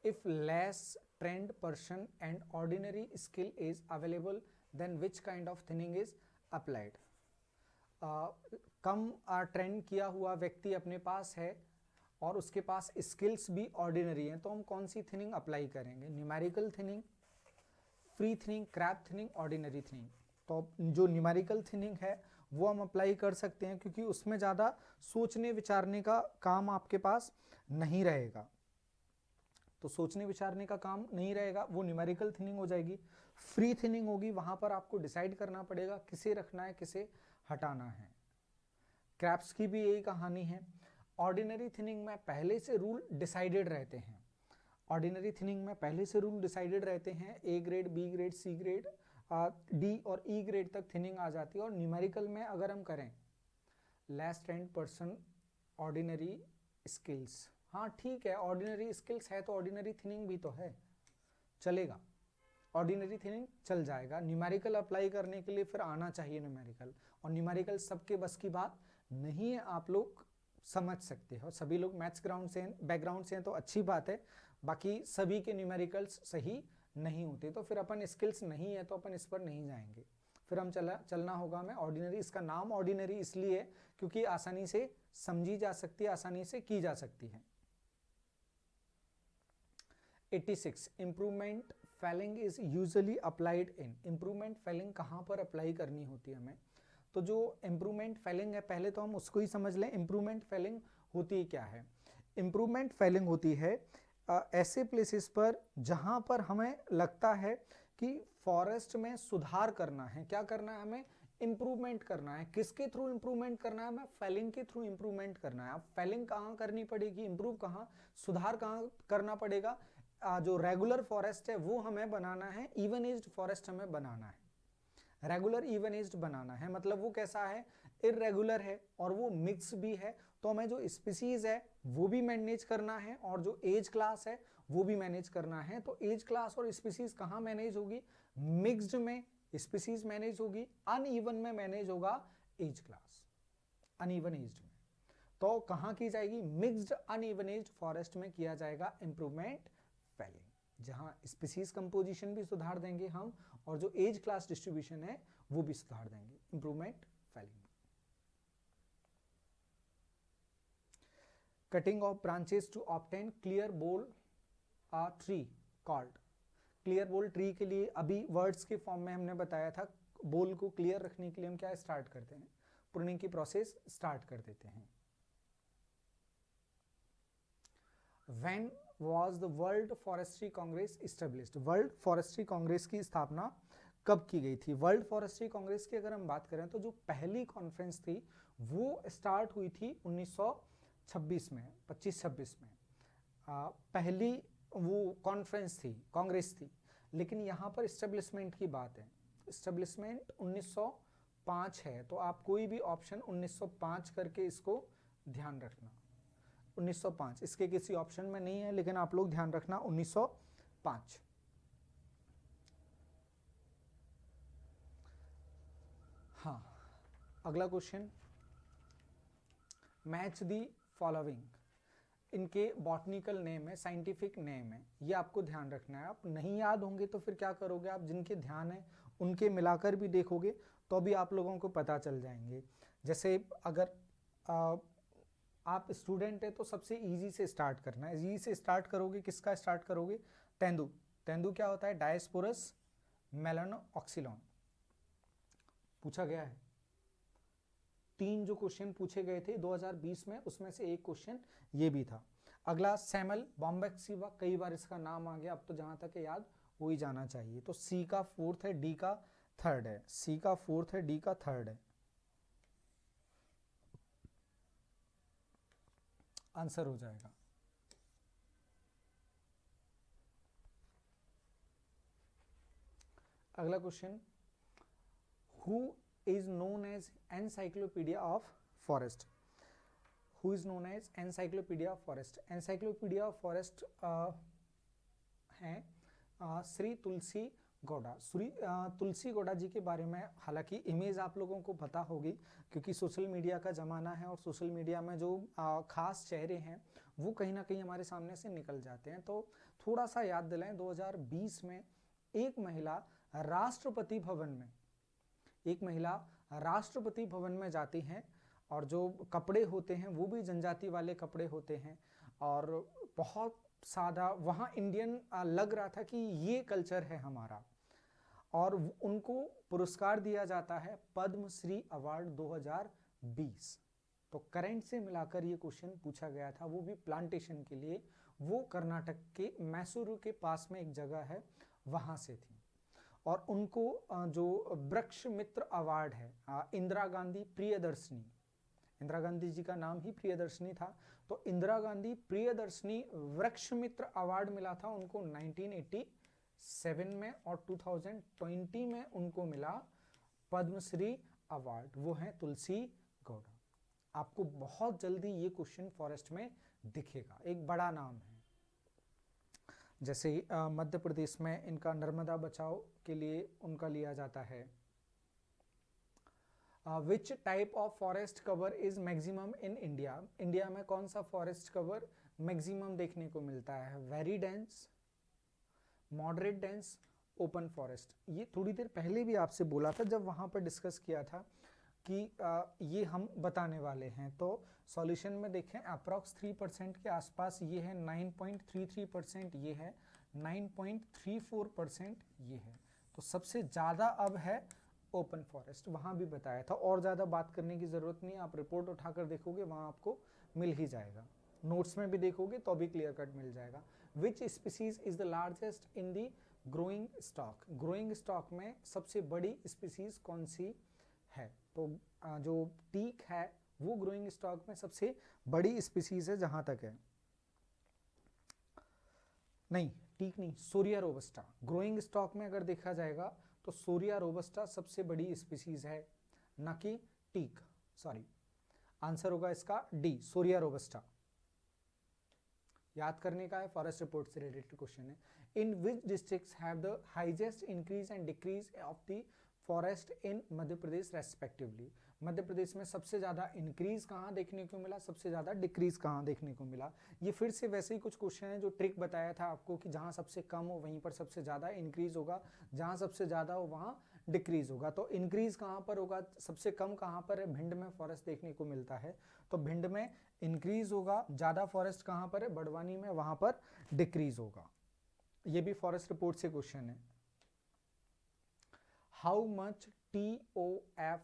Speaker 1: If less trained person and ordinary skill is available, then which kind of thinning is applied? Come trend किया हुआ व्यक्ति अपने पास है और उसके पास स्किल्स भी ऑर्डिनरी हैं, तो हम कौन सी थिनिंग अप्लाई करेंगे? Numerical thinning, free thinning, crop thinning, ordinary thinning. तो जो न्यूमेरिकल थिनिंग है वो हम अप्लाई कर सकते हैं, क्योंकि उसमें ज़्यादा सोचने विचारने का काम आपके पास नहीं रहेगा। तो सोचने विचारने का काम नहीं रहेगा, वो न्यूमेरिकल थिनिंग हो जाएगी। फ्री थिनिंग होगी, वहां पर आपको डिसाइड करना पड़ेगा किसे रखना है किसे हटाना है। क्रैप्स की भी यही कहानी है। ऑर्डिनरी थिनिंग में पहले से रूल डिसाइडेड रहते हैं। ऑर्डिनरी थिनिंग में पहले से रूल डिसाइडेड रहते हैं। A grade, B grade, C grade, D और ई ग्रेड तक थिनिंग आ जाती है। और न्यूमेरिकल में अगर हम करें less trend person, ordinary skills, हाँ ठीक है, ऑर्डिनरी स्किल्स है तो ऑर्डिनरी थिनिंग भी तो है, चलेगा, ऑर्डिनरी थिनिंग चल जाएगा। न्यूमेरिकल अप्लाई करने के लिए फिर आना चाहिए न्यूमेरिकल, और न्यूमेरिकल सबके बस की बात नहीं है, आप लोग समझ सकते हो। सभी लोग मैथ्स बैकग्राउंड से हैं तो अच्छी बात है, बाकी सभी के न्यूमेरिकल्स सही नहीं होते, तो फिर अपन स्किल्स नहीं है तो अपन इस पर नहीं जाएंगे। फिर हम चलना होगा हमें ऑर्डिनरी। इसका नाम ऑर्डिनरी इसलिए है क्योंकि आसानी से समझी जा सकती है, आसानी से की जा सकती है। 86 improvement felling is usually applied in. Improvement felling कहाँ पर अप्लाई करनी होती है हमें? तो जो इम्प्रूवमेंट फेलिंग है पहले तो हम उसको ही समझ लें। इम्प्रूवमेंट फेलिंग होती क्या है? इम्प्रूवमेंट फेलिंग होती है ऐसे प्लेसेस पर जहां पर हमें लगता है कि फॉरेस्ट में सुधार करना है। क्या करना है हमें? इंप्रूवमेंट करना है। किसके थ्रू इंप्रूवमेंट करना है? हमें फेलिंग के थ्रू इंप्रूवमेंट करना है। अब फेलिंग कहाँ करनी पड़ेगी? इंप्रूव कहाँ, सुधार कहाँ करना पड़ेगा? जो रेगुलर फॉरेस्ट है वो हमें बनाना है, इवन एज्ड फॉरेस्ट हमें बनाना है। रेगुलर इवन एज्ड बनाना है, मतलब वो कैसा है? इरेगुलर है और वो मिक्स भी है। तो हमें जो स्पीसीज है वो भी मैनेज करना है और जो एज क्लास है वो भी मैनेज करना है। तो एज क्लास और स्पीसीज कहाँ मैनेज होगी? मिक्स्ड में स्पीसीज मैनेज होगी, अनइवन में मैनेज होगा एज क्लास, अनइवन एज्ड में। तो कहाँ की जाएगी? मिक्स्ड अनइवन एज्ड फॉरेस्ट में किया जाएगा इंप्रूवमेंट फेलिंग, जहां स्पीसीज कंपोजिशन भी सुधार देंगे हम और जो एज क्लास डिस्ट्रीब्यूशन है वो भी सुधार देंगे। Improvement felling. Cutting of branches to obtain clear bole tree called. Clear bole tree के लिए अभी वर्ड्स के फॉर्म में हमने बताया था, बोल को क्लियर रखने के लिए हम क्या स्टार्ट करते हैं? प्रूनिंग की प्रोसेस स्टार्ट कर देते हैं। When was the World Forestry Congress established? World forestry Congress की स्थापना कब की गई थी? वर्ल्ड फॉरेस्ट्री कांग्रेस की अगर हम बात करें तो जो पहली कॉन्फ्रेंस थी वो स्टार्ट हुई थी 1926 में, 25-26 में पहली वो कॉन्फ्रेंस थी, कांग्रेस थी। लेकिन यहाँ पर एस्टेब्लिशमेंट की बात है, एस्टेब्लिशमेंट 1905 है, तो आप कोई भी ऑप्शन 1905 करके इसको ध्यान रखना। 1905 इसके किसी ऑप्शन में नहीं है, लेकिन आप लोग ध्यान रखना 1905। हाँ, अगला क्वेश्चन, मैच दी फॉलोइंग। इनके बॉटनिकल नेम है, साइंटिफिक नेम है, ये आपको ध्यान रखना है। आप नहीं याद होंगे तो फिर क्या करोगे? आप जिनके ध्यान है उनके मिलाकर भी देखोगे तो भी आप लोगों को पता चल जाएंगे। जैसे अगर आप स्टूडेंट है तो सबसे इजी से स्टार्ट करना है। इजी से स्टार्ट करोगे, किसका स्टार्ट करोगे? तेंदू। तेंदू क्या होता है? डायस्पोरस मेलानोऑक्सिलॉन, पूछा गया है। 3 जो क्वेश्चन पूछे गए थे 2020 में, उसमें से एक क्वेश्चन ये भी था। अगला सैमल बॉम्बैक्सिवा, कई बार इसका नाम आ गया, अब तो जहां तक याद हो ही जाना चाहिए। तो सी का 4th है, डी का 3rd है। सी का 4th है, डी का 3rd है। आंसर हो जाएगा। अगला question, who is known as encyclopedia of forest. Who is known as encyclopedia of forest. Encyclopedia of forest हैं श्री तुलसी गौड़ा। श्री तुलसी गौड़ा जी के बारे में हालांकि इमेज आप लोगों को पता होगी, क्योंकि सोशल मीडिया का ज़माना है और सोशल मीडिया में जो खास चेहरे हैं वो कहीं ना कहीं हमारे सामने से निकल जाते हैं। तो थोड़ा सा याद दिलाएं, 2020 में एक महिला राष्ट्रपति भवन में जाती हैं और जो कपड़े होते हैं वो भी जनजाति वाले कपड़े होते हैं और बहुत सादा वहाँ इंडियन लग रहा था कि ये कल्चर है हमारा, और उनको पुरस्कार दिया जाता है पद्मश्री अवार्ड 2020। तो करंट से मिलाकर ये क्वेश्चन पूछा गया था, वो भी प्लांटेशन के लिए। वो कर्नाटक के मैसूरू के पास में एक जगह है, वहां से थी। और उनको जो वृक्ष मित्र अवार्ड है, इंदिरा गांधी प्रियदर्शनी, इंदिरा गांधी जी का नाम ही प्रियदर्शनी था, तो इंदिरा गांधी प्रियदर्शनी वृक्ष मित्र अवार्ड मिला था उनको 1987 में, और 2020 में उनको मिला पद्मश्री अवार्ड। वो है तुलसी गौड़ा। आपको बहुत जल्दी ये क्वेश्चन फॉरेस्ट में दिखेगा, एक बड़ा नाम है। जैसे मध्य प्रदेश में इनका नर्मदा बचाओ के लिए उनका लिया जाता है। विच type of forest cover is maximum in India. India में कौन सा फॉरेस्ट कवर मैक्सिमम देखने को मिलता है? Very dense, moderate dense, open forest. ये थोड़ी देर पहले भी आपसे बोला था जब वहां पर डिस्कस किया था कि ये हम बताने वाले हैं। तो सॉल्यूशन में देखें अप्रॉक्स 3% के आसपास ये है, 9.33%, ये है 9.34%, ये है। तो सबसे ज़्यादा अब है ओपन फॉरेस्ट, वहाँ भी बताया था, और ज़्यादा बात करने की ज़रूरत नहीं है। आप रिपोर्ट उठाकर देखोगे वहाँ आपको मिल ही जाएगा, नोट्स में भी देखोगे तो भी क्लियर कट मिल जाएगा। Which species is the largest in the growing stock. Growing stock में सबसे बड़ी स्पीसीज कौन सी है? तो जो टीक है वो ग्रोइंग स्टॉक में सबसे बड़ी स्पीसीज है जहां तक है। नहीं, टीक नहीं, सोरिया रोबस्टा। ग्रोइंग स्टॉक में अगर देखा जाएगा तो सोरिया रोबस्टा सबसे बड़ी स्पीसीज है, न कि टीक। सॉरी, आंसर होगा इसका डी, सोरिया रोबस्टा। याद करने का है, फॉरेस्ट रिपोर्ट से रिलेटेड क्वेश्चन है। In which districts have the highest increase and decrease of the forest in Madhya Pradesh respectively. Madhya Pradesh में सबसे ज़्यादा इंक्रीज कहाँ देखने को मिला, सबसे ज़्यादा डिक्रीज कहाँ देखने को मिला? ये फिर से वैसे ही कुछ क्वेश्चन है जो ट्रिक बताया था आपको कि जहाँ सबसे कम हो वहीं पर सबसे ज़्यादा इंक्रीज होगा, जहाँ सबसे ज़्यादा हो वहाँ डिक्रीज होगा। तो इंक्रीज कहाँ पर होगा, सबसे कम कहाँ पर है? भिंड में फॉरेस्ट देखने को मिलता है, तो भिंड में इंक्रीज होगा। ज़्यादा फॉरेस्ट कहाँ पर है? बड़वानी में, वहाँ पर डिक्रीज होगा। ये भी फॉरेस्ट रिपोर्ट से क्वेश्चन है। How much TOF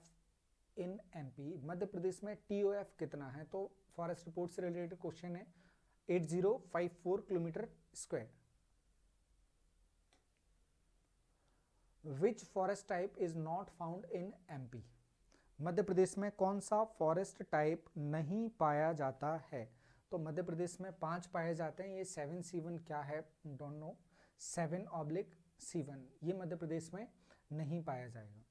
Speaker 1: in MP। मध्य प्रदेश में TOF कितना है? तो फॉरेस्ट रिपोर्ट से रिलेटेड क्वेश्चन है। 8054 kilometre square. Which forest type is not found in MP। मध्य प्रदेश में कौन सा फॉरेस्ट टाइप नहीं पाया जाता है? तो मध्य प्रदेश में 5 पाए जाते हैं। ये 7C1 क्या है? Don't know. 7/C1 ये मध्य प्रदेश में नहीं पाया जाएगा।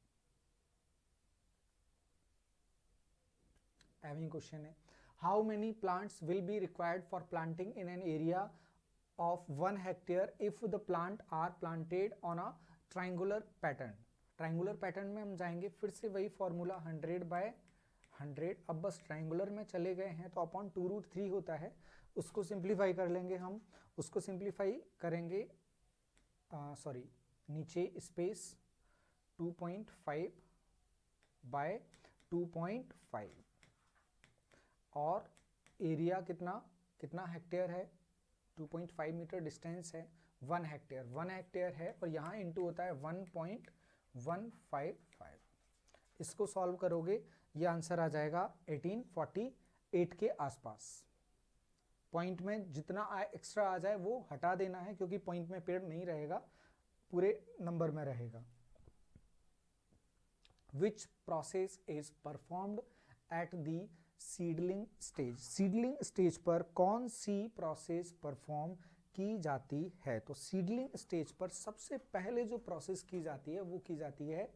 Speaker 1: एविंग क्वेश्चन है, how many plants will be required for planting in an area of 1 hectare if the plant are planted on a triangular pattern. Triangular pattern में हम जाएंगे, फिर से वही फॉर्मूला 100/100। अब बस ट्राइंगुलर में चले गए हैं तो अपॉन 2√3 होता है, उसको सिंप्लीफाई कर लेंगे हम। उसको सिंप्लीफाई करेंगे, सॉरी नीचे स्पेस 2.5/2.5, और एरिया कितना हेक्टेयर है? 2.5 मीटर डिस्टेंस है, 1 हेक्टेयर है, और यहाँ इंटू होता है 1.155। इसको सॉल्व करोगे ये आंसर आ जाएगा 1848 के आसपास। पॉइंट में जितना एक्स्ट्रा आ जाए वो हटा देना है, क्योंकि पॉइंट में पेड़ नहीं रहेगा, पूरे नंबर में रहेगा। Which process is performed at the seedling stage? Seedling stage पर कौन सी प्रोसेस परफॉर्म की जाती है? तो सीडलिंग स्टेज पर सबसे पहले जो प्रोसेस की जाती है वो की जाती है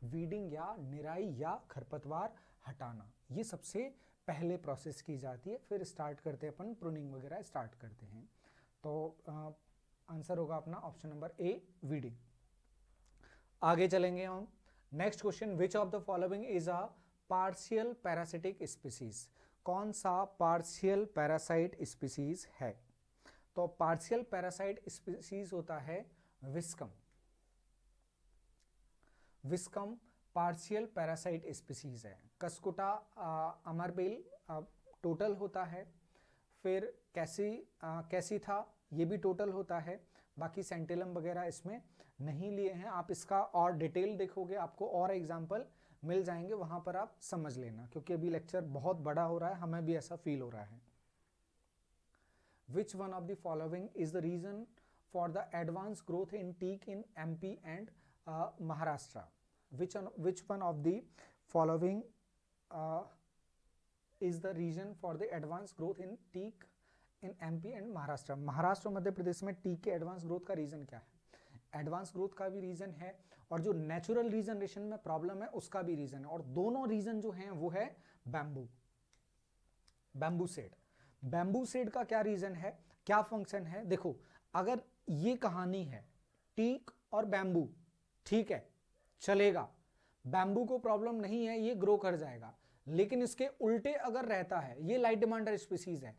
Speaker 1: वीडिंग या निराई या खरपतवार हटाना। ये सबसे पहले प्रोसेस की जाती है, फिर स्टार्ट करते हैं अपन प्रूनिंग वगैरह स्टार्ट करते हैं। तो आंसर होगा अपना ऑप्शन नंबर ए, वीडिंग। आगे चलेंगे हम। Next question, which of the following is a partial parasitic species? कौन सा पार्शियल पैरासाइट स्पीसीज है? तो पार्शियल पैरासाइट स्पीसीज होता है Viscum. Viscum partial parasite species है। कस्कुटा अमरबेल टोटल होता है, फिर कैसी था ये भी टोटल होता है, बाकी सेंटिलम वगैरह इसमें नहीं लिए हैं। आप इसका और डिटेल देखोगे, आपको और एग्जाम्पल मिल जाएंगे, वहां पर आप समझ लेना, क्योंकि अभी लेक्चर बहुत बड़ा हो रहा है, हमें भी ऐसा फील हो रहा है। Which one of the following is the reason for the advance growth in teak in MP and Maharashtra? Which one of the following is the reason for the advance growth in teak in MP and Maharashtra? Maharashtra और मध्य प्रदेश में teak के advance growth का reason क्या है? Advance growth का भी reason है, और जो नेचुरल रीजनरेशन में प्रॉब्लम है उसका भी रीजन है, और दोनों रीजन जो हैं वो है bamboo, bamboo said. Bamboo said का क्या रीजन है, क्या फंक्शन है? देखो, अगर ये कहानी है टीक और बैम्बू, ठीक है चलेगा, बैम्बू को प्रॉब्लम नहीं है, ये ग्रो कर जाएगा। लेकिन इसके उल्टे अगर रहता है, ये लाइट डिमांडर स्पीसीज है,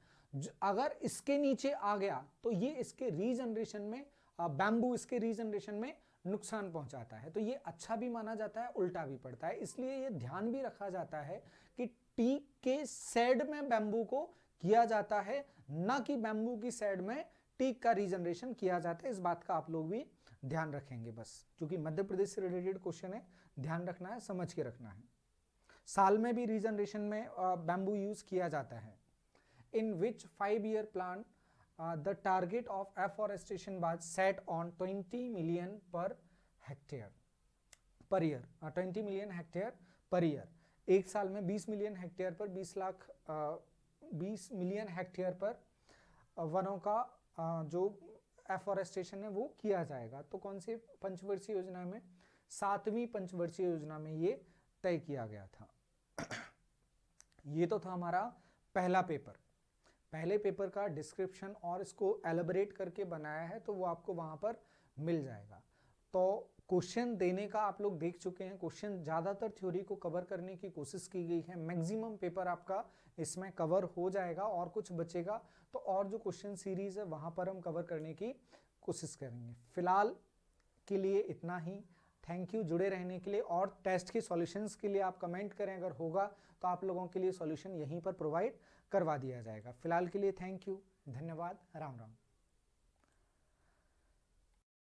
Speaker 1: अगर इसके नीचे आ गया तो ये इसके रीजनरेशन में, बैम्बू इसके रीजनरेशन में नुकसान पहुंचाता है। तो ये अच्छा भी माना जाता है, उल्टा भी पड़ता है। इसलिए ये ध्यान भी रखा जाता है कि टीक के सेड में बैम्बू को किया जाता है, ना कि बैम्बू की सेड में टीक का रीजनरेशन किया जाता है। इस बात का आप लोग भी ध्यान रखेंगे बस, क्योंकि मध्य प्रदेश से रिलेटेड क्वेश्चन है, ध्यान रखना है, समझ के रखना है। साल में भी रीजनरेशन में बैम्बू यूज किया जाता है। In which 5-year plan the target of afforestation was set on 20 million per hectare per year, 20 million hectare per year। एक साल में 20 मिलियन हेक्टेयर पर 20 मिलियन हेक्टेयर पर वनों का जो एफॉरेस्टेशन है वो किया जाएगा। तो कौन सी पंचवर्षीय योजना में? 7वीं पंचवर्षीय योजना में ये तय किया गया था। ये तो था हमारा पहला पेपर। पहले पेपर का डिस्क्रिप्शन और इसको एलेबरेट करके बनाया है, तो वो आपको वहां पर मिल जाएगा। तो क्वेश्चन देने का आप लोग देख चुके हैं, क्वेश्चन ज्यादातर थ्योरी को कवर करने की कोशिश की गई है, मैक्सिमम पेपर आपका इसमें कवर हो जाएगा, और कुछ बचेगा तो और जो क्वेश्चन सीरीज है वहां पर हम कवर करने की कोशिश करेंगे। फिलहाल के लिए इतना ही। थैंक यू जुड़े रहने के लिए, और टेस्ट के सॉल्यूशंस के लिए आप कमेंट करें, अगर होगा तो आप लोगों के लिए सॉल्यूशन यहीं पर प्रोवाइड करवा दिया जाएगा। फिलहाल के लिए थैंक यू, धन्यवाद, राम राम।